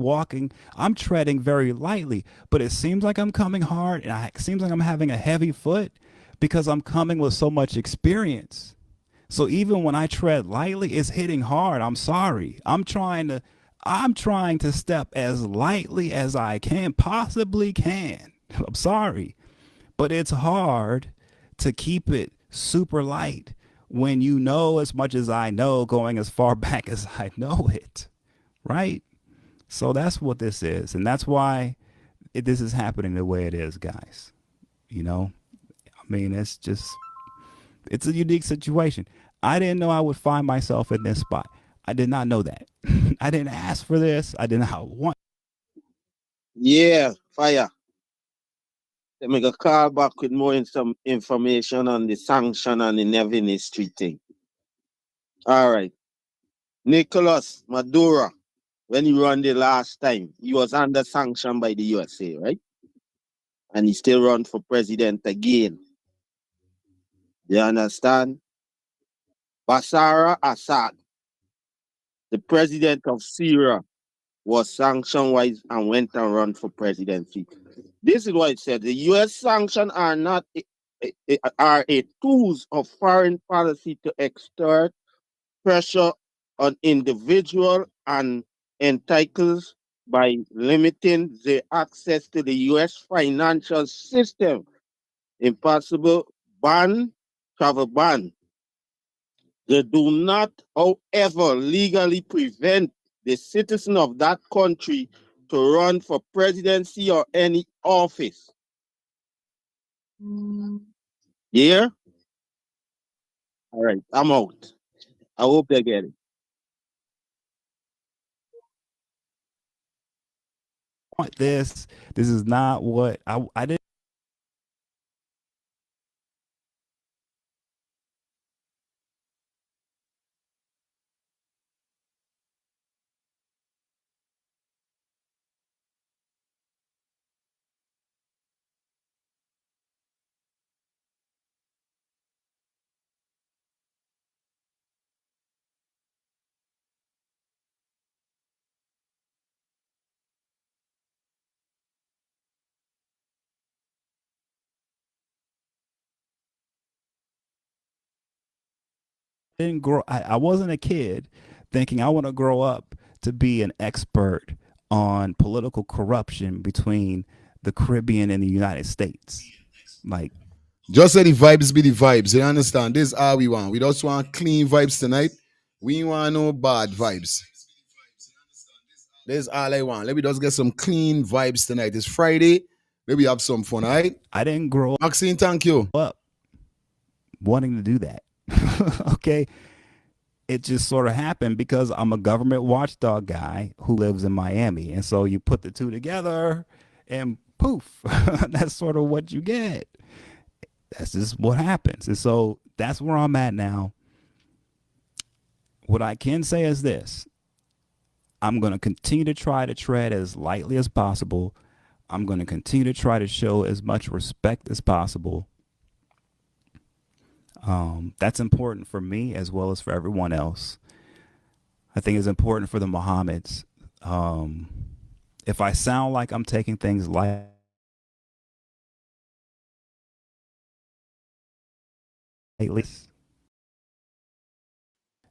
I'm treading very lightly, but it seems like I'm coming hard and it seems like I'm having a heavy foot because I'm coming with so much experience. So even when I tread lightly, it's hitting hard. I'm sorry. I'm trying to I'm trying to step as lightly as I possibly can. I'm sorry, but it's hard to keep it super light when you know as much as I know, going as far back as I know it, right? So that's what this is, and that's why this is happening the way it is, guys. You know, I mean, it's a unique situation. I didn't know I would find myself in this spot. I did not know that. I didn't ask for this. I did not want. Yeah, fire. Let me go call back with more some information on the sanction and the Nevin Street thing. All right. Nicolas Maduro, when he run the last time, he was under sanction by the USA, right? And he still run for president again. You understand? Bashar Assad, the president of Syria, was sanction-wise and went and run for presidency. This is what it said. The U.S. sanctions are not are a tools of foreign policy to exert pressure on individual and entitles by limiting their access to the U.S. financial system. Impossible ban, travel ban. They do not, however, legally prevent the citizen of that country to run for presidency or any office. Yeah? All right, I'm out. I hope they get it. This is not what I didn't. Didn't grow. I wasn't a kid thinking I want to grow up to be an expert on political corruption between the Caribbean and the United States. Like, just say the vibes be the vibes. You understand? This is all we want. We just want clean vibes tonight. We want no bad vibes. This is all I want. Let me just get some clean vibes tonight. It's Friday. Let me have some fun, all right? I didn't grow Maxine, thank you. up wanting to do that. Okay. It just sort of happened because I'm a government watchdog guy who lives in Miami. And so you put the two together and poof, that's sort of what you get. That's just what happens. And so that's where I'm at now. What I can say is this: I'm going to continue to try to tread as lightly as possible. I'm going to continue to try to show as much respect as possible. That's important for me as well as for everyone else. I think it's important for the Mohammeds. If I sound like I'm taking things lightly,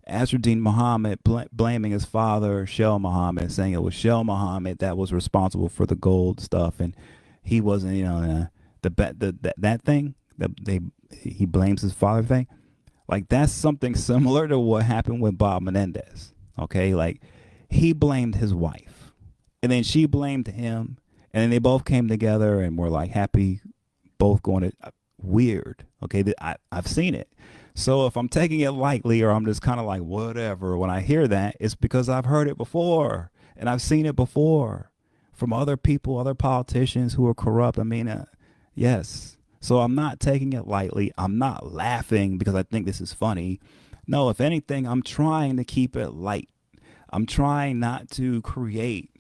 Asruddin Mohammed blaming his father, Shell Mohammed, saying it was Shell Mohammed that was responsible for the gold stuff, and he wasn't. You know, that thing that he blames his father thing. Like, that's something similar to what happened with Bob Menendez. Okay, like, he blamed his wife, and then she blamed him, and then they both came together and were like happy, both going to weird. Okay, I've seen it. So if I'm taking it lightly or I'm just kind of like whatever, when I hear that, it's because I've heard it before and I've seen it before from other people, other politicians who are corrupt. I mean, yes. So I'm not taking it lightly. I'm not laughing because I think this is funny. No, if anything, I'm trying to keep it light. I'm trying not to create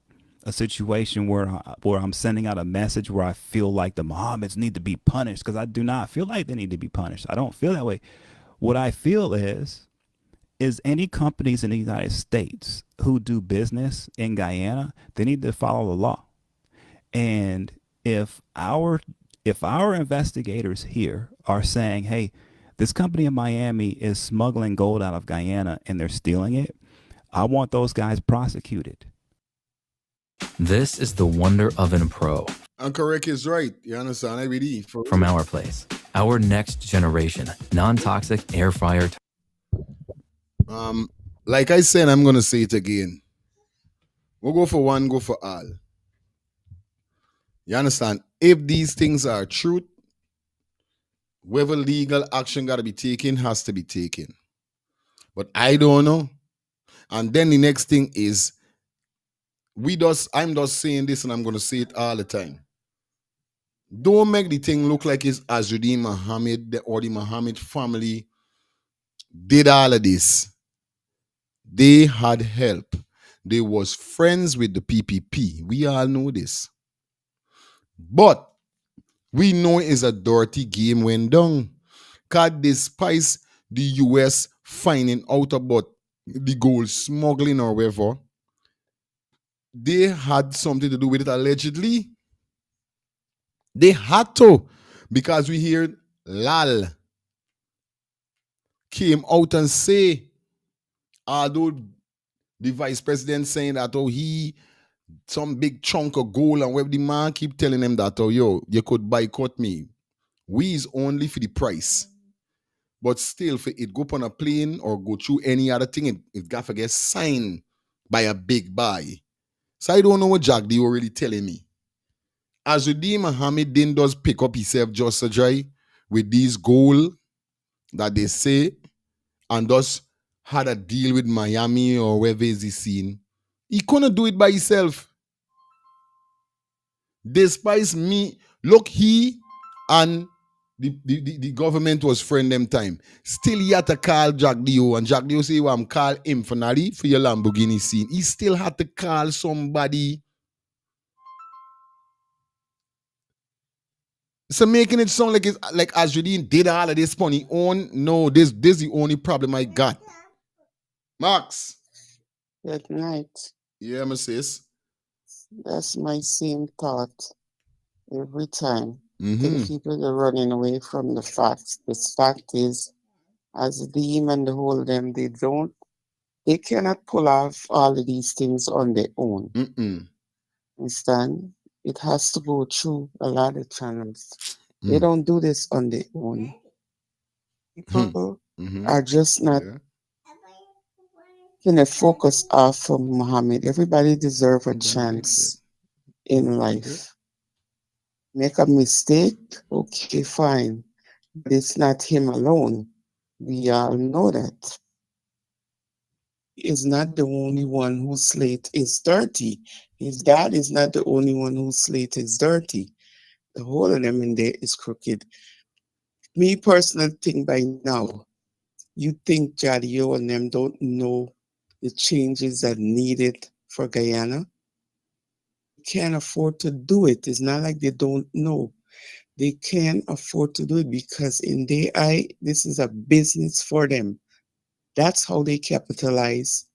a situation where I'm sending out a message where I feel like the Mohammeds need to be punished, because I do not feel like they need to be punished. I don't feel that way. What I feel is any companies in the United States who do business in Guyana, they need to follow the law. And if our investigators here are saying, hey, this company in Miami is smuggling gold out of Guyana and they're stealing it, I want those guys prosecuted. This is the Wonder Oven Pro. And correct is right. You understand? IBD. From our place. Our next generation non-toxic air fryer. Like I said, I'm gonna say it again. We'll go for one, go for all. You understand? If these things are truth, whatever legal action gotta be taken has to be taken. But I don't know. And then the next thing is I'm just saying this and I'm gonna say it all the time. Don't make the thing look like it's Azudin Mohamed or the Mohamed family did all of this. They had help. They was friends with the PPP. We all know this. But we know it's a dirty game went down. Because despite the US finding out about the gold smuggling or whatever, they had something to do with it allegedly. They had to. Because we hear Lal came out and say, although the vice president saying that, he some big chunk of gold, and where the man keep telling them that, yo, you could boycott me. We is only for the price. But still, for it go up on a plane or go through any other thing, it got to get signed by a big buy. So I don't know what Jack D already telling me. Azudin Mohamed then does pick up himself just a dry with these gold that they say, and thus had a deal with Miami or wherever is he seen. He couldn't do it by himself. Despite me, look, he and the government was friend them time. Still he had to call Jack Dio, and Jack Dio say, well, I'm call him for your Lamborghini scene. He still had to call somebody. So making it sound like it's like Azudin did all of this money on. No, this is the only problem I got. Max. Good night. Yeah, my sis. That's my same thought every time. The people are running away from the facts. The fact is, as the demon the whole them, they cannot pull off all of these things on their own. Understand? It has to go through a lot of channels. They don't do this on their own. People are just not focus off from Muhammad. Everybody deserves a chance in life. Make a mistake, okay, fine. But it's not him alone. We all know that. He is not the only one whose slate is dirty. His dad is not the only one whose slate is dirty. The whole of them in there is crooked. Me personally think by now, you think Jadio and them don't know the changes that needed for Guyana? Can't afford to do it. It's not like they don't know. They can't afford to do it because in their eye, this is a business for them. That's how they capitalize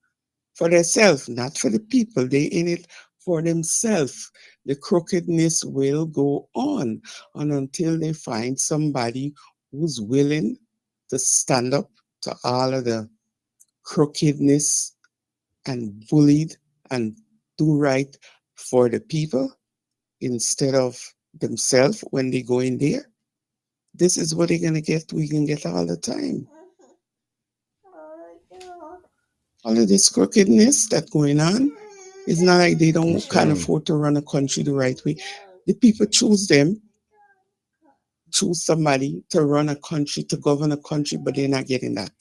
for themselves, not for the people. They in it for themselves. The crookedness will go on and until they find somebody who's willing to stand up to all of the crookedness and bullied and do right for the people instead of themselves when they go in there. This is what they're going to get. We can get all the time. All of this crookedness that's going on, it's not like they can't afford to run a country the right way. The people choose them, choose somebody to run a country, to govern a country, but they're not getting that.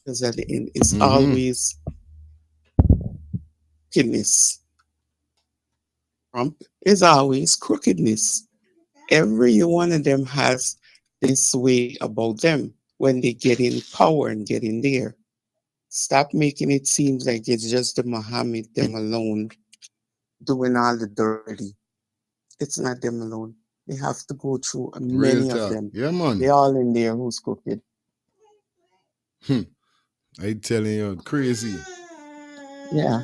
Because at the end, it's always crookedness. Trump is always crookedness. Every one of them has this way about them when they get in power and get in there. Stop making it seem like it's just the Muhammad, them alone, doing all the dirty. It's not them alone. They have to go through many of them. Yeah, man. They're all in there who's crooked. I telling you, crazy. Yeah.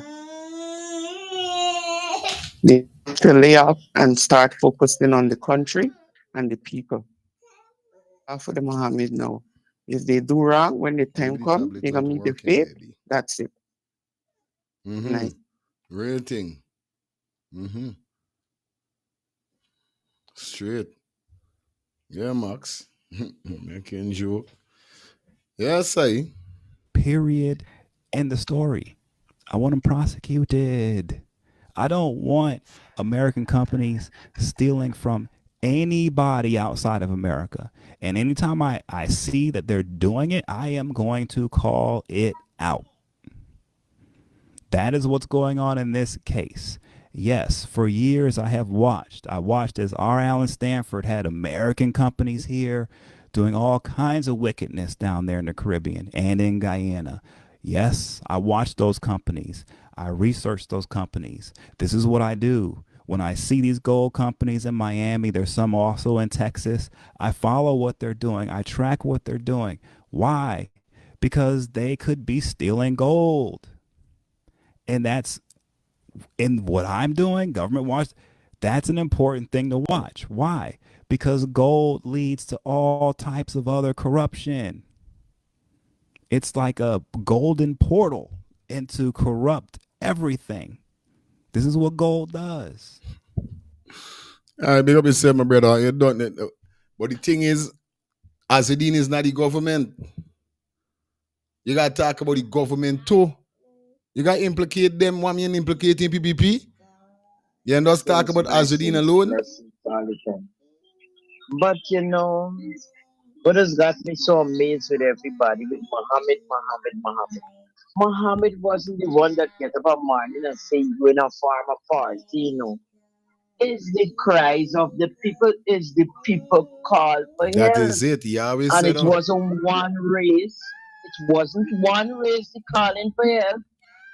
They have to lay off and start focusing on the country and the people. After the Muhammad now. If they do wrong, when the time comes, they're going to meet the fate. That's it. Mm-hmm. Real thing. Mm-hmm. Straight. Yeah, Max. Making joke. Yes, I. Period. End the story. I want them prosecuted. I don't want American companies stealing from anybody outside of America. And anytime I see that they're doing it, I am going to call it out. That is what's going on in this case. Yes, for years I have watched. I watched as R. Allen Stanford had American companies here doing all kinds of wickedness down there in the Caribbean and in Guyana. Yes, I watched those companies. I researched those companies. This is what I do. When I see these gold companies in Miami, there's some also in Texas. I follow what they're doing. I track what they're doing. Why? Because they could be stealing gold. And that's in what I'm doing, government watch. That's an important thing to watch. Why? Because gold leads to all types of other corruption. It's like a golden portal into corrupt everything. This is what gold does. All right, big up yourself, my brother. You don't. But the thing is, Azedine is not the government. You got to talk about the government too. You got to implicate them. One man implicating PPP. You just talk about Azedine alone. But you know, what has got me so amazed with everybody with Mohammed. Mohammed wasn't the one that get up a morning and say you in a farmer party, you know. It's the cries of the people, it's the people call for That help. is it. He always And said, it wasn't one race. It wasn't one race the calling for help.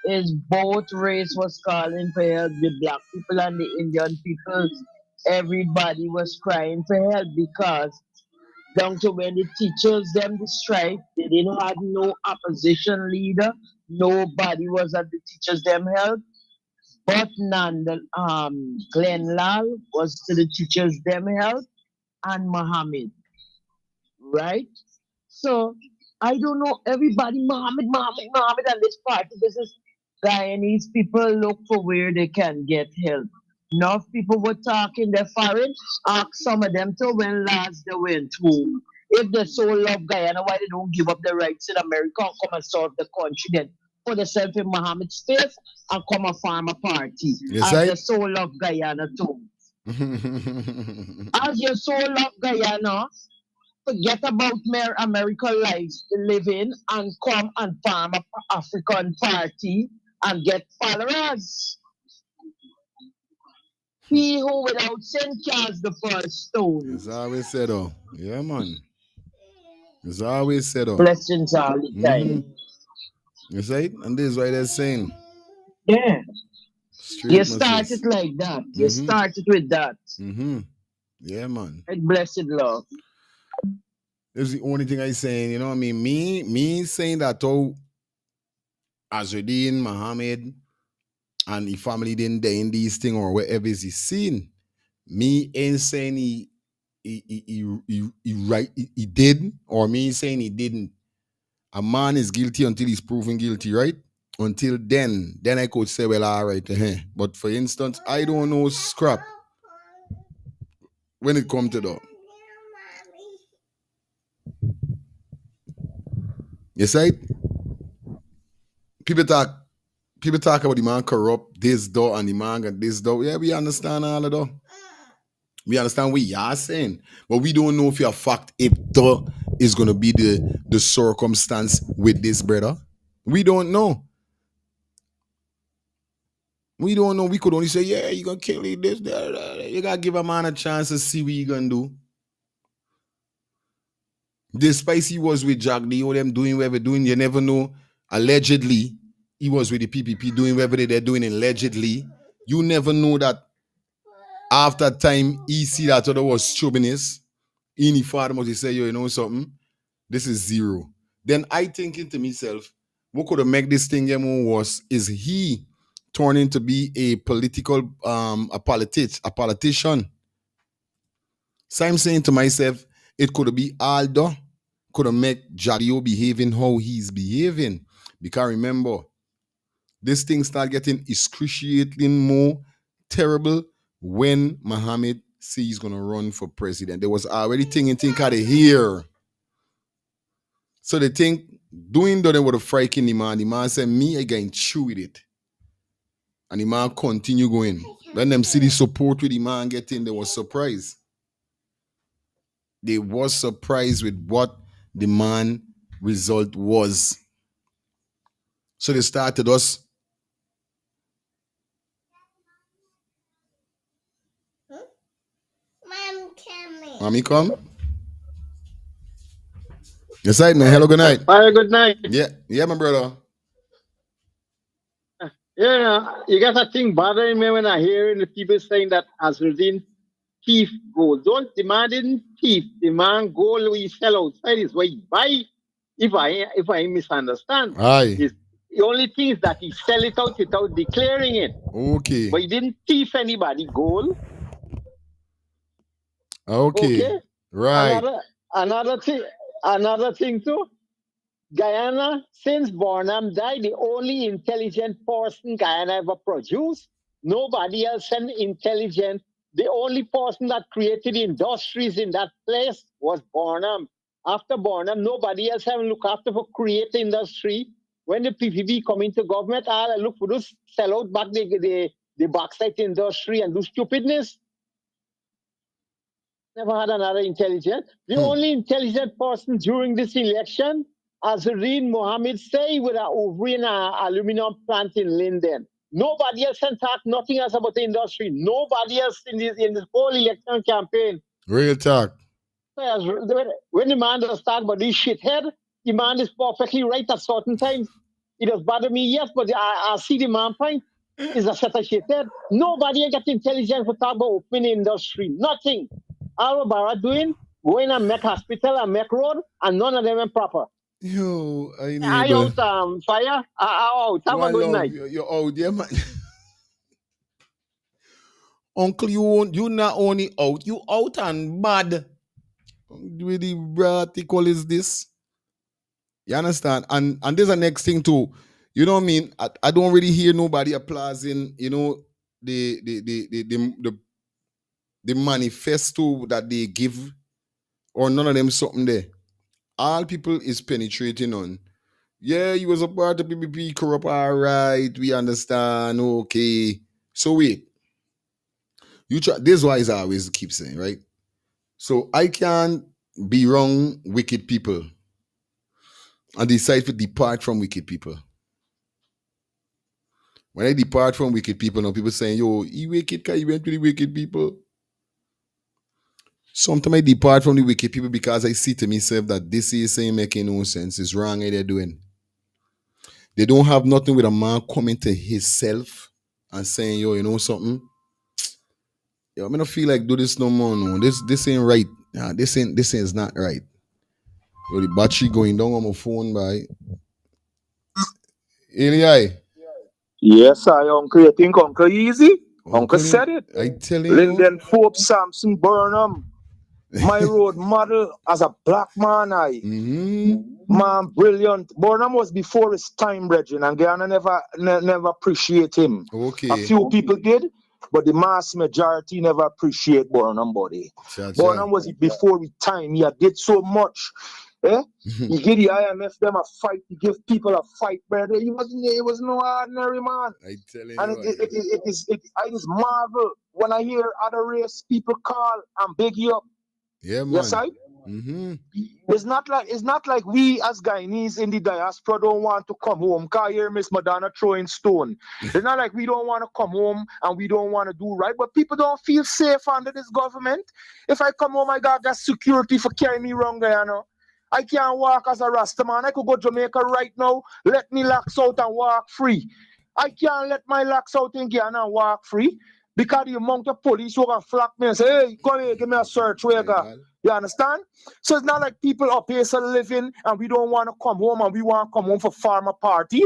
It's both race was calling for help. The black people and the Indian people, everybody was crying for help because down to when the teachers them the strike, they didn't have no opposition leader. Nobody was at the teachers them help. But none the Glenn Lal was to the teachers them help and Mohammed. Right? So I don't know. Everybody, Mohammed, and this party. This is Guyanese people look for where they can get help. Enough people were talking their foreign. Ask some of them to when last they went home. If they so love Guyana, why they don't give up their rights in America and come and serve the country then? Put themselves in Mohammed's space and come and form a party. Yes, As I. they so love Guyana too. As you so love Guyana, forget about mere American lives living and come and form a African party and get followers. He who without sin cast the first stone. It's always said, oh. Yeah, man. It's always said, oh. Blessings all the time. You see? And this is why they're saying. Yeah. Straight You messages. started like that. You started with that. Yeah, man. And blessed love. That's the only thing I saying, you know what I mean? Me saying that oh Azedine, Mohammed, and the family didn't die in these things or whatever is he seen. Me ain't saying he did, or me saying he didn't. A man is guilty until he's proven guilty, right? Until then I could say, well, all right. But for instance, I don't know scrap when it comes to that. You see? People talk about the man corrupt, this door and the man got this door. Yeah, we understand all of that. We understand what you're saying. But we don't know if you're fact if the is gonna be the circumstance with this brother. We don't know. We don't know. We could only say, yeah, you're gonna kill it, this, that. You gotta give a man a chance to see what you gonna do. Despite he was with Jack, they all them doing whatever doing, you never know. Allegedly, he was with the PPP doing whatever they're doing allegedly. You never know that after time he see that other was chauvinist. In the father must say, yo, you know something? This is zero. Then I thinking to myself, what could have make this thing more worse is he turning to be a political a politician. So I'm saying to myself, it could be Aldo, could have make Jadio behaving how he's behaving. Because remember, this thing start getting excruciating more terrible when Mohamed see he's gonna run for president. There was already think out of here. So they think doing that with a frightened the man. The man said, me again chew with it. And the man continue going. When them see the support with the man getting, they was surprised. They was surprised with what the man result was. So they started us. Mommy come. Yes, right, man. Hello, good night. Bye, good night. Yeah, my brother. You got a thing bothering me when I hear the people saying that Azruddin thief gold. Don't demand in thief. Demand gold we sell outside is what you buy. If I misunderstand. Aye. The only thing is that he sell it out without declaring it. Okay. But he didn't thief anybody gold. Okay. Right. Another thing too. Guyana, since Barnum died, the only intelligent person Guyana ever produced. Nobody else an intelligent. The only person that created industries in that place was Barnum. After Barnum, nobody else have looked after for create industry. When the PPP come into government, I look for this sell out back the bauxite industry and do stupidness. Never had another intelligent. The only intelligent person during this election, Azruddin Mohamed, say with an ovary and an aluminum plant in Linden. Nobody else can talk nothing else about the industry. Nobody else in this whole election campaign. Real talk. When the man does talk about this shithead, the man is perfectly right at certain times. It does bother me, yes, but I see the man point is a set of shithead. Nobody got intelligence to talk about opening industry. Nothing. All Barra doing, going and make hospital and make road, and none of them are proper. Yo, I out fire. Out. Have a good night. You're out, yeah, man. Uncle, you not only out, you out and bad. Really radical is this? You understand? And there's a next thing too. You know what I mean? I don't really hear nobody applauding, you know, the manifesto that they give, or none of them something there. All people is penetrating on. Yeah, you was a part of PPP corrupt. All right, we understand. Okay. So wait. You try. This is why I always keep saying, right? So I can't be wrong, wicked people, and decide to depart from wicked people. When I depart from wicked people, now people saying, yo, you wicked because you went to the wicked people. Sometimes I depart from the wicked people because I see to myself that this is saying making no sense. It's wrong what they're doing. They don't have nothing with a man coming to himself and saying, yo, you know something? Yo, I don't feel like do this no more. No. This ain't right. Nah, this is not right. Yo, the battery going down on my phone by Eli. Yes, Uncle. You think Uncle easy? Uncle said it. I tell you. Linden, Forbes, Sampson, Burnham. My road model as a black man, man, brilliant. Burnham was before his time, Brethren, and Guyana never appreciate him. Okay. A few people did, but the mass majority never appreciate Burnham, buddy. Burnham was before his time. He did so much. He give the IMF them a fight. He give people a fight, brother. He was no ordinary man. I tell you. And I just marvel when I hear other race people call and big you up. Yeah, man. Yes, I. It's not like we as Guyanese in the diaspora don't want to come home. Cause here Miss Madonna throwing stone. It's not like we don't want to come home and we don't want to do right, but people don't feel safe under this government. If I come home, I got security for carrying me wrong, Guyana. I can't walk as a Rasta man. I could go to Jamaica right now, let me locks out and walk free. I can't let my locks out in Guyana and walk free. Because the amount of police who can flap me and say, hey, come here, give me a search. Where you understand? So it's not like people up here are living and we don't want to come home and we want to come home for farmer party.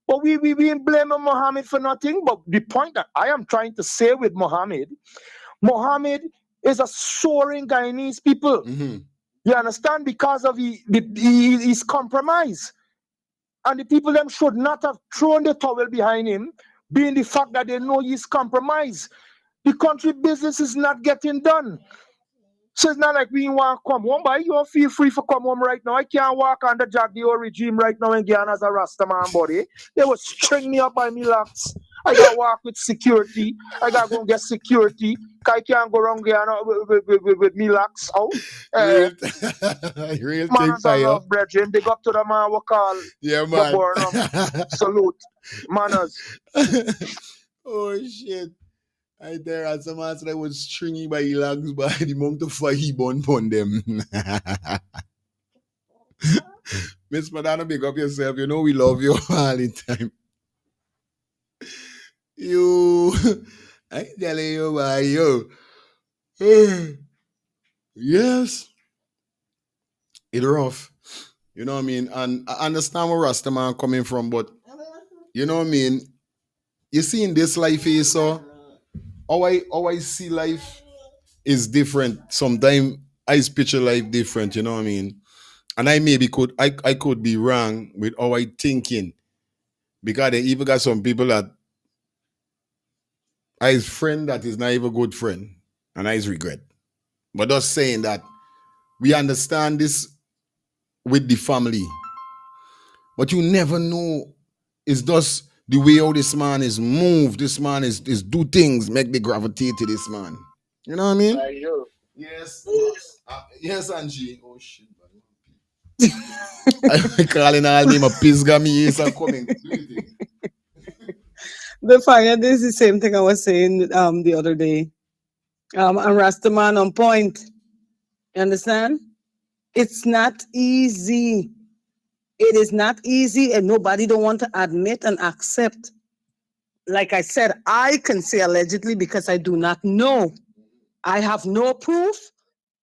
But we ain't blaming Mohamed for nothing. But the point that I am trying to say with Mohamed is a soaring Guyanese people. You understand? Because of his compromise. And the people them should not have thrown the towel behind him, being the fact that they know he's compromised. The country business is not getting done. So it's not like we want to come home, but you don't feel free for come home right now. I can't walk under Jack the old regime right now in Guyana as a Rastaman body. They will string me up by me locks. I got to walk with security. I got to go and get security. I can't go around Guyana with me locks out. Real thing, Manners and fire. love, brethren. Big up to the man we call Yeah, man. Salute. Manners. Oh, shit. I there and some answer that was stringy by legs by the monk to fire he bun them. Miss Madonna, big up yourself. You know we love you all the time. You, I telling you, by you. Yes, it's rough. You know what I mean? And I understand where Rastaman coming from, but you know what I mean? You see in this life here, so how I see life is different. Sometimes I picture life different, you know what I mean? And I maybe I could be wrong with how I thinking. Because they even got some people that I friend that is not even a good friend. And I regret. But just saying that we understand this with the family. But you never know. It's just the way how this man is moved. This man is do things, make me gravitate to this man. You know what I mean? Yes. Yes, Angie. Oh shit, I'm calling all name a pisga me is coming. The fire, this is the same thing I was saying the other day. And Rastaman on point. You understand? It's not easy. It is not easy, and nobody don't want to admit and accept. Like I said, I can say allegedly because I do not know. I have no proof.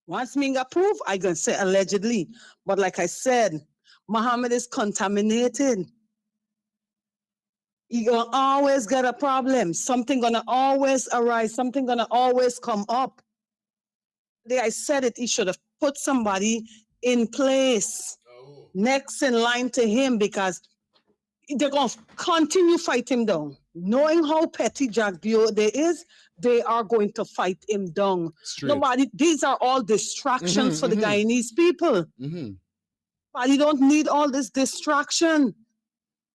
Once me got proof, I can say allegedly. But like I said, Mohamed is contaminated. You're gonna always get a problem. Something gonna always arise. Something gonna always come up. I said it, he should have put somebody in place next in line to him because they're going to continue fight him down. Knowing how petty Jack Bio they is, they are going to fight him down. Nobody, these are all distractions for the Guyanese people. But you don't need all this distraction.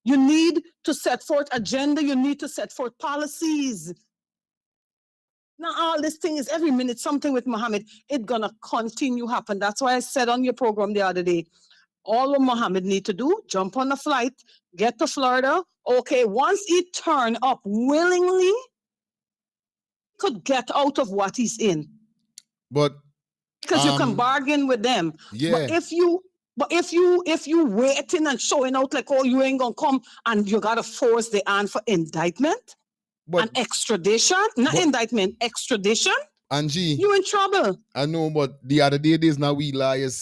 You need to set forth agenda. You need to set forth policies. Now all this thing is every minute something with Mohamed. It's going to continue happen. That's why I said on your program the other day, all what Mohamed need to do, jump on a flight, get to Florida. Okay, once he turn up willingly, could get out of what he's in. But because you can bargain with them. Yeah. But if you waiting and showing out like, oh, you ain't gonna come, and you gotta force the hand for indictment and extradition, not indictment, extradition. Angie, you in trouble. I know, but the other day, there's now Elias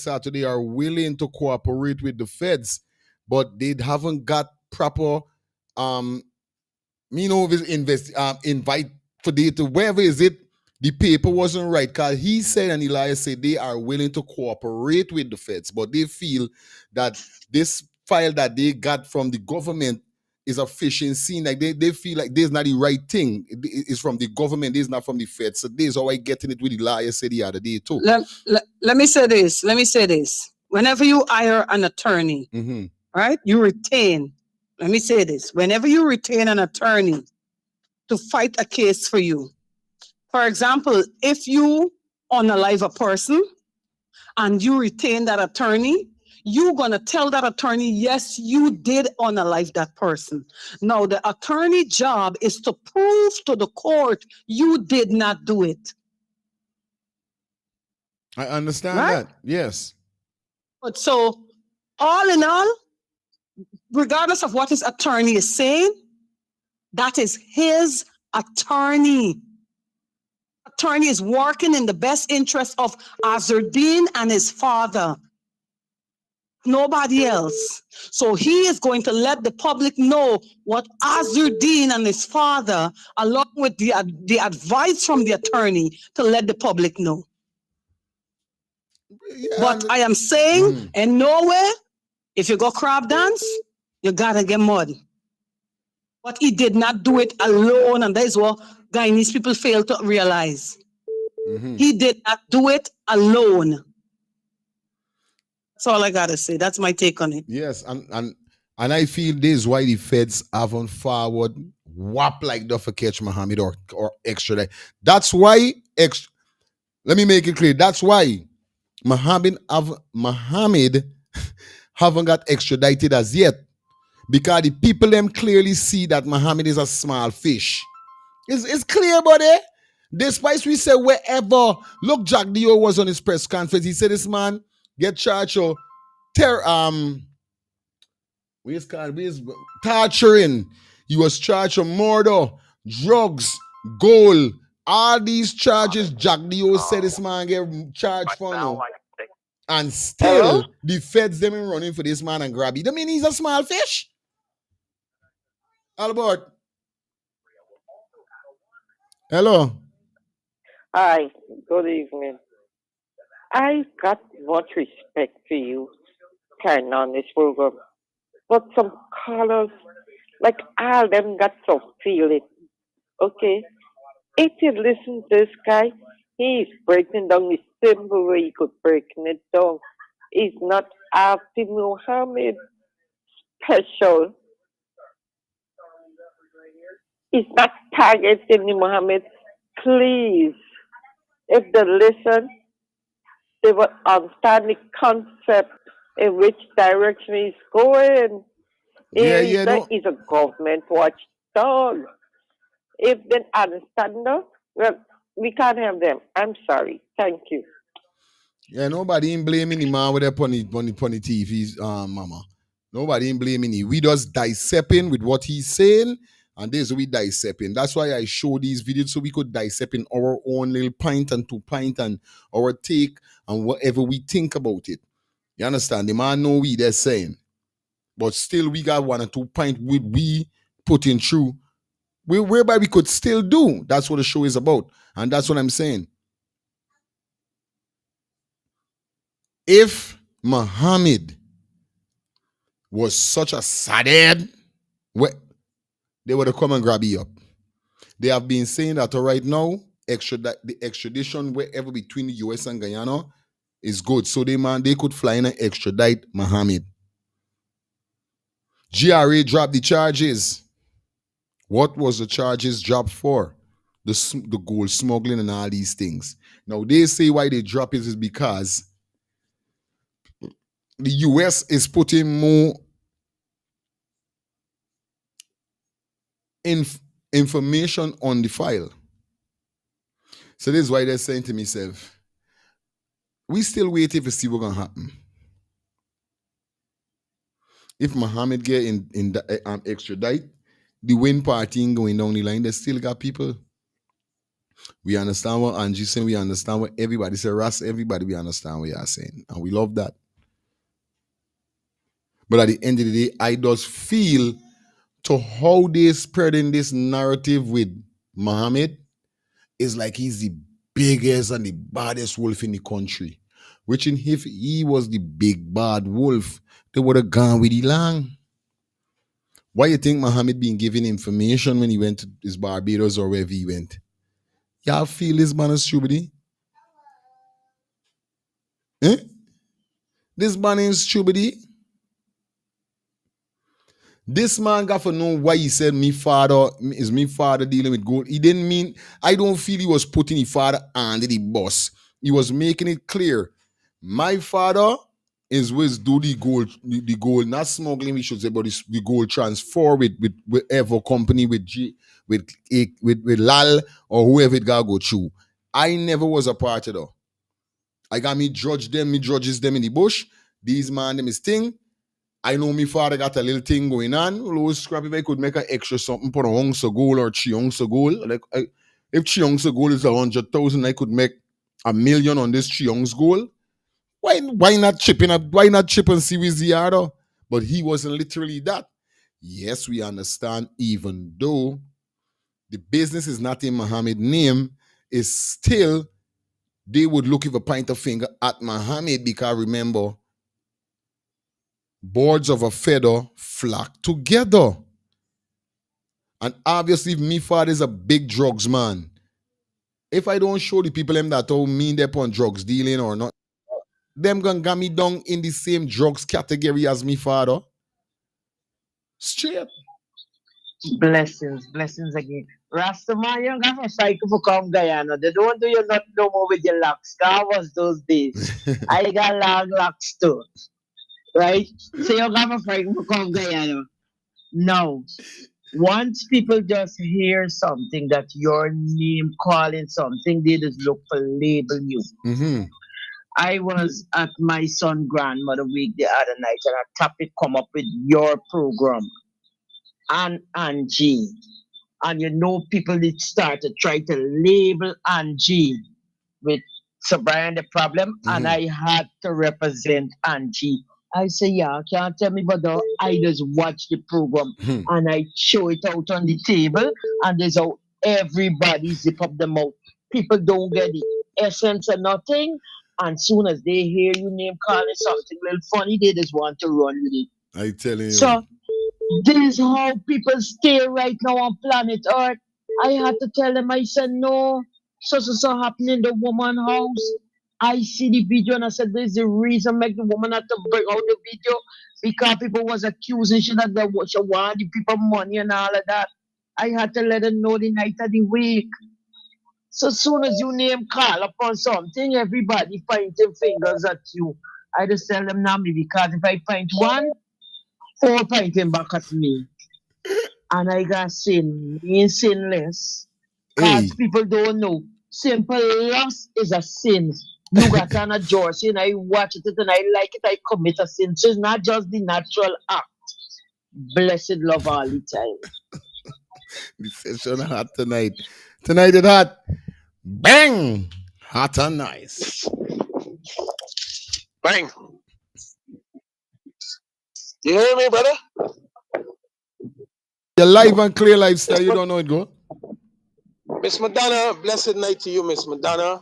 Saturday are willing to cooperate with the feds, but they haven't got proper invite for they to wherever is it. The paper wasn't right because he said and Elias said they are willing to cooperate with the feds, but they feel that this file that they got from the government is a fishing scene. Like they feel like this is not the right thing. It's from the government, this is not from the feds. So this is how I getting it with Elias said the other day too. Let me say this. Whenever you hire an attorney, right? You retain. Let me say this. Whenever you retain an attorney to fight a case for you, for example, if you unalive a person and you retain that attorney, you're going to tell that attorney, yes, you did unalive that person. Now, the attorney job is to prove to the court you did not do it. I understand that. Yes. But so, all in all, regardless of what his attorney is saying, that is his attorney. Attorney is working in the best interest of Azardine and his father. Nobody else. So he is going to let the public know what Azardine and his father, along with the advice from the attorney, to let the public know. Yeah, but I am saying, in nowhere, If you go crab dance, you gotta get mud. But he did not do it alone, and that is what Guyanese people fail to realize. He did not do it alone. That's all I gotta say. That's my take on it. Yes, and I feel this is why the feds haven't forward whap like that for catch Mohamed or extradite. That's why let me make it clear. That's why Mohamed haven't got extradited as yet. Because the people them clearly see that Mohamed is a small fish. It's clear, buddy. Despite we say wherever, look, Jack Dio was on his press conference. He said this man get charged of torturing. He was charged of murder, drugs, gold. All these charges, Jack Dio said this man get charged for now. And still, the feds them running for this man and grab it. I mean, he's a small fish. Albert. Hello. Hi, good evening. I got much respect for you carrying on this program. But some callers, like all them got some feeling. Okay? If you listen to this guy, he's breaking down the simple way he could breaking it down. He's not after Mohamed special. He's not targeting Mohamed. Please, if they listen, they will understand the concept in which direction he's going. He's a government watchdog. If they understand that, well, we can't have them. I'm sorry. Thank you. Yeah, nobody ain't blaming the man with that pony TVs, mama. Nobody ain't blaming him. We just dissecting with what he's saying, and this we dissecting. That's why I show these videos so we could dissect in our own little pint and 2 pint and our take and whatever we think about it. You understand? The man know we they're saying. But still we got 1 or 2 pint with we putting through. Whereby we could still do. That's what the show is about. And that's what I'm saying. If Mohamed was such a sad, they would have come and grab you up. They have been saying that right now, the extradition wherever between the US and Guyana is good. So they could fly in and extradite Mohamed. GRA dropped the charges. What was the charges dropped for? The gold smuggling and all these things. Now they say why they drop it is because the US is putting more information on the file. So this is why they're saying to myself, we still waiting to see what's gonna happen. If Mohamed get in extradite, the win party ain't going down the line. They still got people. We understand what Angie saying. We understand what everybody say. Ras, everybody, we understand what you're saying, and we love that. But at the end of the day, I just feel to how they spreading this narrative with Mohamed is like he's the biggest and the baddest wolf in the country. Which if he was the big bad wolf, they would have gone with Elang. Why you think Mohamed been giving information when he went to his Barbados or wherever he went? Y'all feel this man is stupid? Eh? This man is stupid. This man got to know why he said me father dealing with gold. He didn't mean, I don't feel he was putting his father under the bus. He was making it clear. My father is with do the gold, not smuggling, we should say, but the gold transfer with whatever company, with Lal or whoever it got go through. I never was a part of that. I got me judges them in the bush. These man them is thing. I know my father got a little thing going on. Little scrappy, if I could make an extra something, put a ounce of gold or 3 ounces of gold. Like if 3 ounces of gold is 100,000, I could make $1 million on this 3 ounce gold. Why not chip in? Why not chip and see with the other? But he wasn't literally that. Yes, we understand. Even though the business is not in Mohamed's name, is still they would look with a point of finger at Mohamed because remember. Boards of a feather flock together. And obviously, if me father is a big drugs man, if I don't show the people them that don't mean they're on drugs dealing or not, them gonna get me down in the same drugs category as me father. Straight. Blessings again. Rastaman, you have a fight for come Guyana. They don't do you not no more with your locks. That was those days. I got long locks too. Right? So you have a fight for come Guyana. Now, once people just hear something that your name calling something, they just look for label you. Mm-hmm. I was at my son grandmother week the other night and a topic come up with your program and Angie. And you know people did start to try to label Angie with Sir Brian the problem, and I had to represent Angie. I say, yeah, can't tell me, but though, I just watch the program and I show it out on the table, and there's how everybody zip up the mouth. People don't get the essence of nothing, and soon as they hear you name calling something little funny, they just want to run with it. I tell you. So this is how people stay right now on planet Earth. I had to tell them, I said, no, so happening in the woman house. I see the video and I said, this is the reason make the woman had to bring out the video because people was accusing she that she wanted the people money and all of that. I had to let them know the night of the week. So soon as you name call upon something, everybody pointing fingers at you. I just tell them now because if I point one, 4 pointing back at me. And I got sin, me sinless. Because people don't know. Simple lust is a sin. You got on a jersey and I watch it and I like it, I commit a sin. So it's not just the natural act. Blessed love all the time. The session hot tonight. Tonight it hot. Bang! Hot and nice. Bang. You hear me, brother? The live and clear lifestyle, you don't know it, go? Miss Madonna, blessed night to you, Miss Madonna.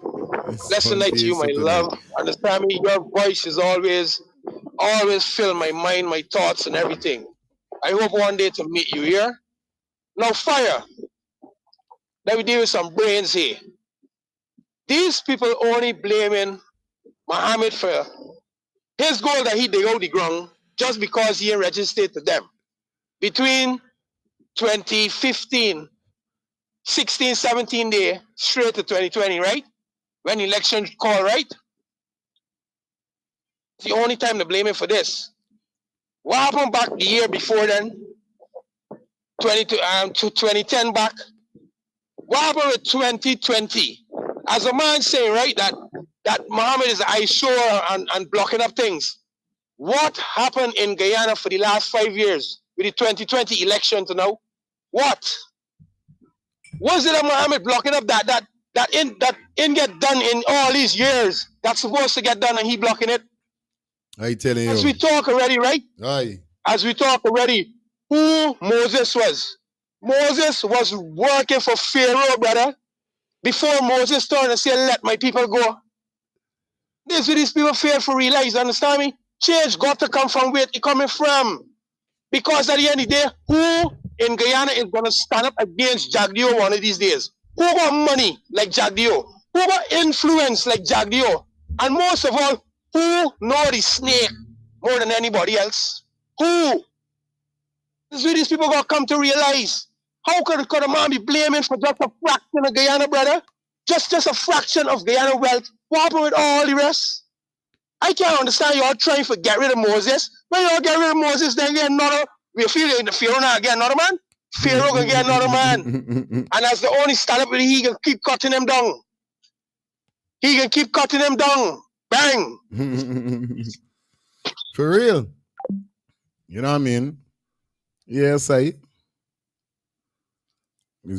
Blessed night to you, my love. Understand me? Your voice is always fill my mind, my thoughts, and everything. I hope one day to meet you here. Now, fire. Let me deal with some brains here. These people only blaming Mohamed for his goal that he dig out the ground just because he ain't registered to them. Between 2015, 16, 17 day, straight to 2020, right? When election call, right? It's the only time to blame him for this. What happened back the year before then? To 2010 back? What happened with 2020? As a man saying, right, that Mohamed is eyesore and blocking up things. What happened in Guyana for the last 5 years with the 2020 election to now? What? Was it a Mohamed blocking up that in get done in all these years that's supposed to get done and he blocking it? I telling you. As we talk already, right? Aye. As we talk already, who Moses was? Moses was working for Pharaoh, brother. Before Moses turned and said, let my people go. This is what these people fail to realize, understand me? Change got to come from where it coming from. Because at the end of the day, who in Guyana is going to stand up against Jagdio one of these days? Who got money like Jagdio? Who got influence like Jagdio? And most of all, who know the snake more than anybody else? Who? This is what these people got to come to realize. How could a man be blaming for just a fraction of Guyana, brother? Just a fraction of Guyana wealth. What happened with all the rest? I can't understand y'all trying to get rid of Moses. When y'all get rid of Moses, then get another. We feel the Pharaoh now get another man. Pharaoh gonna get another man. And as the only stand up with he can keep cutting them down. He can keep cutting them down. Bang. For real. You know what I mean? Yes, it's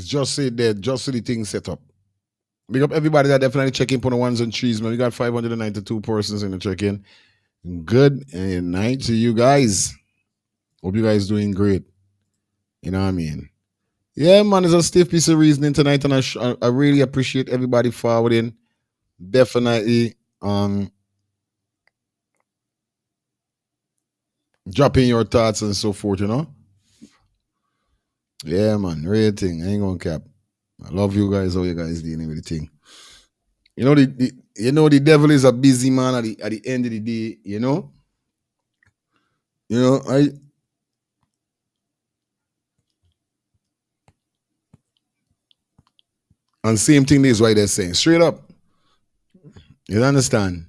just say that, just so the thing set up. Big up everybody that definitely check in for the ones and threes, man. We got 592 persons in the check-in. Good night to you guys. Hope you guys doing great. You know what I mean? Yeah, man, it's a stiff piece of reasoning tonight, and I really appreciate everybody forwarding. Definitely. Drop in your thoughts and so forth, you know. Yeah, man, real thing. I ain't gonna cap. I love you guys. How you guys dealing with the thing? You know the devil is a busy man at the end of the day. You know. And same thing is why they're saying straight up. You understand?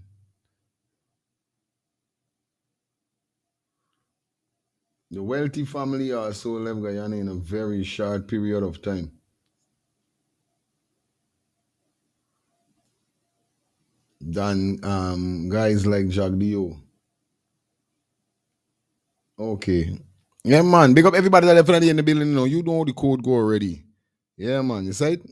The wealthy family also left Guyana in a very short period of time. Than guys like Jagdio. Okay. Yeah, man. Big up everybody that left in the building. You know, you know how the code go already. Yeah, man. You see it?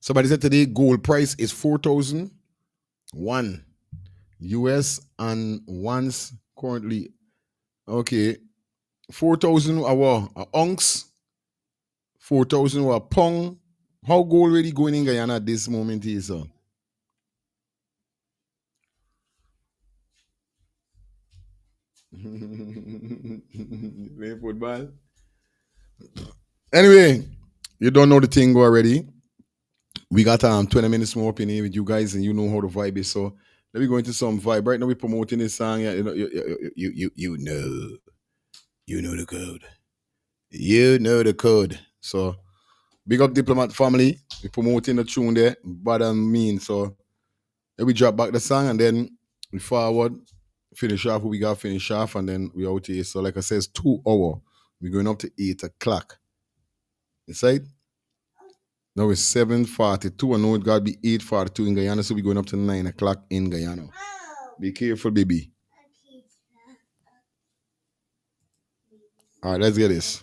Somebody said today gold price is 4,001 US and once currently. Okay. 4,000 a ounce. 4,000 a pound. How gold really going in Guyana at this moment is? Play football. Anyway, you don't know the thing already. We got 20 minutes more up in here with you guys, and you know how the vibe is. So let me go into some vibe. Right now we're promoting this song. Yeah, you know the code. You know the code. So big up Diplomat family. We're promoting the tune there. But so then we drop back the song and then we forward, finish off what we got finish off, and then we out here. So like I said, it's 2 hours. We're going up to 8 o'clock. You see? Now it's 7:42. I know it got to be 8:42 in Guyana, so we're going up to 9 o'clock in Guyana. Be careful, baby. All right, let's get this.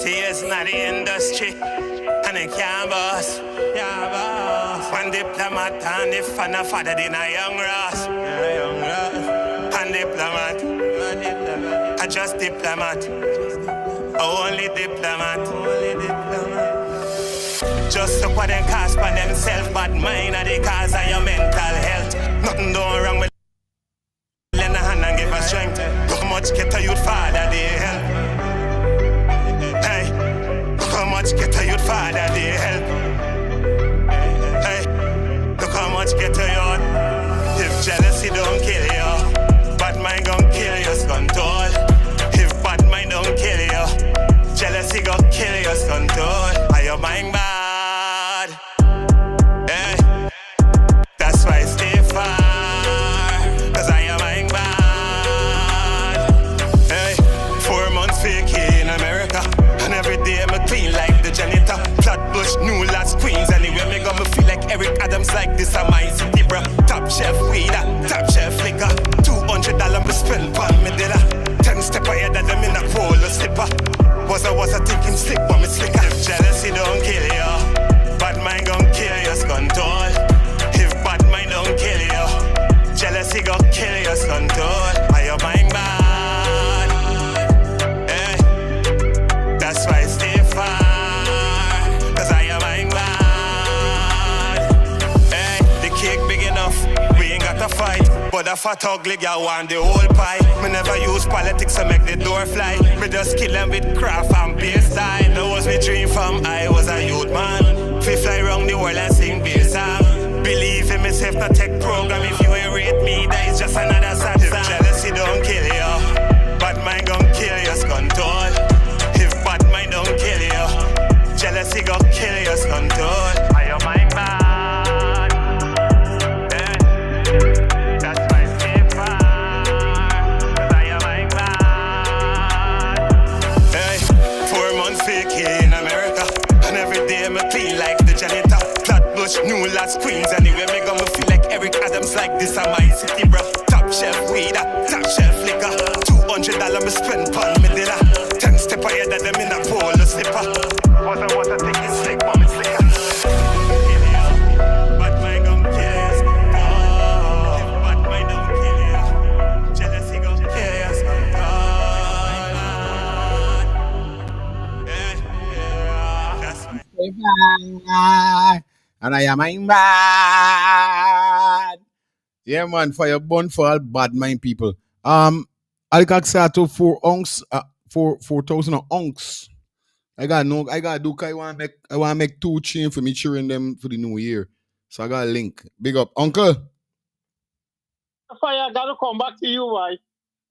Years in the industry, and it can't boss. Yeah, boss. One diplomat and the fan of father in a young Ross. And diplomat, I just diplomat. Only diplomat. Just look what them cast by themselves, bad mind are the cause of your mental health. Nothing done wrong with lend a hand and give a strength. Too much get a youth father they help. How much get a youth father they help. Hey, look how much get a youth. If jealousy don't kill you, bad mind gon' kill your control. If bad mind don't kill you, jealousy gon' kill your control. Are your mind bad? Hey, that's why I stay far, cause I am mind bad. Hey, 4 months fake in America, and every day I'm clean like the janitor. Flatbush, new last queens. Anyway, me got me feel like Eric Adams like this. I'm my city, bro. Top chef weed, top chef liquor. $200 me spend on me dinner. 10 step ahead of them in a polo slipper. Was I thinking slick, but me slicker. If jealousy don't kill you, bad mind gon' kill your control. If bad mind don't kill you, jealousy gon' kill your control. Are your mind bad? Hey, that's why I stay far, cause I am mind bad. Hey, the cake big enough, we ain't got to fight. But a fat ugly girl want the whole pie. Me never use politics to make the door fly. Me just kill them with craft and bass style. That was my dream from I was a youth man. Fi fly around the world and sing bass song. Believe in myself, not take program. If you ain't rate me, that is just another sad song. If jealousy don't kill you, bad mind gon' kill your control. If bad mind don't kill you, jealousy gon' kill your control. Are your mind bad? New last queens, anyway, me got me feel like Eric Adams like this are my city, bro. Top shelf weed, top shelf liquor. $200 me spend pan me dinner. 10 step ahead of them in a polo slipper. What a thing is slick, mom, it's slicker. Bad mind gon' kill us. Bad mind don't kill you. Jealousy gon' kill us. And I am in bad. Yeah, man, for your bun for all bad mind people. Alcaxato 4,000 ounce. I gotta do. I wanna make 2 chain for me cheering them for the new year. So I got a link. Big up, uncle. I gotta come back to you, right?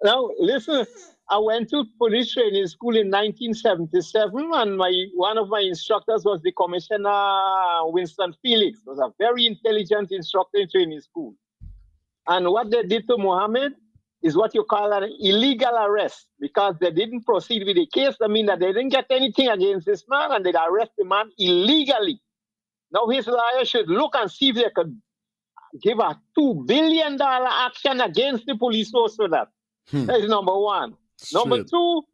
Now, listen, I went to police training school in 1977, and one of my instructors was the Commissioner Winston Felix. He was a very intelligent instructor in training school. And what they did to Mohamed is what you call an illegal arrest, because they didn't proceed with the case. I mean that they didn't get anything against this man, and they arrest the man illegally. Now his lawyer should look and see if they could give a $2 billion action against the police force for that. That is number one. Number two,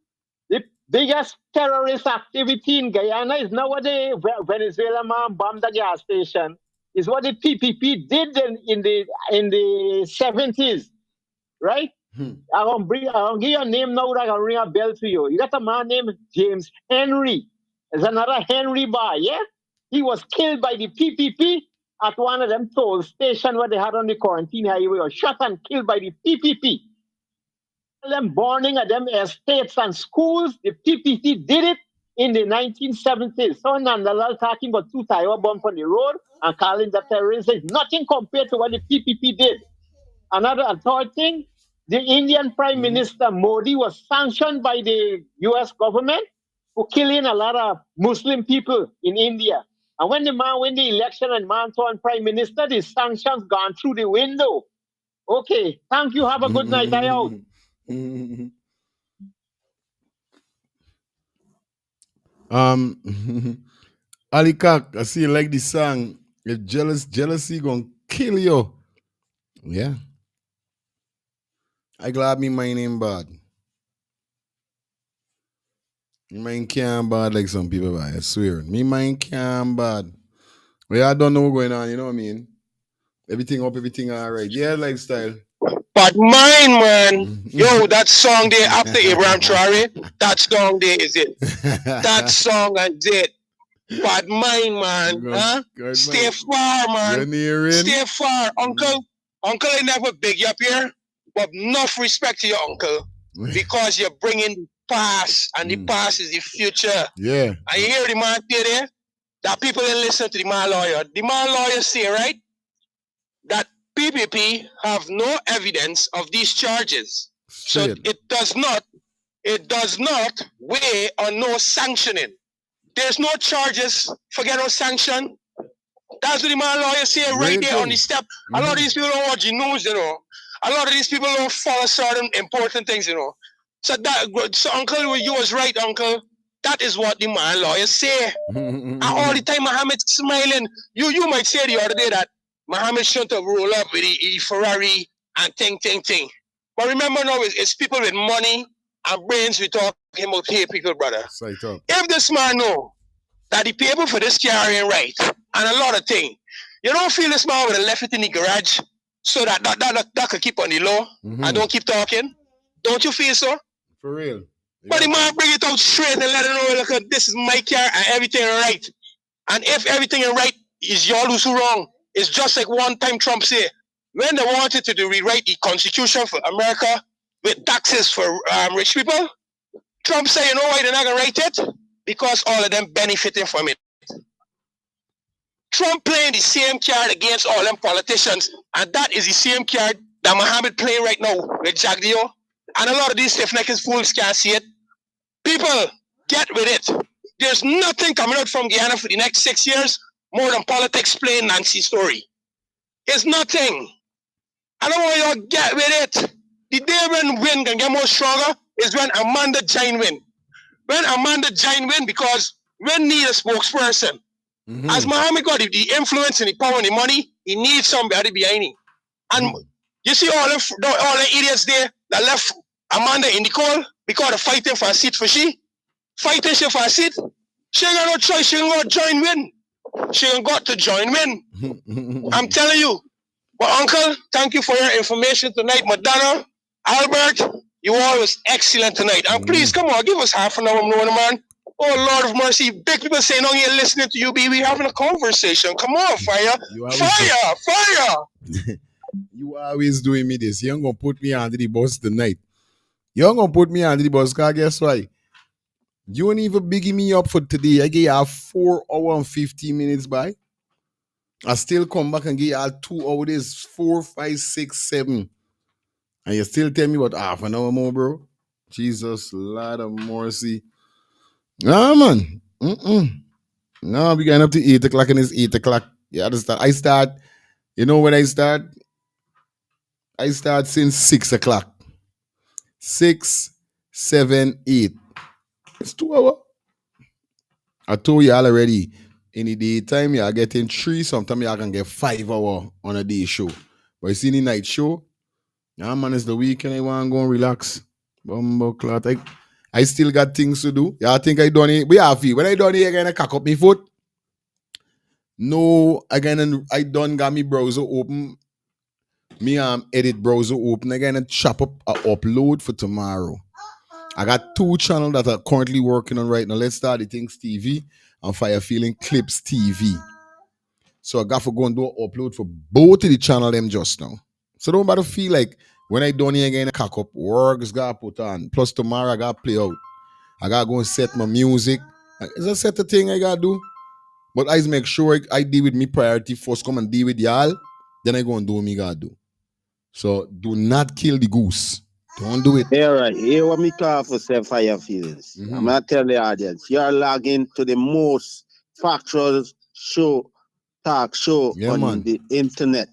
the biggest terrorist activity in Guyana is now what the Venezuelan man bombed the gas station. Is what the PPP did in the 70s, right? I'll give you a name now that can ring a bell to you. You got a man named James Henry. There's another Henry Bar, yeah? He was killed by the PPP at one of them toll stations where they had on the quarantine highway. He was shot and killed by the PPP. Them burning at them estates and schools. The PPP did it in the 1970s. So Nandalal talking about 2 tire bombs on the road and calling that terrorists is nothing compared to what the PPP did. A third thing, the Indian Prime Minister Modi was sanctioned by the US government for killing a lot of Muslim people in India. And when the man win the election and man turned Prime Minister, the sanctions gone through the window. Okay, thank you. Have a good night. I out. Alikak, I see you like the song. If jealousy gonna kill you. Yeah. I glad me mind ain't bad. Me mind can't bad like some people, but I swear. Me mind can't bad. Well, I don't know what's going on, you know what I mean? Everything up, everything alright. Yeah, lifestyle. But mine, man. Yo, that song there after Abraham Traore, that song there is it. That song is it. But mine, man. Huh? Stay far, man. Stay far. Uncle, I never big you up here, but enough respect to your uncle. Because you're bringing past, and the past is the future. Yeah. And you hear the man say there? That people didn't listen to the man lawyer. The man lawyer say, right? That PPP have no evidence of these charges. So it does not weigh on no sanctioning. There's no charges, forget no sanction. That's what the man lawyer say right there on the step. A lot of these people don't watch the news, you know. A lot of these people don't follow certain important things, you know. So Uncle, you was right, Uncle. That is what the man lawyer say. And all the time Mohamed smiling. You might say the other day that Mohamed shouldn't have rolled up with the Ferrari and ting. But remember now, it's people with money and brains we talking about here, people, brother. If this man know that the paper for this car ain't right, and a lot of things, you don't feel this man would have left it in the garage so that could keep on the low and don't keep talking? Don't you feel so? For real. But the man bring it out straight and let it know, look, this is my car and everything right. And if everything is right, is y'all who's wrong. It's just like one time Trump said, when they wanted to rewrite the Constitution for America with taxes for rich people, Trump said, you know why they're not going to write it? Because all of them benefiting from it. Trump playing the same card against all them politicians, and that is the same card that Mohamed playing right now with Jack Dio. And a lot of these stiff-necked fools can't see it. People, get with it. There's nothing coming out from Guyana for the next 6 years more than politics playing Nancy's story. It's nothing. I don't want y'all get with it. The day when win can get more stronger is when Amanda Jane win. When Amanda Jane win, because when need a spokesperson. As Mohamed got the influence and the power and the money, he needs somebody behind him. And you see all the idiots there that left Amanda in the cold because they're fighting for a seat for she. Fighting she for a seat. She ain't got no choice. She ain't got to join win. She ain't got to join win. I'm telling you. But uncle, thank you for your information tonight. Madonna, Albert, you all was excellent tonight. And please, come on, give us half an hour more, man. Oh, Lord of mercy. Big people saying, oh, you're listening to you, be we having a conversation. Come on, fire. Fire. You always doing me this. You ain't gonna put me under the bus tonight. You ain't gonna put me under the bus, because guess why? You ain't even bigging me up for today. I gave you 4 hours and 15 minutes by. I still come back and give you 2 hours, 4, 5, 6, 7. And you still tell me about half an hour more, bro? Jesus, Lord of mercy. Nah, man. No, we going up to 8 o'clock and it's 8 o'clock. You understand? I start, you know when I start? I start since 6 o'clock. 6, 7, 8. It's 2 hours. I told you all already, in the daytime, you are getting 3, sometimes you can get 5 hours on a day show. But you see the night show, yeah, man, it's the weekend, I want to go and relax. Bumbo clot. I still got things to do. Yeah, I think I done it. But yeah, when I done it, I gonna cock up my foot. No, again, I done got me browser open. Me edit browser open. I gonna chop up a upload for tomorrow. I got 2 channels that are currently working on right now. Let's Start the Things TV and Fire Feeling Clips TV. So I got to go and do an upload for both of the channel them just now. So don't bother feel like when I done here again, I cock up, works got put on. Plus tomorrow I got to play out. I got to go and set my music. It's a set of thing I got to do. But I make sure I deal with me priority first, come and deal with y'all. Then I go and do what me got to do. So do not kill the goose. Don't do it. Yeah, right. Here what me call for Fire Feelings. I'm going to tell the audience, you're logging to the most factual talk show on the internet.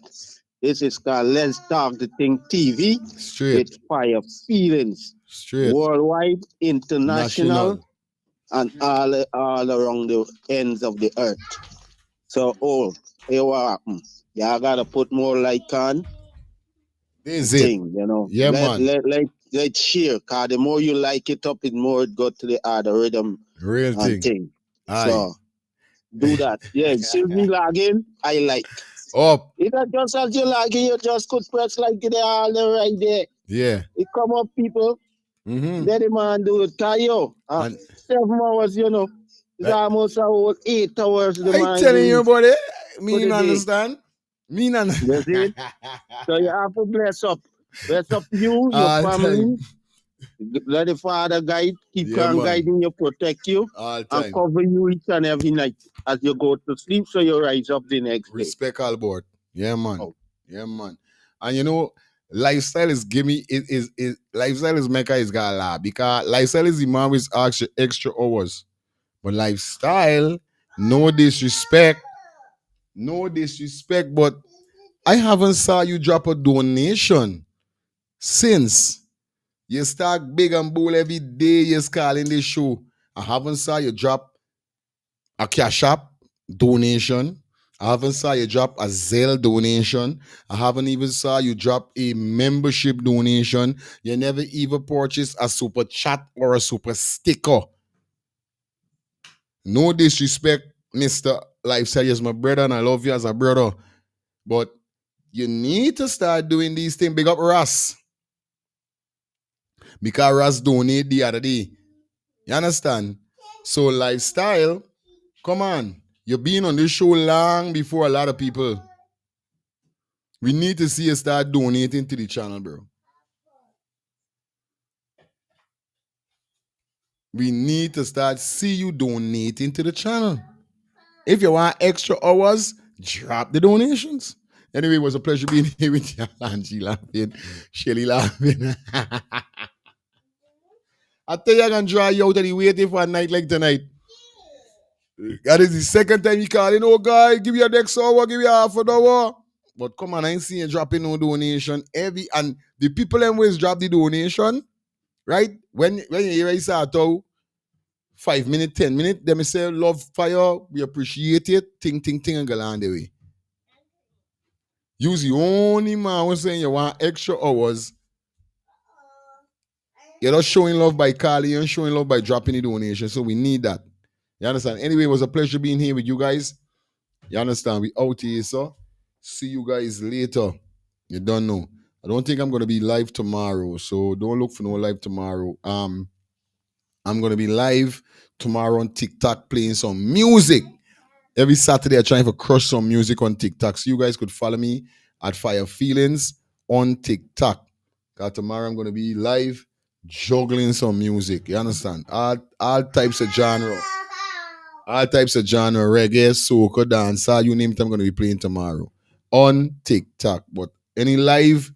This is called Let's Talk the Thing TV. Straight. It's Fire Feelings. Straight. Worldwide, international, and all around the ends of the earth. So, here what happen. Y'all got to put more like on. This thing, you know. Yeah, man. Let's share, because the more you like it up, the more it go to the other rhythm. Real thing. So, do that. Yeah, see me login, I like. Up. If that just as you log in, you just could press like it all the right there. Yeah. It come up, people. Then the man do it. Tayo. 7 hours, you know. It's almost a whole 8 hours. The man telling you about it. Me not understand. Me not. You see? So you have to bless up. Bless up you, your family. Let the Father guide, keep on guiding you, protect you, and cover you each and every night as you go to sleep, so you rise up the next day. Respect all board. Yeah, man. Yeah, man. And you know, lifestyle is lifestyle is Mecca is got a lot, because lifestyle is the man with extra hours. But lifestyle, no disrespect, but I haven't saw you drop a donation since you start big and bold every day you're calling this show. I haven't saw you drop a Cash App donation. I haven't saw you drop a Zelle donation. I haven't even saw you drop a membership donation. You never even purchased a super chat or a super sticker. No disrespect, Mr. Lifestyle. You're my brother and I love you as a brother. But you need to start doing these things. Big up Russ. Because Russ donated the other day. You understand? So lifestyle, come on. You've been on this show long before a lot of people. We need to see you start donating to the channel, bro. We need to start see you donating to the channel. If you want extra hours, drop the donations. Anyway, it was a pleasure being here with you. Angie laughing, Shelly laughing. I tell you, I can draw you out and you waiting for a night like tonight. That is the second time you call in, oh guy, give you a next hour, give you half an hour. But come on, I ain't seen you dropping no donation. And the people always drop the donation, right? When you hear I start out, 5 minutes, 10 minutes, they may say, love fire, we appreciate it, ting, and go on the way. Use the only man who's saying you want extra hours. You're not showing love by calling, you're showing love by dropping the donation. So we need that. You understand? Anyway, it was a pleasure being here with you guys. You understand? We out here, so see you guys later. You don't know. I don't think I'm gonna be live tomorrow, so don't look for no live tomorrow. I'm gonna be live tomorrow on TikTok playing some music. Every Saturday, I'm trying to crush some music on TikTok. So you guys could follow me at Fire Feelings on TikTok. Because tomorrow I'm gonna be live juggling some music. You understand? All types of genre. All types of genre, reggae, soca, dancehall, you name it, I'm going to be playing tomorrow on TikTok. But any live,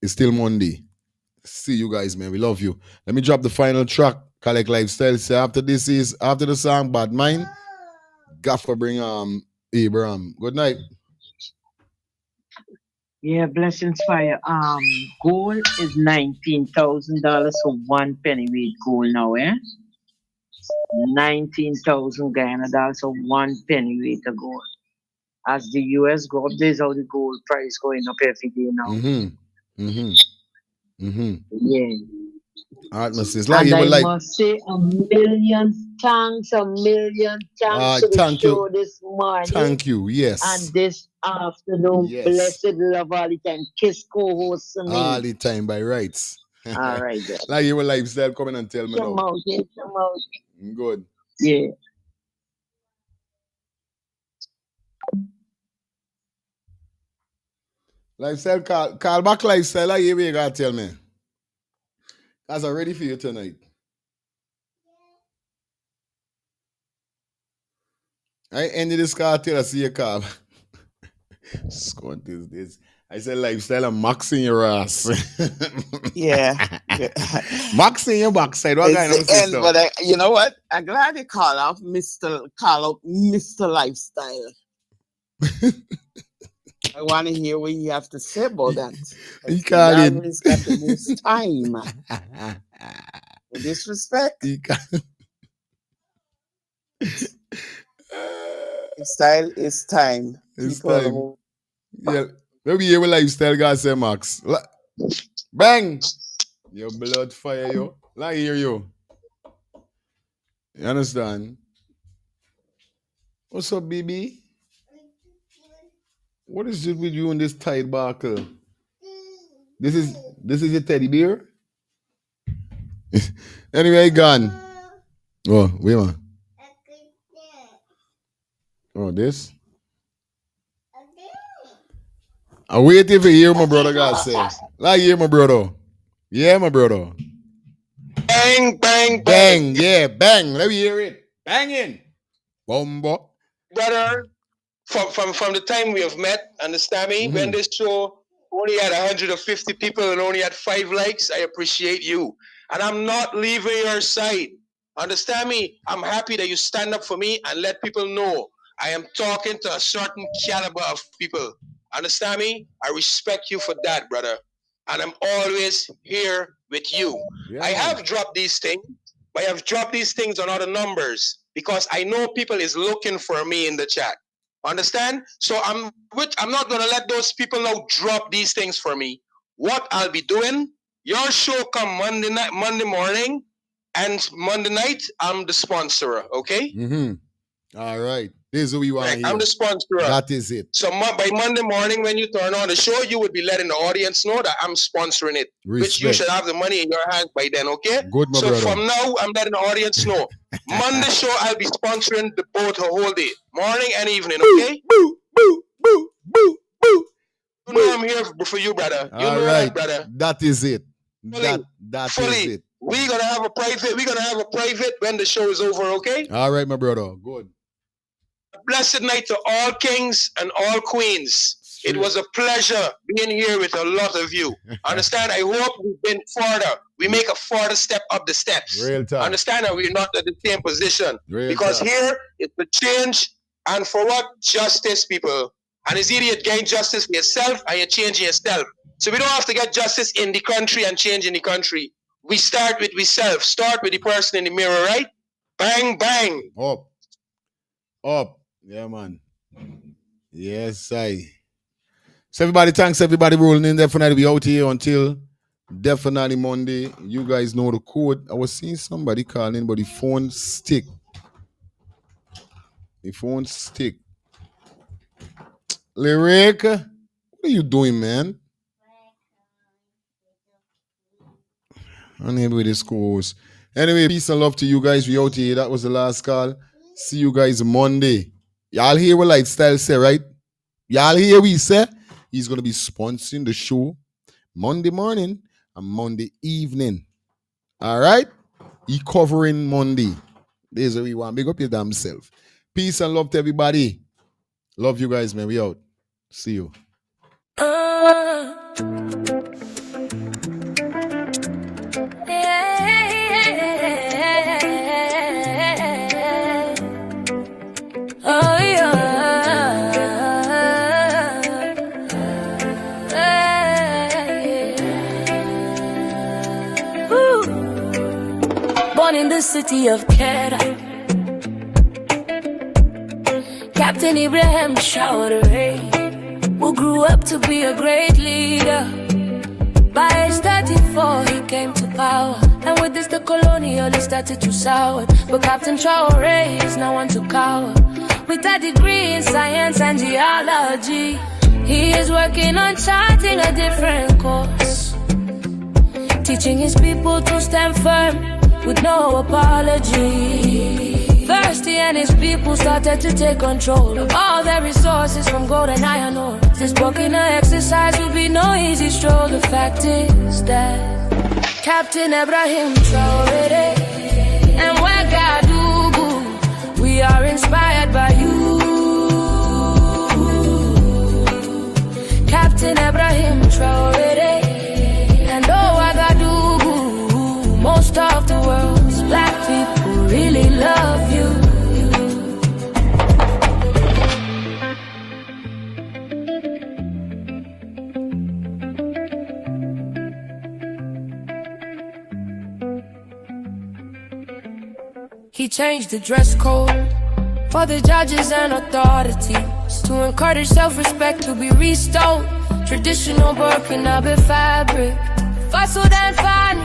it's still Monday. See you guys, man. We love you. Let me drop the final track, Collect Lifestyle. So after the song, Bad Mind, Gaffer bring Abraham. Good night. Yeah, blessings fire. Gold is $19,000 for 1 pennyweight gold now, eh? 19,000 Guyana dollars for 1 pennyweight of gold. As the US go up, there's how the gold price going up every day now. Yeah. All right, Mrs. And I must say a million thanks to the thank show you. this morning. Thank you. Yes. And this afternoon. Yes. Blessed love all the time. Kiss co-host to me. All the time by rights. All right, then. Like your lifestyle, come in and tell me now. Come out. Good. Yeah. Lifestyle, call back lifestyle. Like you gotta tell me. That's ready for you tonight. I ended this car till I see a car. Squat is this. I said lifestyle and maxing your ass. Yeah. Maxing your backside. What kind of It's the end, system? but you know what? I'm glad you call out Mr. Lifestyle. I want to hear what you have to say about that. He call it. Always got the most time. With disrespect. Style is time. It's People time. Yeah. Maybe you will lifestyle guys say Max. Bang! Your blood fire you. Like hear you. You understand? What's up, BB? What is it with you and this tight buckle? This is your teddy bear? Anyway, gone. Oh, wait a minute. Oh, this? I'm waiting for hear my brother God say. Like hear my brother. Yeah, my brother. Bang, bang, bang. Yeah, bang. Let me hear it. Banging. Bombo. Brother, from the time we have met, understand me? When this show only had 150 people and only had 5 likes, I appreciate you. And I'm not leaving your side. Understand me? I'm happy that you stand up for me and let people know I am talking to a certain caliber of people. Understand me? I respect you for that, brother. And I'm always here with you. Yeah, I have dropped these things, but I have dropped these things on other numbers because I know people is looking for me in the chat. Understand? So I'm not gonna let those people now drop these things for me. What I'll be doing, your show come Monday morning, and Monday night, I'm the sponsor, okay? All right. This is who you are. I'm the sponsor. That is it. So by Monday morning, when you turn on the show, you would be letting the audience know that I'm sponsoring it. Which you should have the money in your hands by then, okay? Good, my so brother. from now, I'm letting the audience know. Monday show, I'll be sponsoring the both the whole day. Morning and evening, okay? You know I'm here for you, brother. You know that, brother. That is it. That Fully. is it. We're gonna have a private when the show is over, okay? All right, my brother. Good. Blessed night to all kings and all queens. It was a pleasure being here with a lot of you. Understand? I hope we've been further. We make a further step up the steps. Real talk. Understand that we're not at the same position. Real because talk. here it's the change and for what? Justice, people. And it's either you gain justice for yourself and you're changing yourself. So we don't have to get justice in the country and change in the country. We start with ourselves. Start with the person in the mirror, right? Bang, bang. Up. Yeah, man. Yes, I. So everybody, thanks everybody rolling in. Definitely be out here until definitely Monday. You guys know the code. I was seeing somebody calling, but the phone stick. The phone stick. Lyric, what are you doing, man? Unable with this course. Anyway, peace and love to you guys. We out here. That was the last call. See you guys Monday. Y'all hear what Lifestyle say, right? Y'all hear what he said? He's going to be sponsoring the show Monday morning and Monday evening. All right? He covering Monday. There's what we want. Big up your damn self. Peace and love to everybody. Love you guys, man. We out. See you. Born in the city of Kedah, Captain Ibrahim Traoré, who grew up to be a great leader. By age 34 he came to power, and with this the colonialists started to sour. But Captain Traoré is no one to cower. With a degree in science and geology, he is working on charting a different course, teaching his people to stand firm with no apology. First he and his people started to take control of all their resources from gold and iron ore. This broken exercise will be no easy stroll. The fact is that Captain Ibrahim Traoré and Ouagadougou, we are inspired by you. Captain Ibrahim Traoré and Ouagadougou, most of the world's black people really love you. He changed the dress code for the judges and authorities to encourage self-respect to be restored. Traditional Burkinabe fabric, Fasoud and Fani,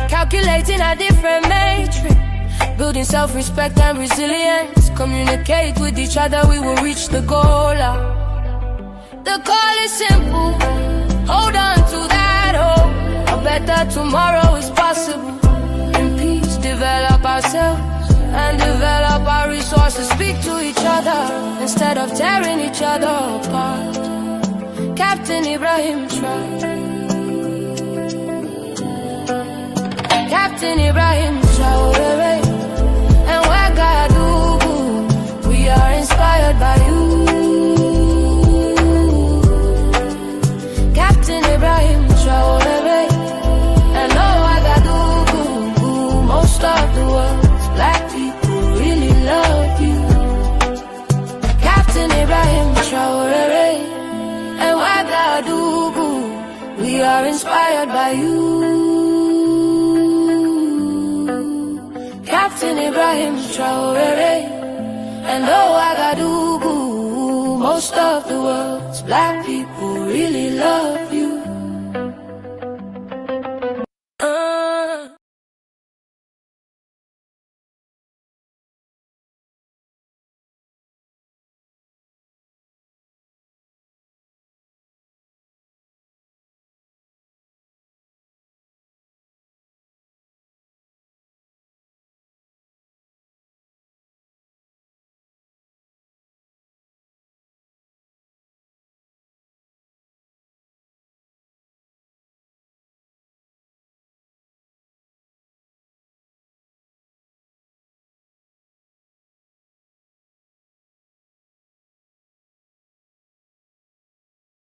calculating a different matrix, building self-respect and resilience. Communicate with each other, we will reach the goal. The call is simple, hold on to that hope. A better tomorrow is possible. In peace, develop ourselves and develop our resources. Speak to each other instead of tearing each other apart. Captain Ibrahim Traoré, Captain Ibrahim Traoré and Ouagadougou, we are inspired by you. Captain Ibrahim Traoré and Ouagadougou, most of the world's black people really love you. Captain Ibrahim Traoré and Ouagadougou, we are inspired by you. Captain Ibrahim Traoré and Ouagadougou, most of the world's black people really love you.